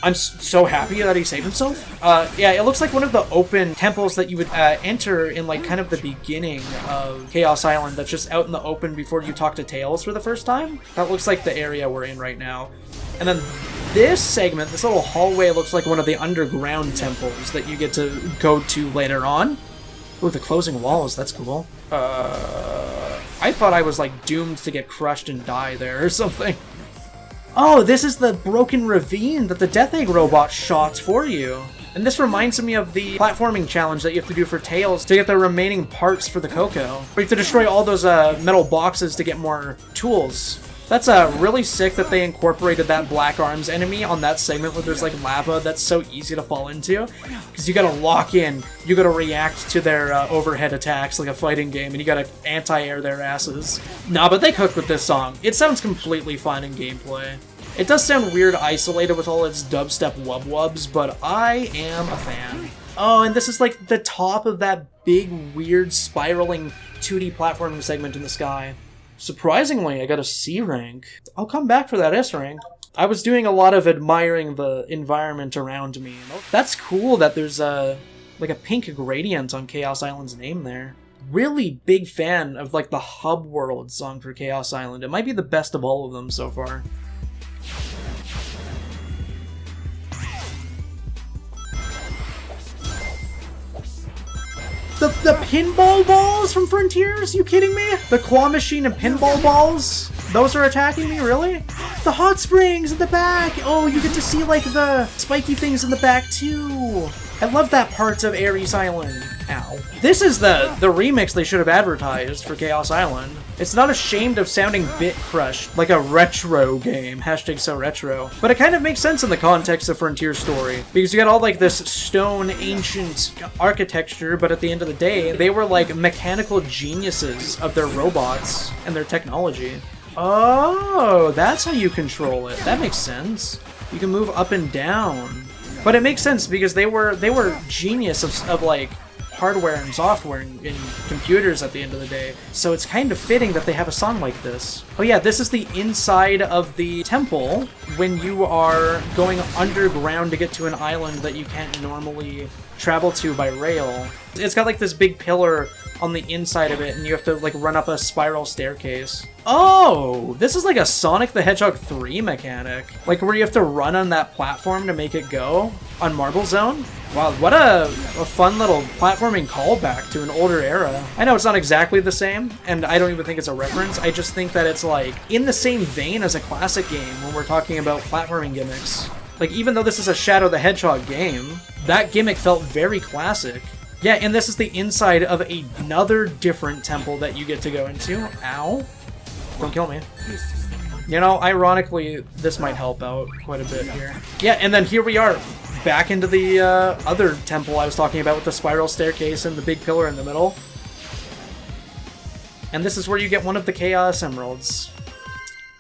I'm so happy that he saved himself. Yeah, it looks like one of the open temples that you would enter in, like, kind of the beginning of Chaos Island that's just out in the open before you talk to Tails for the first time. That looks like the area we're in right now. And then this segment, this little hallway, looks like one of the underground temples that you get to go to later on. Ooh, the closing walls, that's cool. I thought I was, like, doomed to get crushed and die there or something. Oh, this is the broken ravine that the Death Egg robot shot for you. And this reminds me of the platforming challenge that you have to do for Tails to get the remaining parts for the Coco. Where you have to destroy all those metal boxes to get more tools. That's really sick that they incorporated that Black Arms enemy on that segment where there's like lava that's so easy to fall into. Because you gotta lock in, you gotta react to their overhead attacks like a fighting game, and you gotta anti-air their asses. Nah, but they cooked with this song. It sounds completely fine in gameplay. It does sound weird isolated with all its dubstep wub-wubs, but I am a fan. Oh, and this is like the top of that big, weird, spiraling 2D platforming segment in the sky. Surprisingly, I got a C rank. I'll come back for that S rank. I was doing a lot of admiring the environment around me. That's cool that there's like a pink gradient on Chaos Island's name there. Really big fan of like the Hub World song for Chaos Island. It might be the best of all of them so far. The pinball balls from Frontiers? You kidding me? The claw machine and pinball balls? Those are attacking me, really? The hot springs in the back! Oh, you get to see, like, the spiky things in the back, too! I love that parts of Ares Island. Ow. This is the remix they should have advertised for Chaos Island. It's not ashamed of sounding bit crushed, like a retro game, hashtag so retro. But it kind of makes sense in the context of Frontier Story, because you got all like this stone ancient architecture, but at the end of the day, they were like mechanical geniuses of their robots and their technology. Oh, that's how you control it. That makes sense. You can move up and down. But it makes sense because they were genius of like hardware and software in computers at the end of the day. So it's kind of fitting that they have a song like this. Oh yeah, this is the inside of the temple when you are going underground to get to an island that you can't normally travel to by rail. It's got like this big pillar on the inside of it, and you have to like run up a spiral staircase. Oh, this is like a Sonic the Hedgehog 3 mechanic. Like where you have to run on that platform to make it go on Marble Zone. Wow, what a fun little platforming callback to an older era. I know it's not exactly the same, and I don't even think it's a reference. I just think that it's like in the same vein as a classic game when we're talking about platforming gimmicks. Like even though this is a Shadow the Hedgehog game, that gimmick felt very classic. Yeah, and this is the inside of another different temple that you get to go into. Ow. Don't kill me. You know, ironically, this might help out quite a bit here. Yeah, and then here we are, back into the other temple I was talking about with the spiral staircase and the big pillar in the middle. And this is where you get one of the Chaos Emeralds.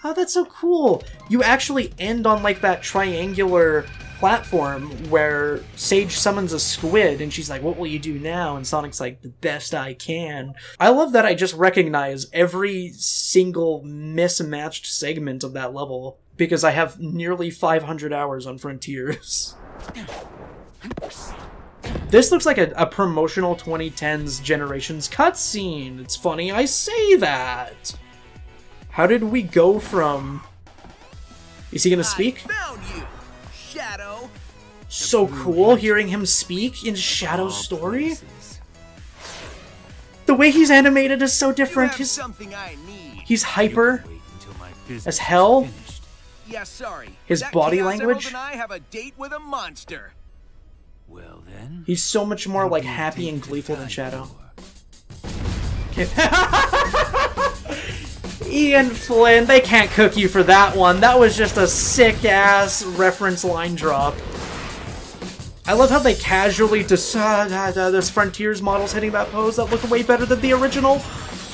Oh, that's so cool. You actually end on like that triangular platform where Sage summons a squid and she's like, what will you do now? And Sonic's like, the best I can. I love that I just recognize every single mismatched segment of that level because I have nearly 500 hours on Frontiers. This looks like a promotional 2010s Generations cutscene. It's funny I say that. How did we go from... Is he gonna speak? I found you, Shadow. So cool hearing him speak in Shadow's story. The way he's animated is so different. Something I need. He's hyper as hell. Yeah, sorry. His That body Chaos Emerald language. and I have a date with a monster. Well then. He's so much more like happy and gleeful than Shadow. Okay. Ian Flynn, they can't cook you for that one. That was just a sick-ass reference line drop. I love how they casually decide this Frontiers model's hitting that pose that look way better than the original.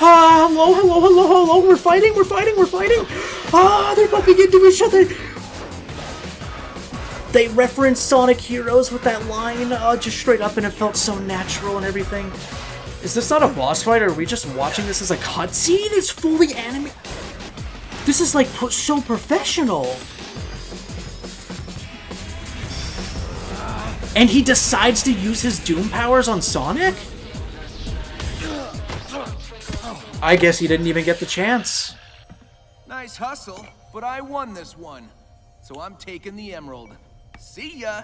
Ah, hello, hello, hello, hello, we're fighting, we're fighting, we're fighting. Ah, they're bumping into each other. They referenced Sonic Heroes with that line, just straight up, and it felt so natural and everything. Is this not a boss fight, or are we just watching this as a cutscene? It's fully animated. This is like so professional. And he decides to use his Doom powers on Sonic? I guess he didn't even get the chance. Nice hustle, but I won this one. So I'm taking the emerald. See ya!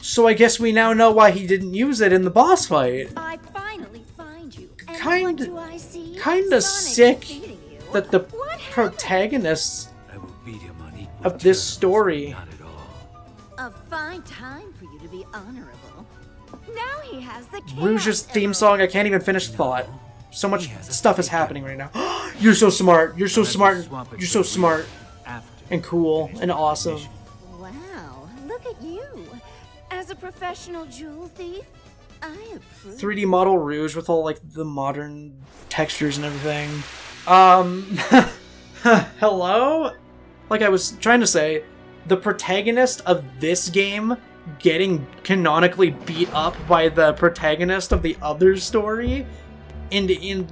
So I guess we now know why he didn't use it in the boss fight. I finally find you. And Kinda- what do I see? Kinda Sonic sick defeating you. that the What happened? protagonists I will beat him on equal of this terms. story. Not at all. A fine time for you to be honorable. Now he has the Chaos Rouge's theme Emerald. song, I can't even finish the thought. So much stuff is happening right now. You're so smart, you're so smart, you're so smart, After and cool, and awesome. Wow, look at you. As a professional jewel thief, I approve. 3D model Rouge with all, like, the modern textures and everything. Hello? Like I was trying to say, the protagonist of this game getting canonically beat up by the protagonist of the other story, and in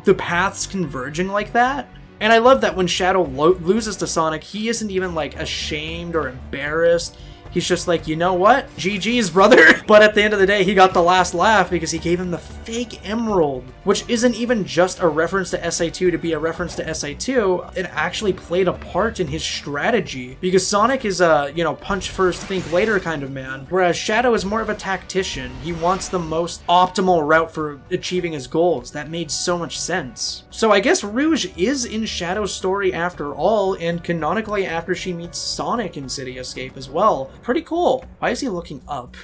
the paths converging like that. And I love that when Shadow loses to Sonic, he isn't even, like, ashamed or embarrassed. He's just like, you know what? GG's, brother. But at the end of the day, he got the last laugh because he gave him the fake emerald, which isn't even just a reference to SA2 to be a reference to SA2. It actually played a part in his strategy because Sonic is a, you know, punch first, think later kind of man, whereas Shadow is more of a tactician. He wants the most optimal route for achieving his goals. That made so much sense. So I guess Rouge is in Shadow's story after all, and canonically after she meets Sonic in City Escape as well. Pretty cool. Why is he looking up?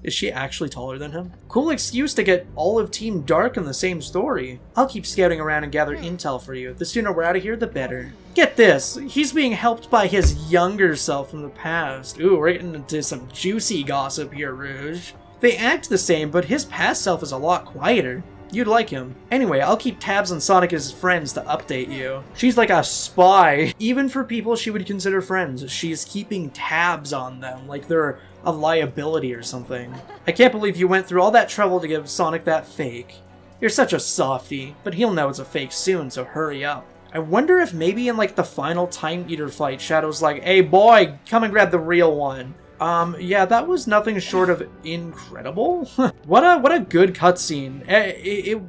Is she actually taller than him? Cool excuse to get all of Team Dark in the same story. I'll keep scouting around and gather intel for you. The sooner we're out of here, the better. Get this! He's being helped by his younger self from the past. Ooh, we're getting into some juicy gossip here, Rouge. They act the same, but his past self is a lot quieter. You'd like him. Anyway, I'll keep tabs on Sonic as friends to update you. She's like a spy. Even for people she would consider friends, she's keeping tabs on them like they're a liability or something. I can't believe you went through all that trouble to give Sonic that fake. You're such a softie, but he'll know it's a fake soon, so hurry up. I wonder if maybe in like the final Time Eater fight, Shadow's like, hey boy, come and grab the real one. Yeah, that was nothing short of incredible. What a good cutscene. It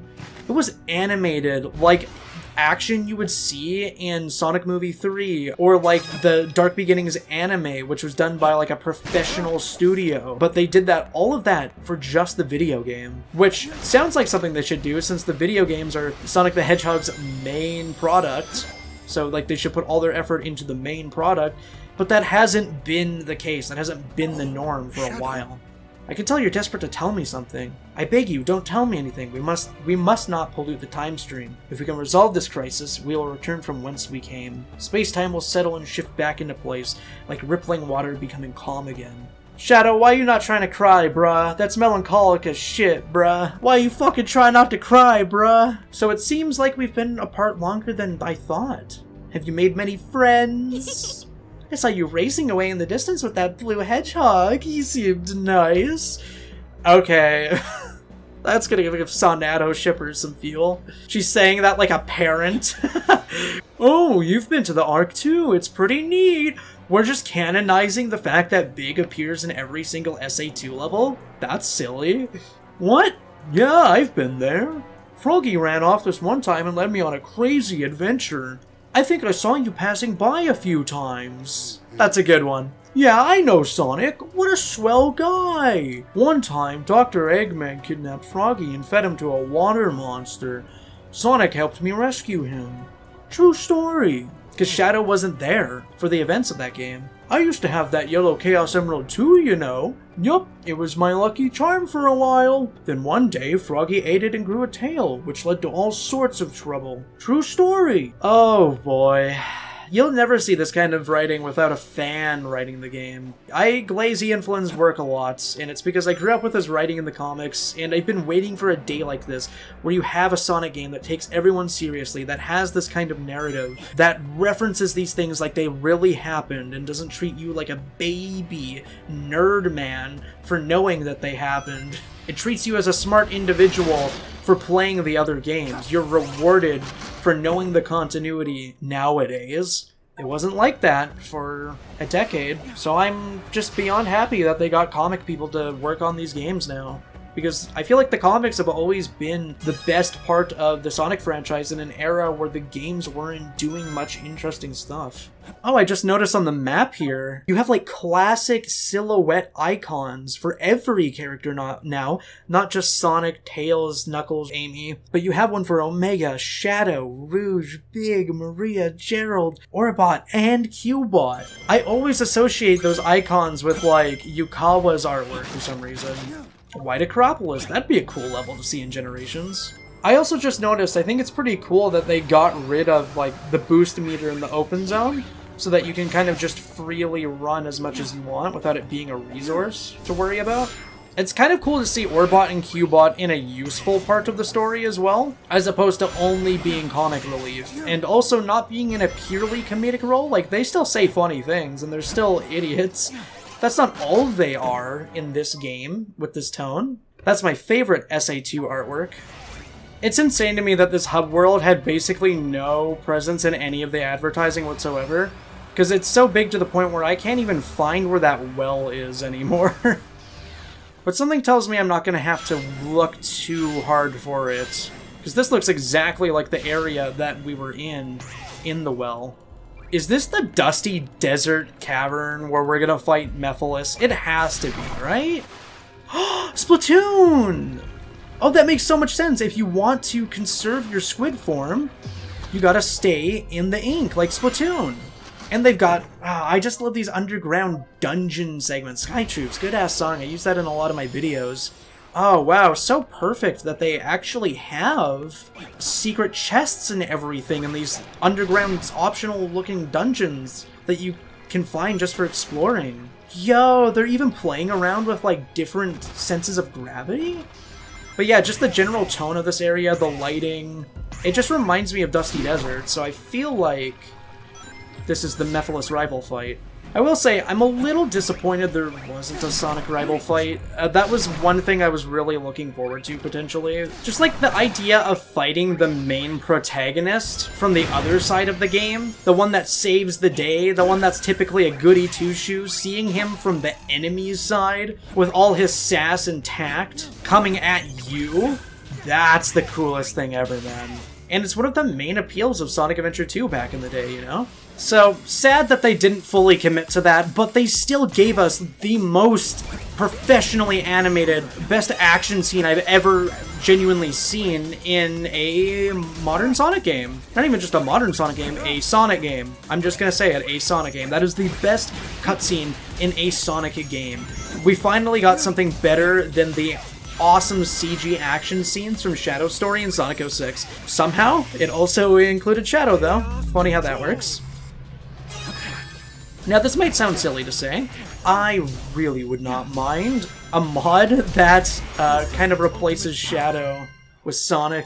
was animated like action you would see in Sonic Movie 3, or like the Dark Beginnings anime, which was done by like a professional studio. But they did all of that for just the video game, which sounds like something they should do since the video games are Sonic the Hedgehog's main product. So like they should put all their effort into the main product. But that hasn't been the case. That hasn't been the norm for a while. I can tell you're desperate to tell me something. I beg you, don't tell me anything. We must not pollute the time stream. If we can resolve this crisis, we will return from whence we came. Space-time will settle and shift back into place, like rippling water becoming calm again. Shadow, why you not trying to cry, bruh? That's melancholic as shit, bruh. Why you fucking try not to cry, bruh? So it seems like we've been apart longer than I thought. Have you made many friends? I saw you racing away in the distance with that blue hedgehog. He seemed nice. Okay. That's gonna give Sonato shippers some fuel. She's saying that like a parent. Oh, you've been to the Ark too. It's pretty neat. We're just canonizing the fact that Big appears in every single SA2 level? That's silly. What? Yeah, I've been there. Froggy ran off this one time and led me on a crazy adventure. I think I saw you passing by a few times. That's a good one. Yeah, I know Sonic. What a swell guy. One time, Dr. Eggman kidnapped Froggy and fed him to a water monster. Sonic helped me rescue him. True story. Because Shadow wasn't there for the events of that game. I used to have that yellow Chaos Emerald too, you know. Yup, it was my lucky charm for a while. Then one day, Froggy ate it and grew a tail, which led to all sorts of trouble. True story. Oh boy. You'll never see this kind of writing without a fan writing the game. I glaze Ian Flynn's work a lot, and it's because I grew up with his writing in the comics, and I've been waiting for a day like this, where you have a Sonic game that takes everyone seriously, that has this kind of narrative, that references these things like they really happened, and doesn't treat you like a baby nerd man for knowing that they happened. It treats you as a smart individual for playing the other games. You're rewarded for knowing the continuity nowadays. It wasn't like that for a decade, so I'm just beyond happy that they got comic people to work on these games now. Because I feel like the comics have always been the best part of the Sonic franchise in an era where the games weren't doing much interesting stuff. Oh, I just noticed on the map here, you have like classic silhouette icons for every character now, not just Sonic, Tails, Knuckles, Amy, but you have one for Omega, Shadow, Rouge, Big, Maria, Gerald, Orbot, and Cubot. I always associate those icons with like Yukawa's artwork for some reason. White Acropolis, that'd be a cool level to see in Generations. I also just noticed, I think it's pretty cool that they got rid of like the boost meter in the open zone, so that you can kind of just freely run as much as you want without it being a resource to worry about. It's kind of cool to see Orbot and Cubot in a useful part of the story as well, as opposed to only being comic relief, and also not being in a purely comedic role. Like, they still say funny things, and they're still idiots. That's not all they are in this game with this tone. That's my favorite SA2 artwork. It's insane to me that this hub world had basically no presence in any of the advertising whatsoever, because it's so big to the point where I can't even find where that well is anymore. But something tells me I'm not going to have to look too hard for it, because this looks exactly like the area that we were in the well. Is this the dusty desert cavern where we're gonna fight Mephiles? It has to be, right? Splatoon! Oh, that makes so much sense. If you want to conserve your squid form, you gotta stay in the ink, like Splatoon. And they've got... I just love these underground dungeon segments. Sky Troops, good-ass song. I use that in a lot of my videos. Oh, wow, so perfect that they actually have secret chests and everything in these underground optional-looking dungeons that you can find just for exploring. Yo, they're even playing around with, like, different senses of gravity? But yeah, just the general tone of this area, the lighting, it just reminds me of Dusty Desert, so I feel like this is the Mephiles rival fight. I will say, I'm a little disappointed there wasn't a Sonic rival fight. That was one thing I was really looking forward to, potentially. Just like the idea of fighting the main protagonist from the other side of the game, the one that saves the day, the one that's typically a goody two-shoes, seeing him from the enemy's side, with all his sass and tact, coming at you, that's the coolest thing ever, man. And it's one of the main appeals of Sonic Adventure 2 back in the day, you know? So, sad that they didn't fully commit to that, but they still gave us the most professionally animated, best action scene I've ever genuinely seen in a modern Sonic game. Not even just a modern Sonic game, a Sonic game. I'm just gonna say it, a Sonic game. That is the best cutscene in a Sonic game. We finally got something better than the awesome CG action scenes from Shadow Story and Sonic 06. Somehow, it also included Shadow, though. Funny how that works. Now, this might sound silly to say. I really would not mind a mod that kind of replaces Shadow with Sonic,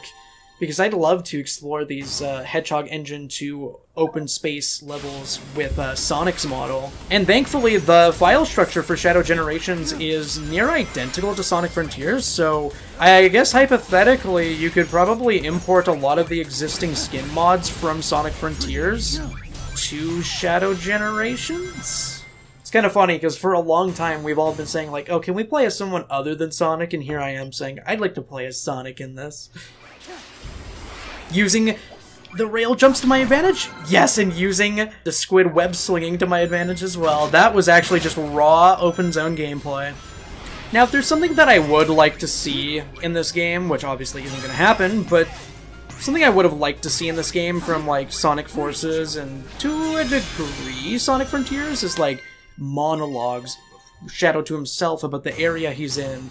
because I'd love to explore these Hedgehog Engine 2 open space levels with Sonic's model. And thankfully, the file structure for Shadow Generations is near identical to Sonic Frontiers, so I guess hypothetically you could probably import a lot of the existing skin mods from Sonic Frontiers to Shadow Generations? It's kind of funny, because for a long time we've all been saying, like, oh, can we play as someone other than Sonic? And here I am saying, I'd like to play as Sonic in this. Using the rail jumps to my advantage? Yes, and using the squid web slinging to my advantage as well. That was actually just raw open zone gameplay. Now, if there's something that I would like to see in this game, which obviously isn't going to happen, but something I would have liked to see in this game from, like, Sonic Forces and, to a degree, Sonic Frontiers, is, like, monologues, Shadow to himself about the area he's in,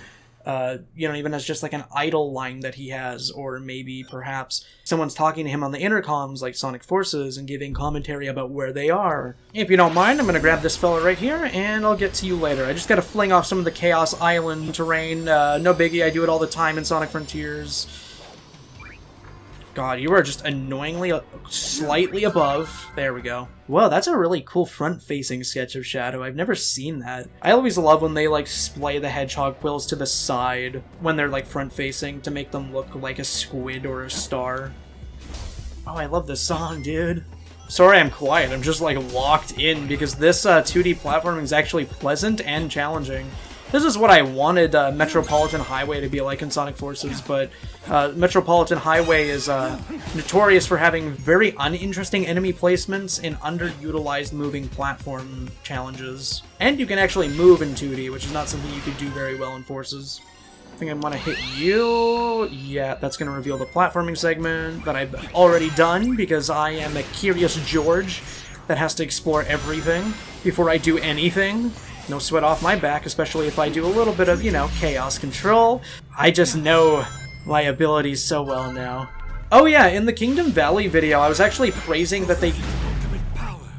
you know, even as just like an idle line that he has, or maybe perhaps someone's talking to him on the intercoms like Sonic Forces and giving commentary about where they are. If you don't mind, I'm gonna grab this fella right here and I'll get to you later. I just gotta fling off some of the Chaos Island terrain, no biggie, I do it all the time in Sonic Frontiers. God, you are just annoyingly slightly above. There we go. Whoa, that's a really cool front-facing sketch of Shadow. I've never seen that. I always love when they, like, splay the hedgehog quills to the side when they're, like, front-facing to make them look like a squid or a star. Oh, I love this song, dude. Sorry I'm quiet, I'm just, like, locked in because this 2D platforming is actually pleasant and challenging. This is what I wanted Metropolitan Highway to be like in Sonic Forces, but Metropolitan Highway is notorious for having very uninteresting enemy placements and underutilized moving platform challenges. And you can actually move in 2D, which is not something you could do very well in Forces. I think I want to hit you. Yeah, that's going to reveal the platforming segment that I've already done, because I am a curious George that has to explore everything before I do anything. No sweat off my back, especially if I do a little bit of, you know, chaos control. I just know my abilities so well now. Oh yeah, in the Kingdom Valley video, I was actually praising that they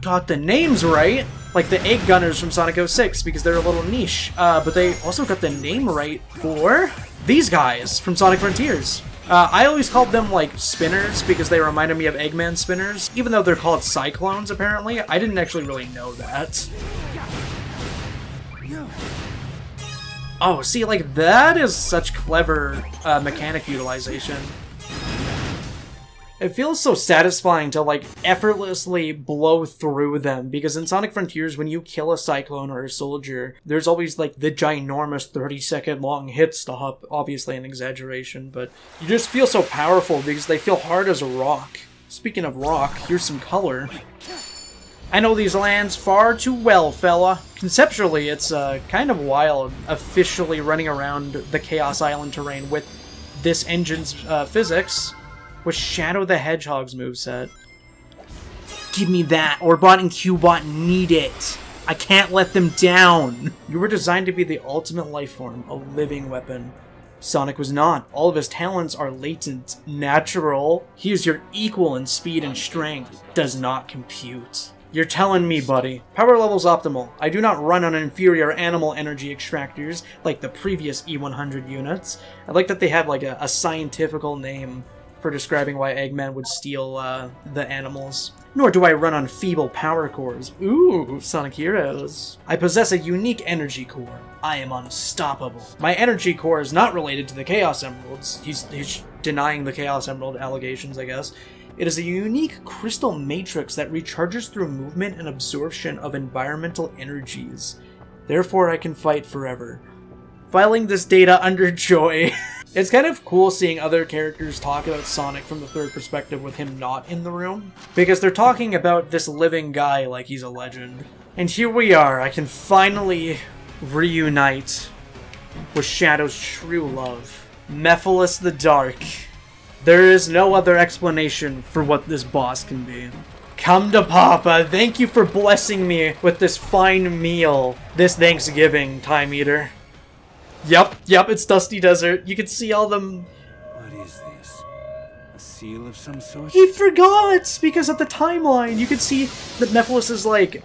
got the names right, like the Egg Gunners from Sonic 06, because they're a little niche. But they also got the name right for these guys from Sonic Frontiers. I always called them, like, spinners, because they reminded me of Eggman spinners, even though they're called cyclones, apparently. I didn't actually really know that. Oh, see, like, that is such clever mechanic utilization. It feels so satisfying to, like, effortlessly blow through them, because in Sonic Frontiers, when you kill a Cyclone or a soldier, there's always, like, the ginormous 30-second long hit stop, obviously an exaggeration, but you just feel so powerful because they feel hard as a rock. Speaking of rock, here's some color. I know these lands far too well, fella. Conceptually, it's kind of wild officially running around the Chaos Island terrain with this engine's physics, with Shadow the Hedgehog's moveset. Give me that, Orbot and Cubot need it. I can't let them down. You were designed to be the ultimate life form, a living weapon. Sonic was not. All of his talents are latent, natural. He is your equal in speed and strength. Does not compute. You're telling me, buddy. Power level's optimal. I do not run on inferior animal energy extractors like the previous E100 units. I like that they have like a scientifical name for describing why Eggman would steal the animals. Nor do I run on feeble power cores. Ooh, Sonic Heroes. I possess a unique energy core. I am unstoppable. My energy core is not related to the Chaos Emeralds. He's denying the Chaos Emerald allegations, I guess. It is a unique crystal matrix that recharges through movement and absorption of environmental energies. Therefore, I can fight forever. Filing this data under Joy. It's kind of cool seeing other characters talk about Sonic from the third perspective with him not in the room, because they're talking about this living guy like he's a legend. And here we are, I can finally reunite with Shadow's true love, Mephiles the Dark. There is no other explanation for what this boss can be. Come to Papa. Thank you for blessing me with this fine meal this Thanksgiving, Time Eater. Yep, it's Dusty Desert. You can see all them. What is this? A seal of some sort? He forgot! Because of the timeline, you can see that Mephiles is like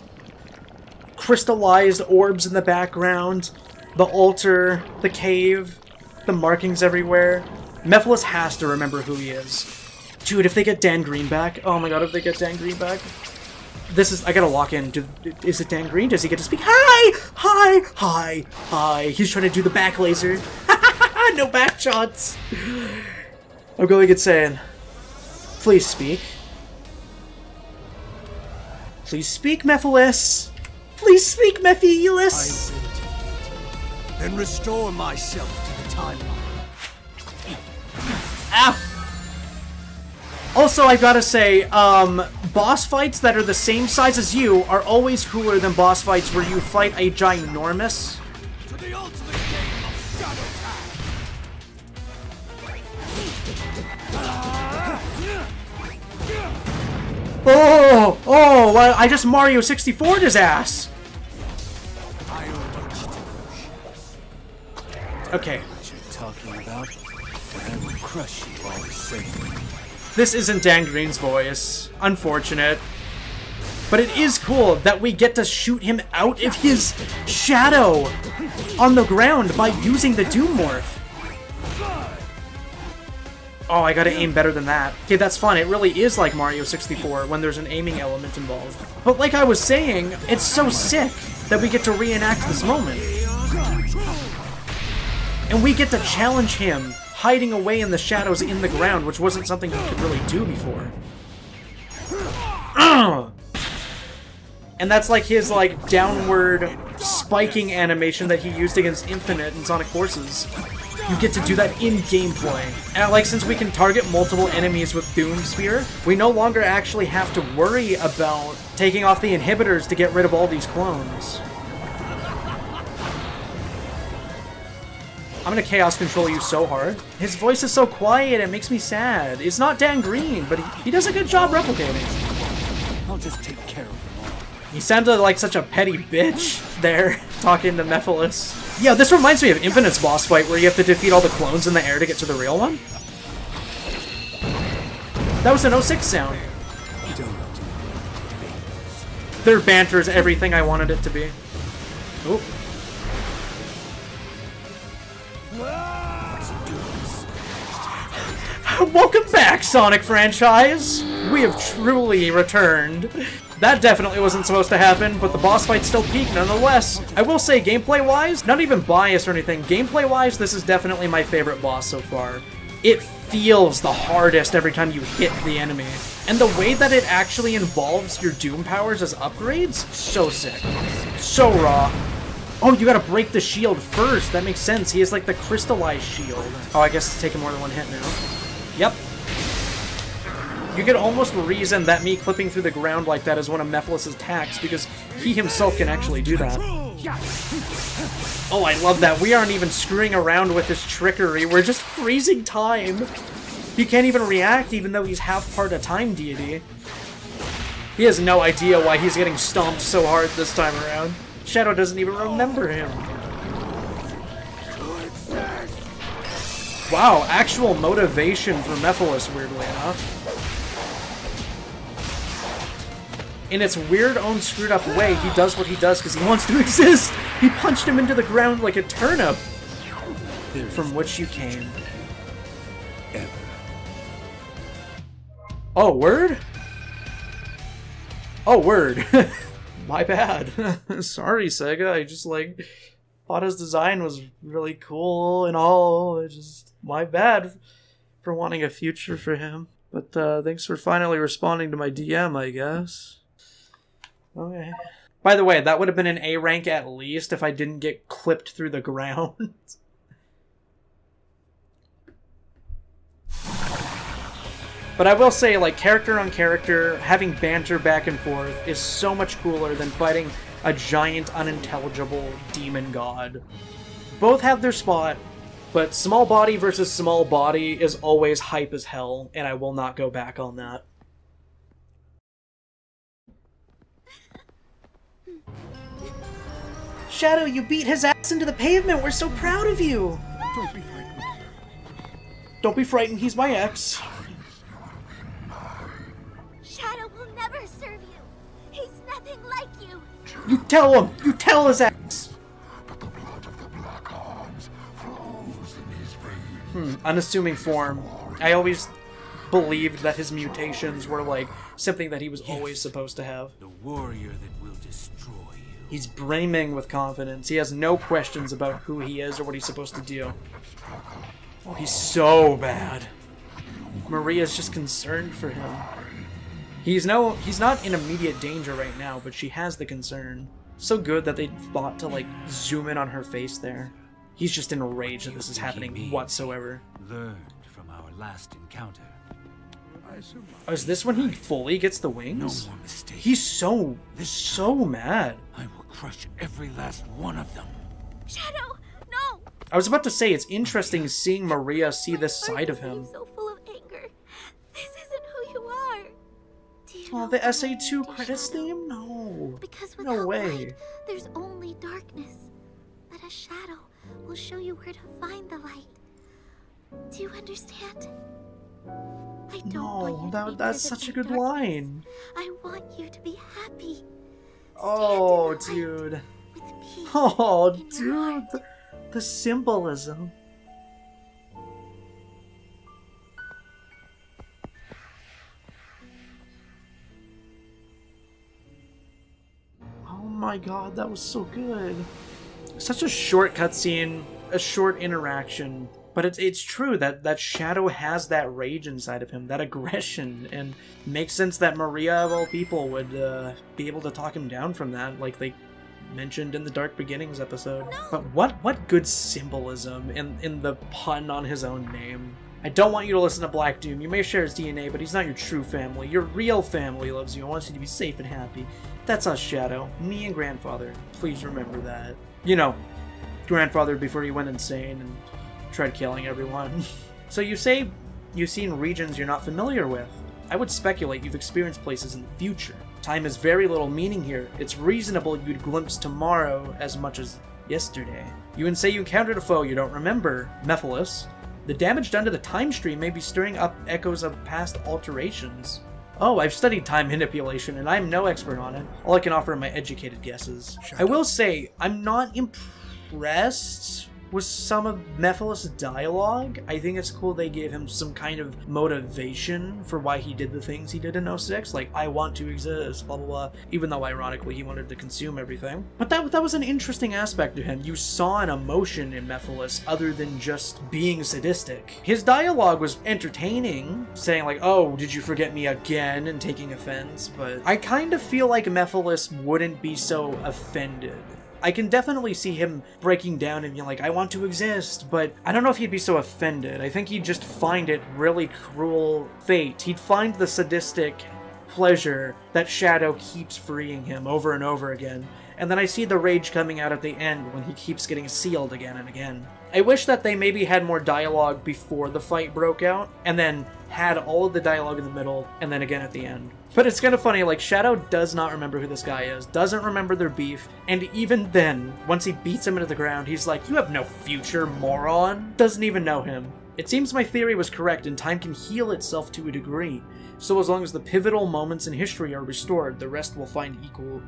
crystallized orbs in the background, the altar, the cave, the markings everywhere. Mephiles has to remember who he is. Dude, if they get Dan Green back, oh my god, if they get Dan Green back. This is, I gotta lock in. Is it Dan Green? Does he get to speak? Hi! He's trying to do the back laser. No back shots. I'm going insane. Please speak. Please speak, Mephiles. Please speak, Mephiles. Then restore myself to the timeline. Ow! Also, I gotta say, boss fights that are the same size as you are always cooler than boss fights where you fight a ginormous. To the ultimate game of Shadow Tag. Oh, well, I just Mario 64'd his ass. Okay. What you're talking about, but I will crush you all the same. This isn't Dan Green's voice. Unfortunate. But it is cool that we get to shoot him out of his shadow on the ground by using the Doom Morph. Oh, I gotta aim better than that. Okay, that's fun. It really is like Mario 64 when there's an aiming element involved. But like I was saying, it's so sick that we get to reenact this moment. And we get to challenge him, hiding away in the shadows in the ground, which wasn't something he could really do before. And that's like his like downward spiking animation that he used against Infinite and Sonic Forces. You get to do that in gameplay. And like, since we can target multiple enemies with Doom Spear, we no longer actually have to worry about taking off the inhibitors to get rid of all these clones. I'm gonna Chaos Control you so hard. His voice is so quiet, it makes me sad. It's not Dan Green, but he does a good job replicating. I'll just take care of them all. He sounded like such a petty bitch there, talking to Mephiles. Yeah, this reminds me of Infinite's boss fight, where you have to defeat all the clones in the air to get to the real one. That was an 06 sound. Their banter is everything I wanted it to be. Oop. Welcome back, Sonic franchise! We have truly returned. That definitely wasn't supposed to happen, but the boss fight still peaked nonetheless. I will say, gameplay-wise, not even biased or anything, gameplay-wise, this is definitely my favorite boss so far. It feels the hardest every time you hit the enemy. And the way that it actually involves your Doom powers as upgrades, so sick. So raw. Oh, you gotta break the shield first. That makes sense. He has like the crystallized shield. Oh, I guess it's taking more than one hit now. Yep. You could almost reason that me clipping through the ground like that is one of Mephiles' attacks, because he himself can actually do that. Oh, I love that. We aren't even screwing around with his trickery. We're just freezing time. He can't even react, even though he's half part a time deity. He has no idea why he's getting stomped so hard this time around. Shadow doesn't even remember him. Wow, actual motivation for Mephiles, weirdly enough. In its weird, own screwed-up way, he does what he does because he wants to exist! He punched him into the ground like a turnip! From which you came. Ever. Oh, word? Oh, word. My bad. Sorry, Sega. I just, like, thought his design was really cool and all. It's just my bad for wanting a future for him. But, thanks for finally responding to my DM, I guess. Okay. By the way, that would have been an A rank at least if I didn't get clipped through the ground. But I will say, like, character on character, having banter back and forth is so much cooler than fighting a giant, unintelligible demon god. Both have their spot, but small body versus small body is always hype as hell, and I will not go back on that. Shadow, you beat his ass into the pavement! We're so proud of you! Don't be frightened. Don't be frightened, he's my ex. Shadow will never serve you. He's nothing like you. You tell him! You tell his ex! But the blood of the Black Arms flows in his veins. Unassuming form. I always believed that his mutations were like something that he was always supposed to have. The warrior that will destroy you. He's brimming with confidence. He has no questions about who he is or what he's supposed to do. Oh, he's so bad. Maria's just concerned for him. He's not in immediate danger right now, but she has the concern. So good that they thought to like zoom in on her face there. He's just in a rage that this is happening whatsoever. Learned from our last encounter. Oh, is this when he fully gets the wings? No more mistakes. He's so mad. I will crush every last one of them. Shadow, no! I was about to say, it's interesting seeing Maria see this side of him. So full of anger. This isn't who you are. Do you Oh, know the why SA2 I credits shadow? theme? No. Because No without way. light, there's only darkness. But a shadow will show you where to find the light. Do you understand? I don't want you to be that's driven such a by good darkness. line. I want you to be happy. Stand Oh, in the light dude. with peace Oh, in your dude. heart. The symbolism. Oh my god, that was so good. Such a short cutscene, a short interaction. But it's true that Shadow has that rage inside of him, that aggression, and makes sense that Maria, of all people, would be able to talk him down from that, like they mentioned in the Dark Beginnings episode. But what good symbolism in the pun on his own name. I don't want you to listen to Black Doom. You may share his DNA, but he's not your true family. Your real family loves you and wants you to be safe and happy. That's us, Shadow. Me and Grandfather. Please remember that. You know, Grandfather before he went insane and tried killing everyone. So you say you've seen regions you're not familiar with. I would speculate you've experienced places in the future. Time has very little meaning here. It's reasonable you'd glimpse tomorrow as much as yesterday. You would say you encountered a foe you don't remember, Mephiles. The damage done to the time stream may be stirring up echoes of past alterations. Oh, I've studied time manipulation, and I'm no expert on it. All I can offer are my educated guesses. I will say, I'm not impressed with some of Mephiles' dialogue. I think it's cool they gave him some kind of motivation for why he did the things he did in 06, like, I want to exist, blah blah blah, even though ironically he wanted to consume everything. But that was an interesting aspect to him. You saw an emotion in Mephiles other than just being sadistic. His dialogue was entertaining, saying like, oh, did you forget me again, and taking offense, but I kind of feel like Mephiles wouldn't be so offended. I can definitely see him breaking down and being like, I want to exist, but I don't know if he'd be so offended. I think he'd just find it really cruel fate. He'd find the sadistic pleasure that Shadow keeps freeing him over and over again. And then I see the rage coming out at the end when he keeps getting sealed again and again. I wish that they maybe had more dialogue before the fight broke out, and then had all of the dialogue in the middle, and then again at the end. But it's kind of funny, like, Shadow does not remember who this guy is, doesn't remember their beef, and even then, once he beats him into the ground, he's like, you have no future, moron! Doesn't even know him. It seems my theory was correct, and time can heal itself to a degree. So as long as the pivotal moments in history are restored, the rest will find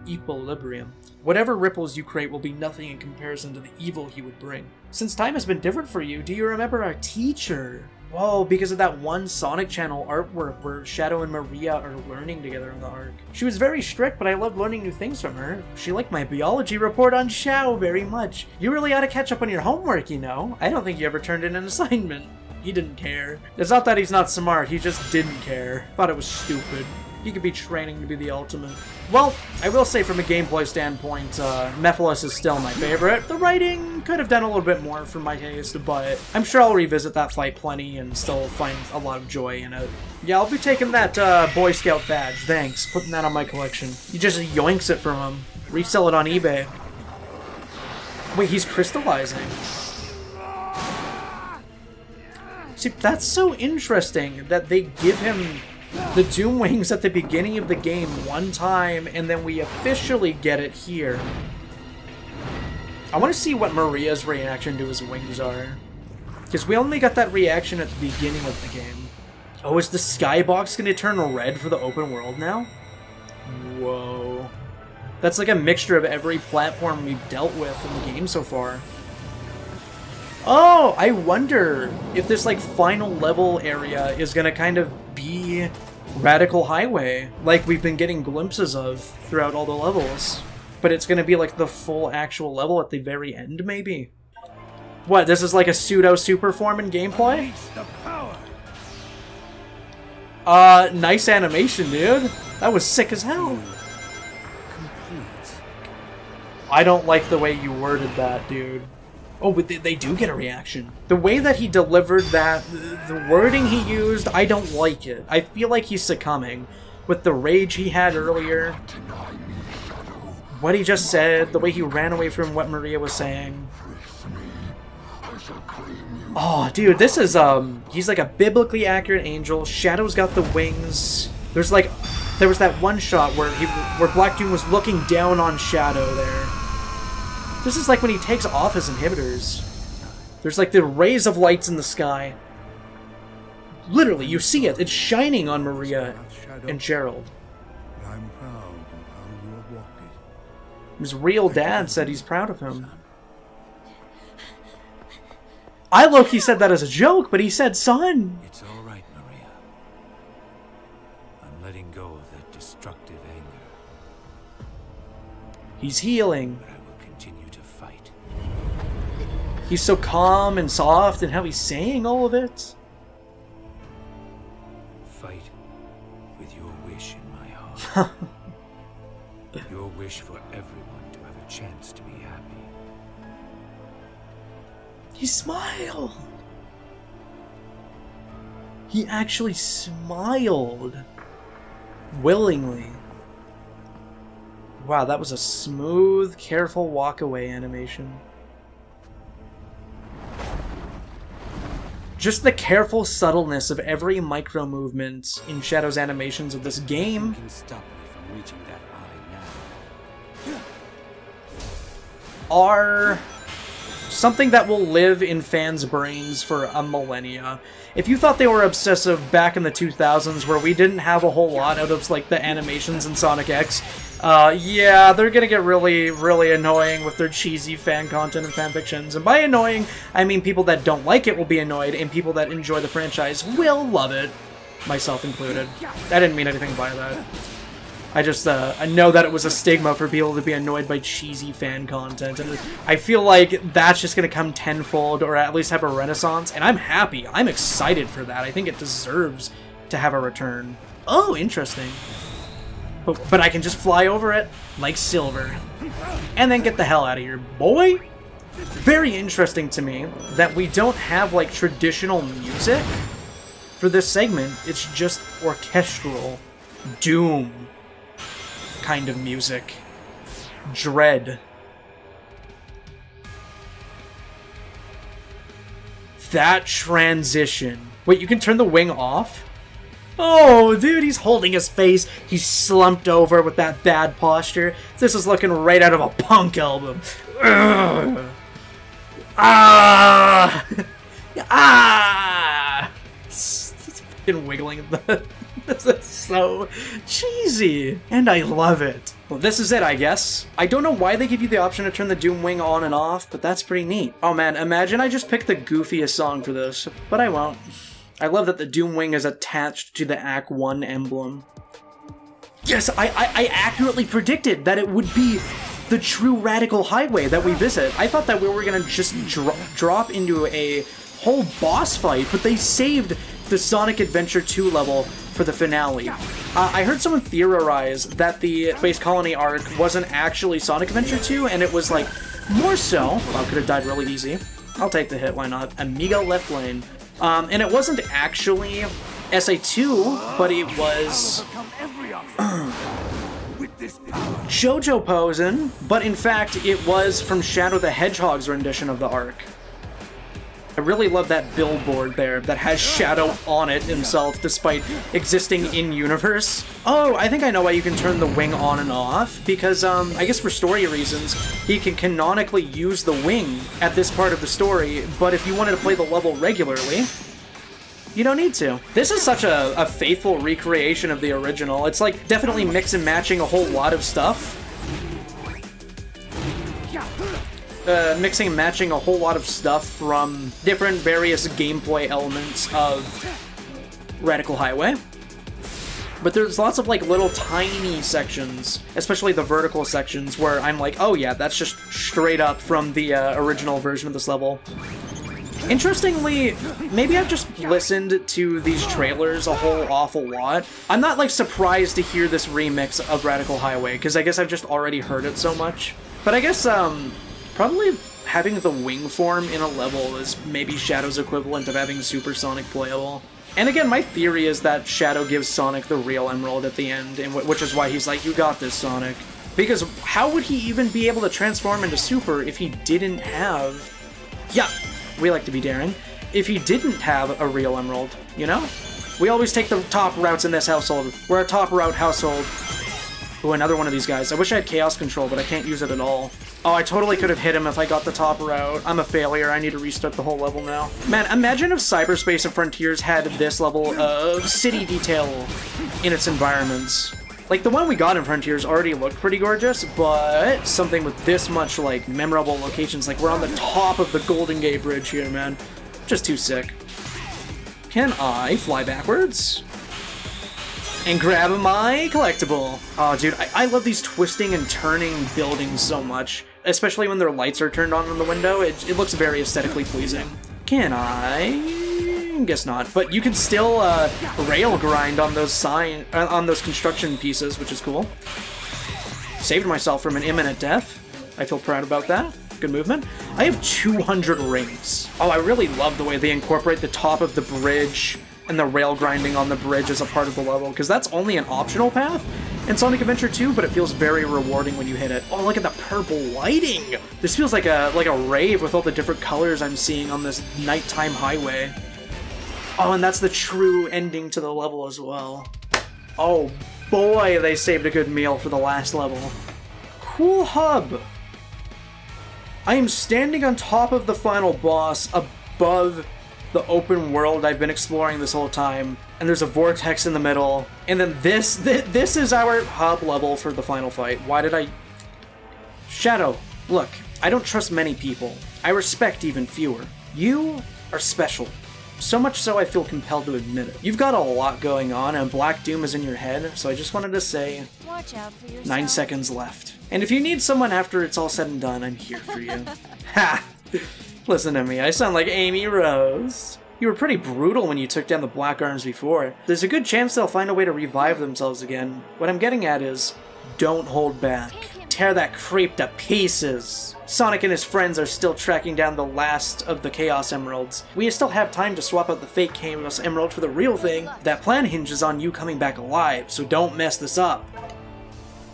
equilibrium. Whatever ripples you create will be nothing in comparison to the evil he would bring. Since time has been different for you, do you remember our teacher? Whoa, because of that one Sonic Channel artwork where Shadow and Maria are learning together in the arc. She was very strict, but I loved learning new things from her. She liked my biology report on Xiao very much. You really ought to catch up on your homework, you know? I don't think you ever turned in an assignment. He didn't care. It's not that he's not smart, he just didn't care. Thought it was stupid. He could be training to be the ultimate. Well, I will say from a gameplay standpoint, Mephiles is still my favorite. The writing could have done a little bit more for my taste, but I'm sure I'll revisit that fight plenty and still find a lot of joy in it. Yeah, I'll be taking that Boy Scout badge, thanks. Putting that on my collection. He just yoinks it from him. Resell it on eBay. Wait, he's crystallizing. See, that's so interesting that they give him the Doom Wings at the beginning of the game one time, and then we officially get it here. I want to see what Maria's reaction to his wings are. Because we only got that reaction at the beginning of the game. Oh, is the skybox going to turn red for the open world now? Whoa. That's like a mixture of every platform we've dealt with in the game so far. Oh, I wonder if this like final level area is going to kind of be Radical Highway, like we've been getting glimpses of throughout all the levels. But it's going to be like the full actual level at the very end, maybe? What, this is like a pseudo-super form in gameplay? Nice animation, dude. That was sick as hell. I don't like the way you worded that, dude. Oh, but they do get a reaction. The way that he delivered that, the wording he used, I don't like it. I feel like he's succumbing. With the rage he had earlier, what he just said, the way he ran away from what Maria was saying. Oh, dude, this is, he's like a biblically accurate angel. Shadow's got the wings. There was that one shot where Black Doom was looking down on Shadow there. This is like when he takes off his inhibitors. There's like the rays of lights in the sky. Literally, you see it. It's shining on Maria and Gerald. I'm proud of how you have walked it. His real dad said he's proud of him. I low-key said that as a joke, but he said son. It's all right, Maria. I'm letting go of that destructive anger. He's healing. But I will continue to fight. He's so calm and soft in how he's saying all of it. Fight with your wish in my heart. Your wish for everyone to have a chance to be happy. He smiled. He actually smiled. Willingly. Wow, that was a smooth, careful walk-away animation. Just the careful subtleness of every micro-movement in Shadow's animations of this game. You can stop me from reaching that eye now. Are something that will live in fans' brains for a millennia. If you thought they were obsessive back in the 2000s where we didn't have a whole lot out of like the animations in Sonic X, yeah, they're gonna get really, really annoying with their cheesy fan content and fanfictions. And by annoying, I mean people that don't like it will be annoyed, and people that enjoy the franchise will love it, myself included. I didn't mean anything by that. I just, I know that it was a stigma for people to be annoyed by cheesy fan content, and I feel like that's just gonna come tenfold, or at least have a renaissance, and I'm happy. I'm excited for that. I think it deserves to have a return. Oh, interesting. But I can just fly over it like Silver, and then get the hell out of here, boy! Very interesting to me that we don't have, like, traditional music for this segment. It's just orchestral doom kind of music. Dread. That transition. Wait, you can turn the wing off? Oh, dude, he's holding his face. He's slumped over with that bad posture. This is looking right out of a punk album. Ugh. Ah! Ah! It's fucking wiggling at the... This is so cheesy, and I love it. Well, this is it, I guess. I don't know why they give you the option to turn the Doom Wing on and off, but that's pretty neat. Oh man, imagine I just picked the goofiest song for this, but I won't. I love that the Doom Wing is attached to the Act 1 emblem. Yes, I accurately predicted that it would be the true Radical Highway that we visit. I thought that we were gonna just drop into a whole boss fight, but they saved the Sonic Adventure 2 level for the finale. I heard someone theorize that the Space Colony arc wasn't actually Sonic Adventure 2, and it was like, more so, well, could have died really easy. I'll take the hit, why not? Amiga left lane. And it wasn't actually SA2, but it was JoJo posing, but in fact, it was from Shadow the Hedgehog's rendition of the arc. I really love that billboard there that has Shadow on it himself, despite existing in-universe. Oh, I think I know why you can turn the wing on and off, because, I guess for story reasons, he can canonically use the wing at this part of the story, but if you wanted to play the level regularly, you don't need to. This is such a faithful recreation of the original. It's like definitely mix and matching a whole lot of stuff. Mixing and matching a whole lot of stuff from different various gameplay elements of Radical Highway. But there's lots of like little tiny sections, especially the vertical sections, where I'm like, oh yeah, that's just straight up from the original version of this level. Interestingly, maybe I've just listened to these trailers a whole awful lot. I'm not like surprised to hear this remix of Radical Highway, because I guess I've just already heard it so much. But I guess, probably having the wing form in a level is maybe Shadow's equivalent of having Supersonic playable. And again, my theory is that Shadow gives Sonic the real Emerald at the end, and which is why he's like, you got this, Sonic. Because how would he even be able to transform into Super if he didn't have... Yeah, we like to be daring. If he didn't have a real Emerald, you know? We always take the top routes in this household. We're a top route household. Ooh, another one of these guys. I wish I had Chaos Control, but I can't use it at all. Oh, I totally could have hit him if I got the top route. I'm a failure. I need to restart the whole level now. Man, imagine if Cyberspace and Frontiers had this level of city detail in its environments. Like, the one we got in Frontiers already looked pretty gorgeous, but something with this much, like, memorable locations. Like, we're on the top of the Golden Gate Bridge here, man. Just too sick. Can I fly backwards? And grab my collectible. Oh, dude, I love these twisting and turning buildings so much. Especially when their lights are turned on in the window. It looks very aesthetically pleasing. Can I? Guess not. But you can still rail grind on those on those construction pieces, which is cool. Saved myself from an imminent death. I feel proud about that. Good movement. I have 200 rings. Oh, I really love the way they incorporate the top of the bridge and the rail grinding on the bridge as a part of the level, because that's only an optional path in Sonic Adventure 2, but it feels very rewarding when you hit it. Oh, look at the purple lighting! This feels like a rave with all the different colors I'm seeing on this nighttime highway. Oh, and that's the true ending to the level as well. Oh boy, they saved a good meal for the last level. Cool hub! I am standing on top of the final boss above the open world I've been exploring this whole time, and there's a vortex in the middle, and then this is our hub level for the final fight. Why did I... Shadow, look, I don't trust many people. I respect even fewer. You are special. So much so I feel compelled to admit it. You've got a lot going on, and Black Doom is in your head, so I just wanted to say... Watch out for yourself. 9 seconds left. And if you need someone after it's all said and done, I'm here for you. Ha! Listen to me, I sound like Amy Rose. You were pretty brutal when you took down the Black Arms before. There's a good chance they'll find a way to revive themselves again. What I'm getting at is, don't hold back. Tear that creep to pieces. Sonic and his friends are still tracking down the last of the Chaos Emeralds. We still have time to swap out the fake Chaos Emerald for the real thing. That plan hinges on you coming back alive, so don't mess this up.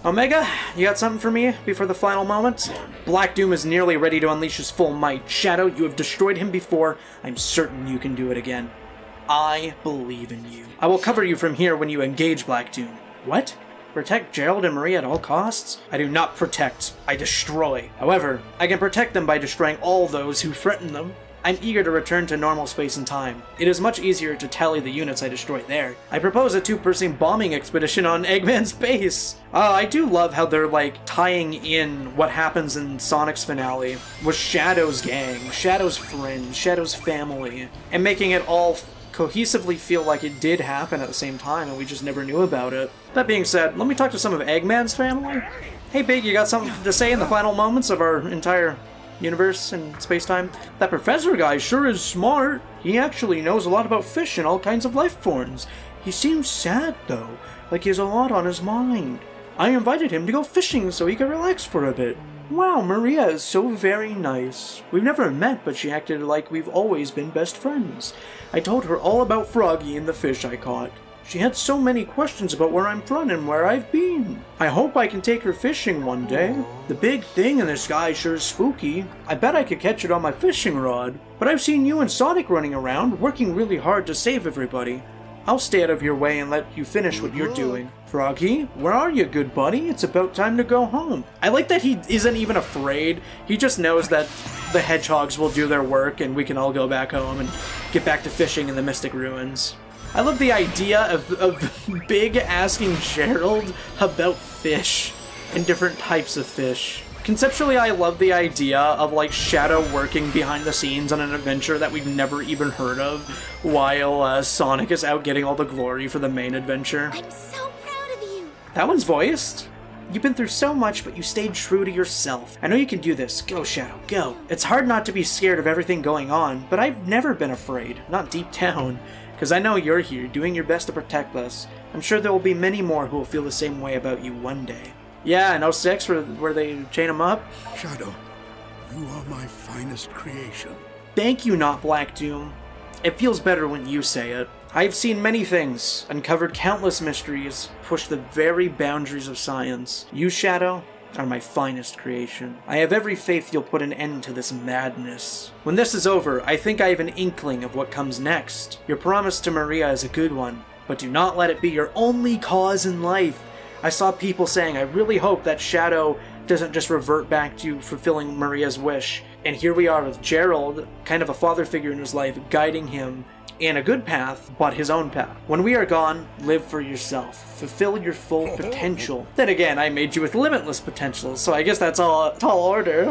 Omega, you got something for me before the final moment? Black Doom is nearly ready to unleash his full might. Shadow, you have destroyed him before. I'm certain you can do it again. I believe in you. I will cover you from here when you engage Black Doom. What? Protect Gerald and Marie at all costs? I do not protect, I destroy. However, I can protect them by destroying all those who threaten them. I'm eager to return to normal space and time. It is much easier to tally the units I destroy there. I propose a 2-person bombing expedition on Eggman's base. I do love how they're like tying in what happens in Sonic's finale with Shadow's gang, Shadow's friends, Shadow's family, and making it all cohesively feel like it did happen at the same time and we just never knew about it. That being said, let me talk to some of Eggman's family. Hey Big, you got something to say in the final moments of our entire universe and space-time? That professor guy sure is smart. He actually knows a lot about fish and all kinds of life forms. He seems sad though, like he has a lot on his mind. I invited him to go fishing so he could relax for a bit. Wow, Maria is so very nice. We've never met, but she acted like we've always been best friends. I told her all about Froggy and the fish I caught. She had so many questions about where I'm from and where I've been. I hope I can take her fishing one day. The big thing in the sky sure is spooky. I bet I could catch it on my fishing rod. But I've seen you and Sonic running around, working really hard to save everybody. I'll stay out of your way and let you finish what you're doing. Froggy, where are you, good buddy? It's about time to go home. I like that he isn't even afraid. He just knows that the hedgehogs will do their work and we can all go back home and get back to fishing in the Mystic Ruins. I love the idea of Big asking Gerald about fish and different types of fish. Conceptually, I love the idea of, like, Shadow working behind the scenes on an adventure that we've never even heard of, while Sonic is out getting all the glory for the main adventure. I'm so proud of you. That one's voiced. You've been through so much, but you stayed true to yourself. I know you can do this. Go, Shadow, go. It's hard not to be scared of everything going on, but I've never been afraid. Not deep down. Because I know you're here, doing your best to protect us. I'm sure there will be many more who will feel the same way about you one day. Yeah, in 06, where they chain him up. Shadow, you are my finest creation. Thank you, Not Black Doom. It feels better when you say it. I've seen many things, uncovered countless mysteries, pushed the very boundaries of science. You, Shadow, are my finest creation. I have every faith you'll put an end to this madness. When this is over, I think I have an inkling of what comes next. Your promise to Maria is a good one, but do not let it be your only cause in life. I saw people saying, I really hope that Shadow doesn't just revert back to fulfilling Maria's wish. And here we are with Gerald, kind of a father figure in his life, guiding him in a good path, but his own path. When we are gone, live for yourself. Fulfill your full potential. Then again, I made you with limitless potential, so I guess that's all tall order.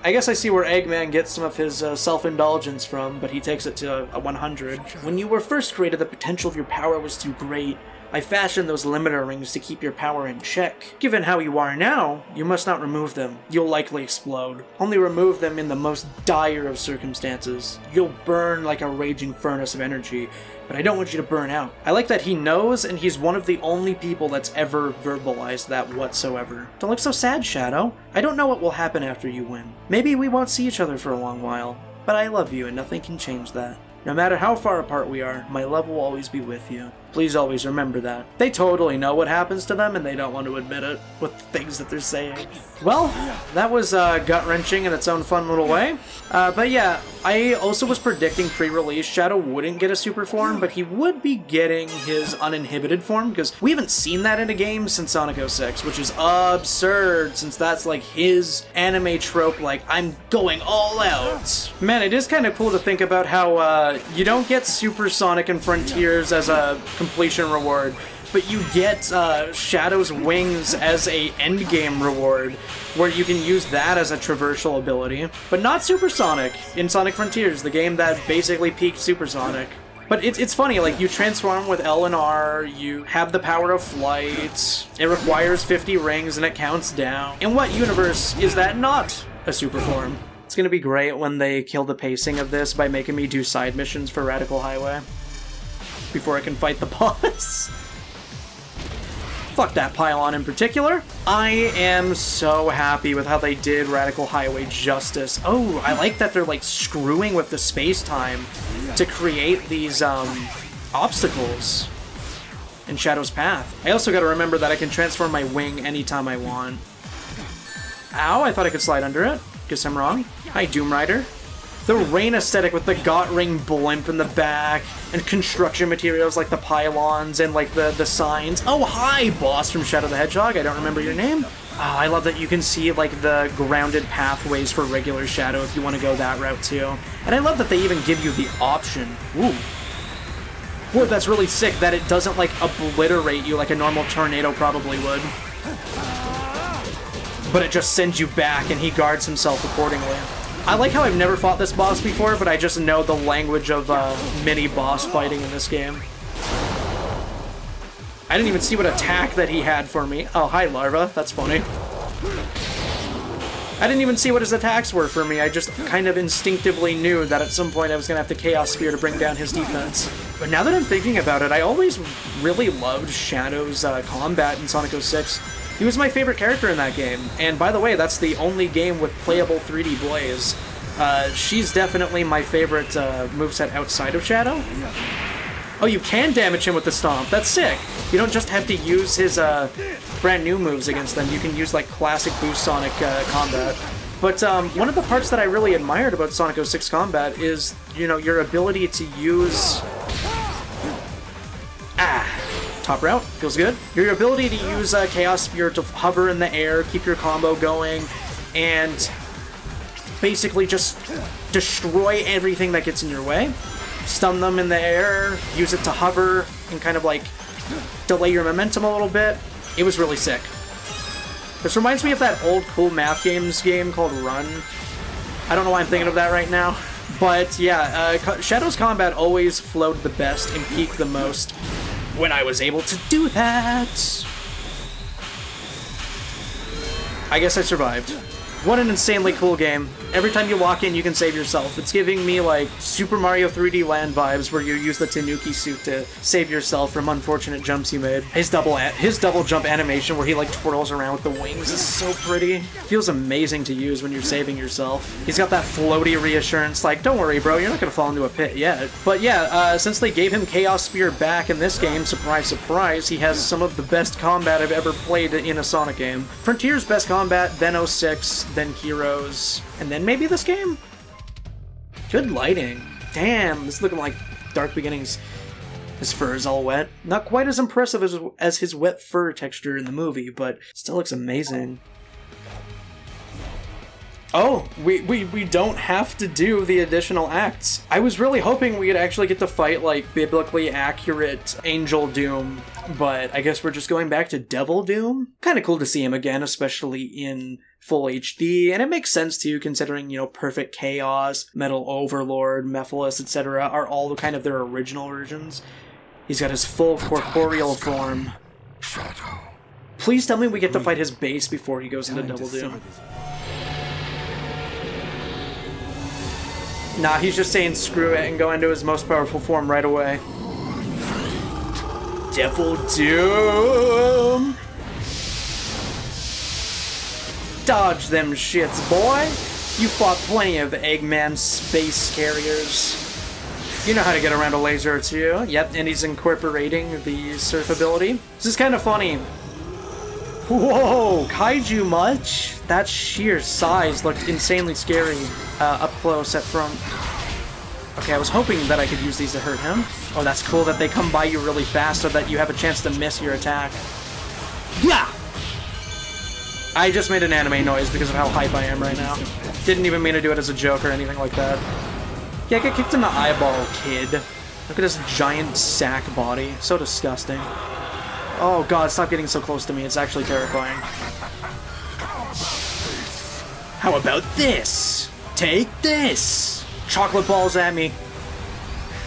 I guess I see where Eggman gets some of his self-indulgence from, but he takes it to a 100. When you were first created, the potential of your power was too great. I fashioned those limiter rings to keep your power in check. Given how you are now, you must not remove them. You'll likely explode. Only remove them in the most dire of circumstances. You'll burn like a raging furnace of energy, but I don't want you to burn out. I like that he knows, and he's one of the only people that's ever verbalized that whatsoever. Don't look so sad, Shadow. I don't know what will happen after you win. Maybe we won't see each other for a long while, but I love you and nothing can change that. No matter how far apart we are, my love will always be with you. Please always remember that. They totally know what happens to them and they don't want to admit it with the things that they're saying. Well, that was gut-wrenching in its own fun little way. But yeah, I also was predicting pre-release Shadow wouldn't get a super form, but he would be getting his uninhibited form, because we haven't seen that in a game since Sonic 06, which is absurd, since that's like his anime trope, like, I'm going all out. Man, it is kind of cool to think about how you don't get Super Sonic and Frontiers as a completion reward, but you get Shadow's Wings as a endgame reward, where you can use that as a traversal ability. But not Super Sonic in Sonic Frontiers, the game that basically peaked Super Sonic. But it's funny, like, you transform with L and R, you have the power of flight, it requires 50 rings and it counts down. In what universe is that not a super form? It's gonna be great when they kill the pacing of this by making me do side missions for Radical Highway before I can fight the boss. Fuck that pylon in particular. I am so happy with how they did Radical Highway justice. Oh, I like that they're like screwing with the space-time to create these obstacles in Shadow's path. I also gotta remember that I can transform my wing anytime I want. Ow, I thought I could slide under it. Guess I'm wrong. Hi, Doom Rider. The rain aesthetic with the Got Ring blimp in the back, and construction materials like the pylons and like the signs. Oh, hi, boss from Shadow the Hedgehog. I don't remember your name. Oh, I love that you can see like the grounded pathways for regular Shadow if you want to go that route too. And I love that they even give you the option. Ooh. Whoa, that's really sick that it doesn't like obliterate you like a normal tornado probably would. But it just sends you back and he guards himself accordingly. I like how I've never fought this boss before, but I just know the language of mini-boss fighting in this game. I didn't even see what attack that he had for me. Oh, hi, Larva. That's funny. I didn't even see what his attacks were for me. I just kind of instinctively knew that at some point I was going to have to Chaos Spear to bring down his defense. But now that I'm thinking about it, I always really loved Shadow's combat in Sonic 06. He was my favorite character in that game, and by the way, that's the only game with playable 3D Blaze. She's definitely my favorite moveset outside of Shadow. Oh, you can damage him with the stomp. That's sick. You don't just have to use his brand new moves against them. You can use like classic Boost Sonic combat. But one of the parts that I really admired about Sonic 06 combat is, you know, your ability to use... Top route, feels good. Your ability to use Chaos Spear to hover in the air, keep your combo going, and basically just destroy everything that gets in your way. Stun them in the air, use it to hover, and kind of like delay your momentum a little bit. It was really sick. This reminds me of that old cool math games game called Run. I don't know why I'm thinking of that right now. But yeah, Shadow's combat always flowed the best and peaked the most when I was able to do that. I guess I survived. What an insanely cool game. Every time you walk in, you can save yourself. It's giving me, like, Super Mario 3D Land vibes where you use the Tanuki suit to save yourself from unfortunate jumps you made. His double jump animation where he, like, twirls around with the wings is so pretty. Feels amazing to use when you're saving yourself. He's got that floaty reassurance, like, don't worry, bro, you're not gonna fall into a pit yet. But yeah, since they gave him Chaos Spear back in this game, surprise, surprise, he has some of the best combat I've ever played in a Sonic game. Frontier's best combat, then 06, then Heroes, and then maybe this game? Good lighting. Damn, this is looking like Dark Beginnings. His fur is all wet. Not quite as impressive as his wet fur texture in the movie, but still looks amazing. Oh, we don't have to do the additional acts. I was really hoping we'd actually get to fight, like, biblically accurate Angel Doom, but I guess we're just going back to Devil Doom? Kinda cool to see him again, especially in full HD, and it makes sense too, considering, you know, Perfect Chaos, Metal Overlord, Mephiles, etc. are all kind of their original versions. He's got his full corporeal form. Shadow. Please tell me we get to fight his base before he goes into Devil Doom. Nah, he's just saying screw it and go into his most powerful form right away. Devil Doom! Dodge them shits, boy! You fought plenty of Eggman space carriers. You know how to get around a laser too. Yep, and he's incorporating the surf ability. This is kind of funny. Whoa, kaiju much? That sheer size looked insanely scary up close at front. Okay, I was hoping that I could use these to hurt him. Oh, that's cool that they come by you really fast so that you have a chance to miss your attack. Yeah! I just made an anime noise because of how hype I am right now. Didn't even mean to do it as a joke or anything like that. Yeah, get kicked in the eyeball, kid. Look at his giant sack body. So disgusting. Oh god, stop getting so close to me. It's actually terrifying. How about this? Take this! Chocolate balls at me.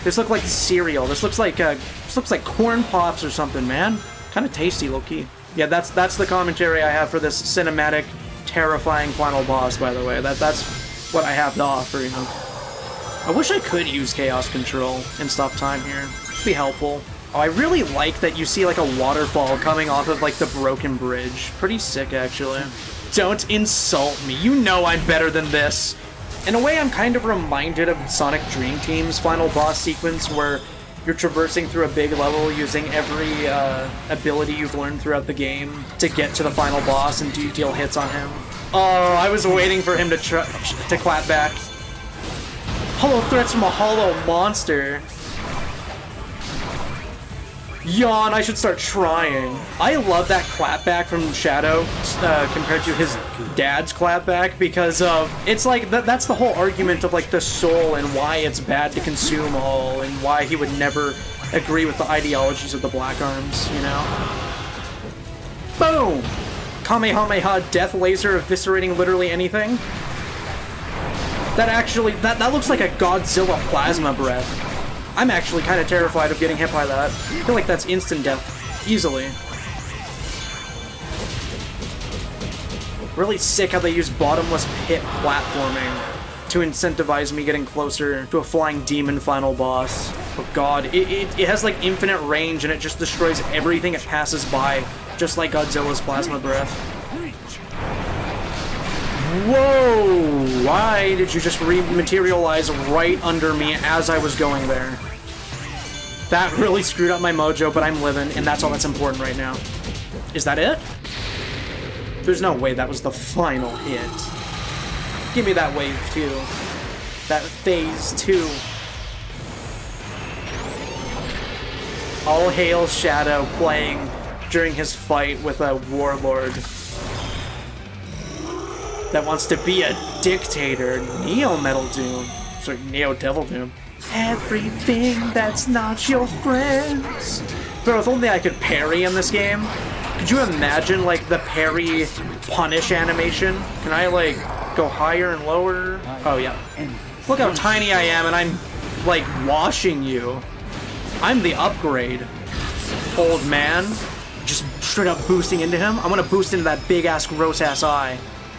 This looks like cereal. This looks like corn pops or something, man. Kind of tasty, low-key. Yeah, that's the commentary I have for this cinematic, terrifying final boss, by the way. That's what I have to offer, you know. I wish I could use Chaos Control and stop time here. It'd be helpful. Oh, I really like that you see like a waterfall coming off of like the broken bridge. Pretty sick, actually. Don't insult me. You know I'm better than this. In a way, I'm kind of reminded of Sonic Dream Team's final boss sequence where you're traversing through a big level using every ability you've learned throughout the game to get to the final boss and deal hits on him. Oh, I was waiting for him to clap back. Hollow threats from a hollow monster. Yawn, I should start trying. I love that clapback from Shadow compared to his dad's clapback because it's like that's the whole argument of like the soul and why it's bad to consume all and why he would never agree with the ideologies of the Black Arms, you know? Boom! Kamehameha death laser eviscerating literally anything. That actually, that looks like a Godzilla plasma breath. I'm actually kind of terrified of getting hit by that. I feel like that's instant death. Easily. Really sick how they use bottomless pit platforming to incentivize me getting closer to a flying demon final boss. Oh god, it has like infinite range and it just destroys everything it passes by, just like Godzilla's plasma breath. Whoa! Why did you just rematerialize right under me as I was going there? That really screwed up my mojo, but I'm living, and that's all that's important right now. Is that it? There's no way that was the final hit. Give me that wave 2. That phase 2. All hail Shadow playing during his fight with a warlord that wants to be a dictator. Neo Metal Doom. Sorry, Neo Devil Doom. Everything that's not your friends. Bro, if only I could parry in this game. Could you imagine, like, the parry punish animation? Can I, like, go higher and lower? Oh, yeah. Look how tiny I am, and I'm, like, washing you. I'm the upgrade, old man. Just straight up boosting into him. I want to boost into that big-ass, gross-ass eye.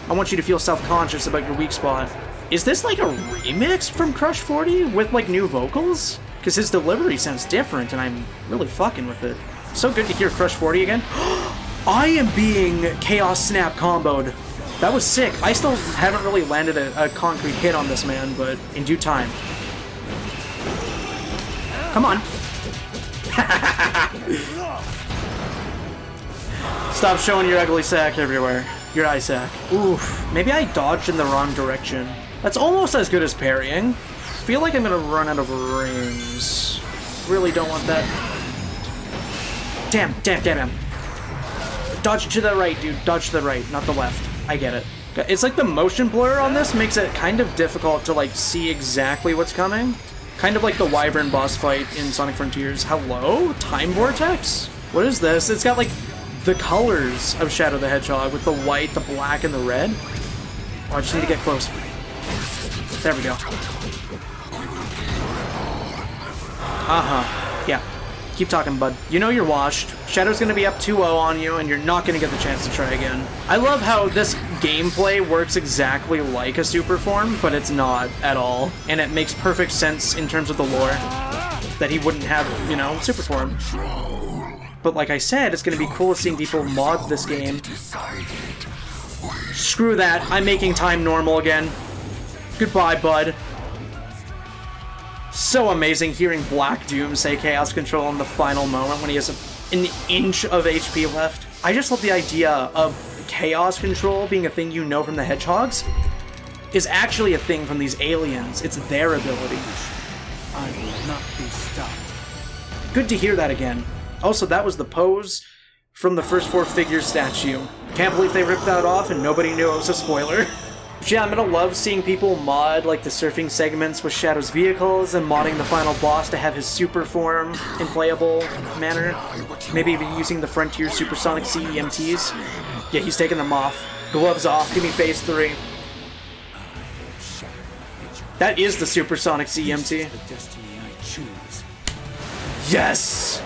I want you to feel self-conscious about your weak spot. Is this, like, a remix from Crush 40 with, like, new vocals? Because his delivery sounds different, and I'm really fucking with it. So good to hear Crush 40 again. I am being Chaos Snap comboed. That was sick. I still haven't really landed a concrete hit on this man, but in due time. Come on. Stop showing your ugly sack everywhere. Your eye sack. Oof. Maybe I dodged in the wrong direction. That's almost as good as parrying. Feel like I'm gonna run out of rings. Really don't want that. Damn. Dodge to the right, dude. Dodge to the right, not the left. I get it. It's like the motion blur on this makes it kind of difficult to, like, see exactly what's coming. Kind of like the Wyvern boss fight in Sonic Frontiers. Hello? Time Vortex? What is this? It's got, like, the colors of Shadow the Hedgehog with the white, the black, and the red. Oh, I just need to get close. There we go. Uh-huh. Yeah. Keep talking, bud. You know you're washed. Shadow's gonna be up 2-0 on you, and you're not gonna get the chance to try again. I love how this gameplay works exactly like a super form, but it's not at all. And it makes perfect sense in terms of the lore that he wouldn't have, you know, super form. But like I said, it's gonna be cool seeing people mod this game. Screw that. I'm making time normal again. Goodbye, bud. So amazing hearing Black Doom say Chaos Control in the final moment when he has an inch of HP left. I just love the idea of Chaos Control being a thing you know from the Hedgehogs is actually a thing from these aliens. It's their ability. I will not be stopped. Good to hear that again. Also, that was the pose from the first Four Figures statue. Can't believe they ripped that off and nobody knew it was a spoiler. Yeah, I'm gonna love seeing people mod, like, the surfing segments with Shadow's vehicles and modding the final boss to have his super form in playable manner. Maybe even using the Frontier Supersonic CEMTs. Yeah, he's taking them off. Gloves off, give me phase 3. That is the Supersonic CEMT. Yes!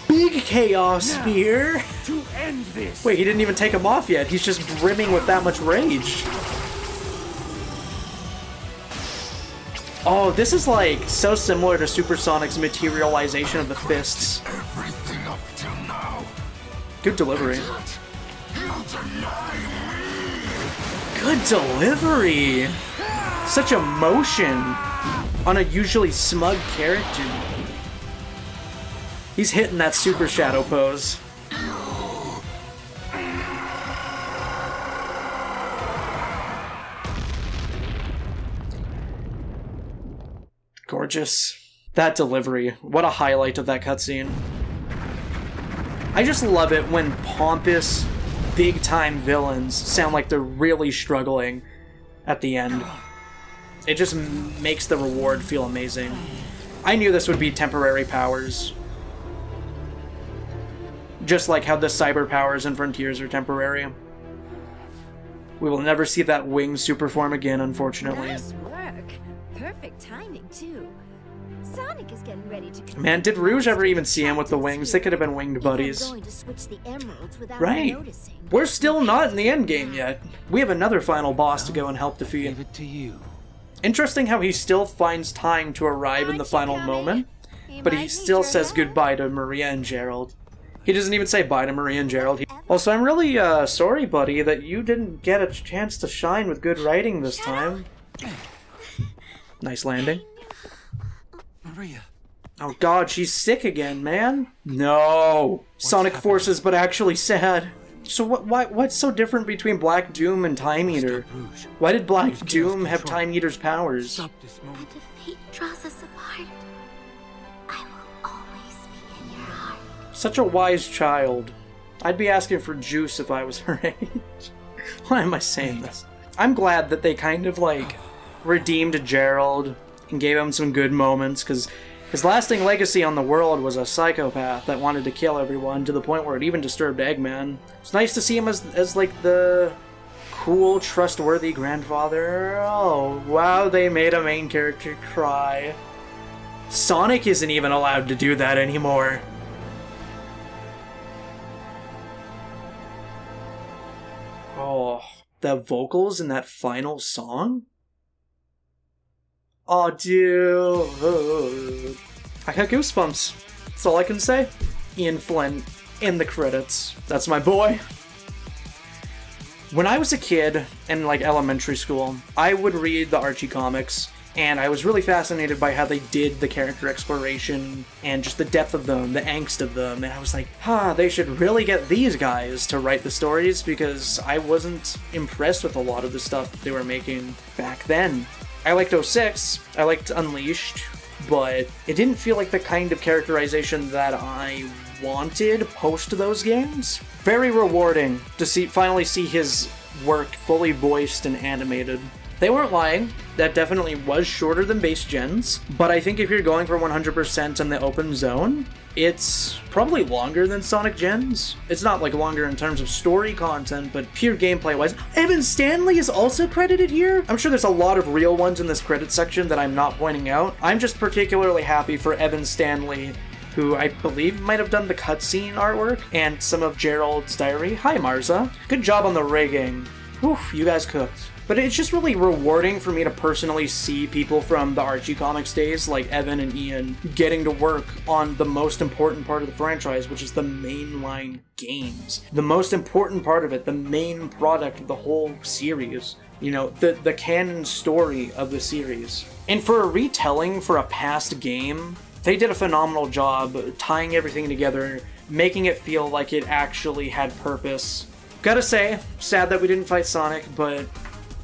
Big Chaos Spear! To end this. Wait, he didn't even take him off yet. He's just brimming with that much rage. Oh, this is like so similar to Supersonic's materialization of the fists. Everything up till now. Good delivery. You deny me. Good delivery! Such emotion on a usually smug character. He's hitting that Super Shadow pose. Gorgeous. That delivery. What a highlight of that cutscene. I just love it when pompous, big-time villains sound like they're really struggling at the end. It just makes the reward feel amazing. I knew this would be temporary powers. Just like how the cyber powers in Frontiers are temporary. We will never see that wing super form again, unfortunately. Nice work. Perfect timing, too. Sonic is getting ready to... Man, did Rouge ever even see him with the wings? They could have been winged buddies. Going to switch the emeralds without Right. noticing. We're still not in the end game yet. We have another final boss to go and help defeat. Leave it to you. Interesting how he still finds time to arrive in the final moment, but he still says goodbye to Maria and Gerald. He doesn't even say bye to Maria and Gerald. Also, I'm really sorry, buddy, that you didn't get a chance to shine with good writing this time. Nice landing. Maria. Oh god, she's sick again, man. No. Sonic happened? Forces, but actually sad. So what's so different between Black Doom and Time Eater? Rouge. Why did Black Use chaos Doom have control. Time Eater's powers? Stop this moment. And if fate draws us apart, I will always be in your heart. Such a wise child. I'd be asking for juice if I was her age. Why am I saying this? I'm glad that they kind of, like, redeemed Gerald and gave him some good moments, because his lasting legacy on the world was a psychopath that wanted to kill everyone to the point where it even disturbed Eggman. It's nice to see him as like, the cool, trustworthy grandfather. Oh, wow, they made a main character cry. Sonic isn't even allowed to do that anymore. Oh, the vocals in that final song? Oh, dude. I got goosebumps. That's all I can say. Ian Flynn in the credits. That's my boy. When I was a kid in like elementary school, I would read the Archie comics, and I was really fascinated by how they did the character exploration and just the depth of them, the angst of them, and I was like, they should really get these guys to write the stories, because I wasn't impressed with a lot of the stuff that they were making back then. I liked 06, I liked Unleashed, but it didn't feel like the kind of characterization that I wanted post those games. Very rewarding to finally see his work fully voiced and animated. They weren't lying, that definitely was shorter than base gens, but I think if you're going for 100% in the open zone, it's probably longer than Sonic Gens. It's not like longer in terms of story content, but pure gameplay wise. Evan Stanley is also credited here. I'm sure there's a lot of real ones in this credit section that I'm not pointing out. I'm just particularly happy for Evan Stanley, who I believe might have done the cutscene artwork and some of Gerald's diary. Hi Marza. Good job on the rigging. Whew, you guys cooked. But it's just really rewarding for me to personally see people from the Archie Comics days, like Evan and Ian, getting to work on the most important part of the franchise, which is the mainline games. The most important part of it, the main product of the whole series. You know, the canon story of the series. And for a retelling for a past game, they did a phenomenal job tying everything together, making it feel like it actually had purpose. Gotta say, sad that we didn't fight Sonic, but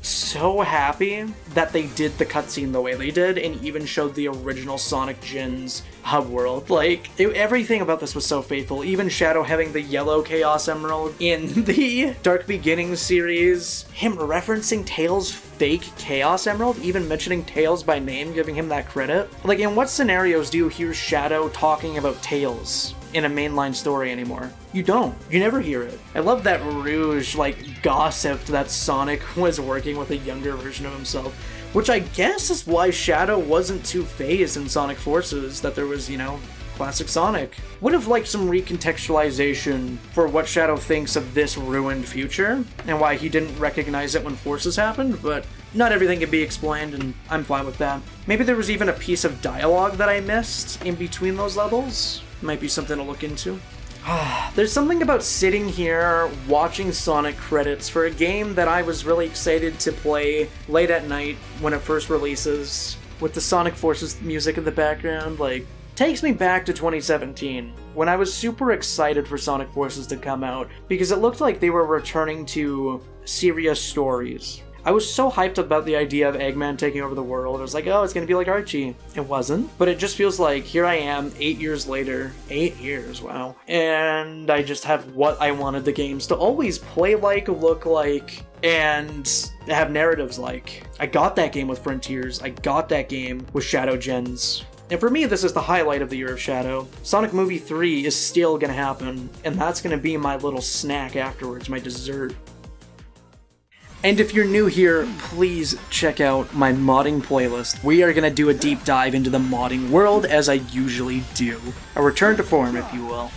so happy that they did the cutscene the way they did and even showed the original Sonic Gens hub world. Like, everything about this was so faithful. Even Shadow having the yellow Chaos Emerald in the Dark Beginnings series. Him referencing Tails' fake Chaos Emerald, even mentioning Tails by name, giving him that credit. Like, in what scenarios do you hear Shadow talking about Tails in a mainline story anymore? You don't. You never hear it. I love that Rouge, like, gossiped that Sonic was working with a younger version of himself, which I guess is why Shadow wasn't too phased in Sonic Forces, that there was, you know, classic Sonic. Would have liked some recontextualization for what Shadow thinks of this ruined future, and why he didn't recognize it when Forces happened, but not everything can be explained, and I'm fine with that. Maybe there was even a piece of dialogue that I missed in between those levels. Might be something to look into. There's something about sitting here watching Sonic credits for a game that I was really excited to play late at night when it first releases, with the Sonic Forces music in the background. Like, takes me back to 2017, when I was super excited for Sonic Forces to come out, because it looked like they were returning to serious stories. I was so hyped about the idea of Eggman taking over the world. I was like, oh, it's gonna be like Archie. It wasn't. But it just feels like, here I am, 8 years later. 8 years, wow. And I just have what I wanted the games to always play like, look like, and have narratives like. I got that game with Frontiers. I got that game with Shadow Gens. And for me, this is the highlight of the year of Shadow. Sonic Movie 3 is still gonna happen, and that's gonna be my little snack afterwards, my dessert. And if you're new here, please check out my modding playlist. We are gonna do a deep dive into the modding world, as I usually do. A return to form, if you will.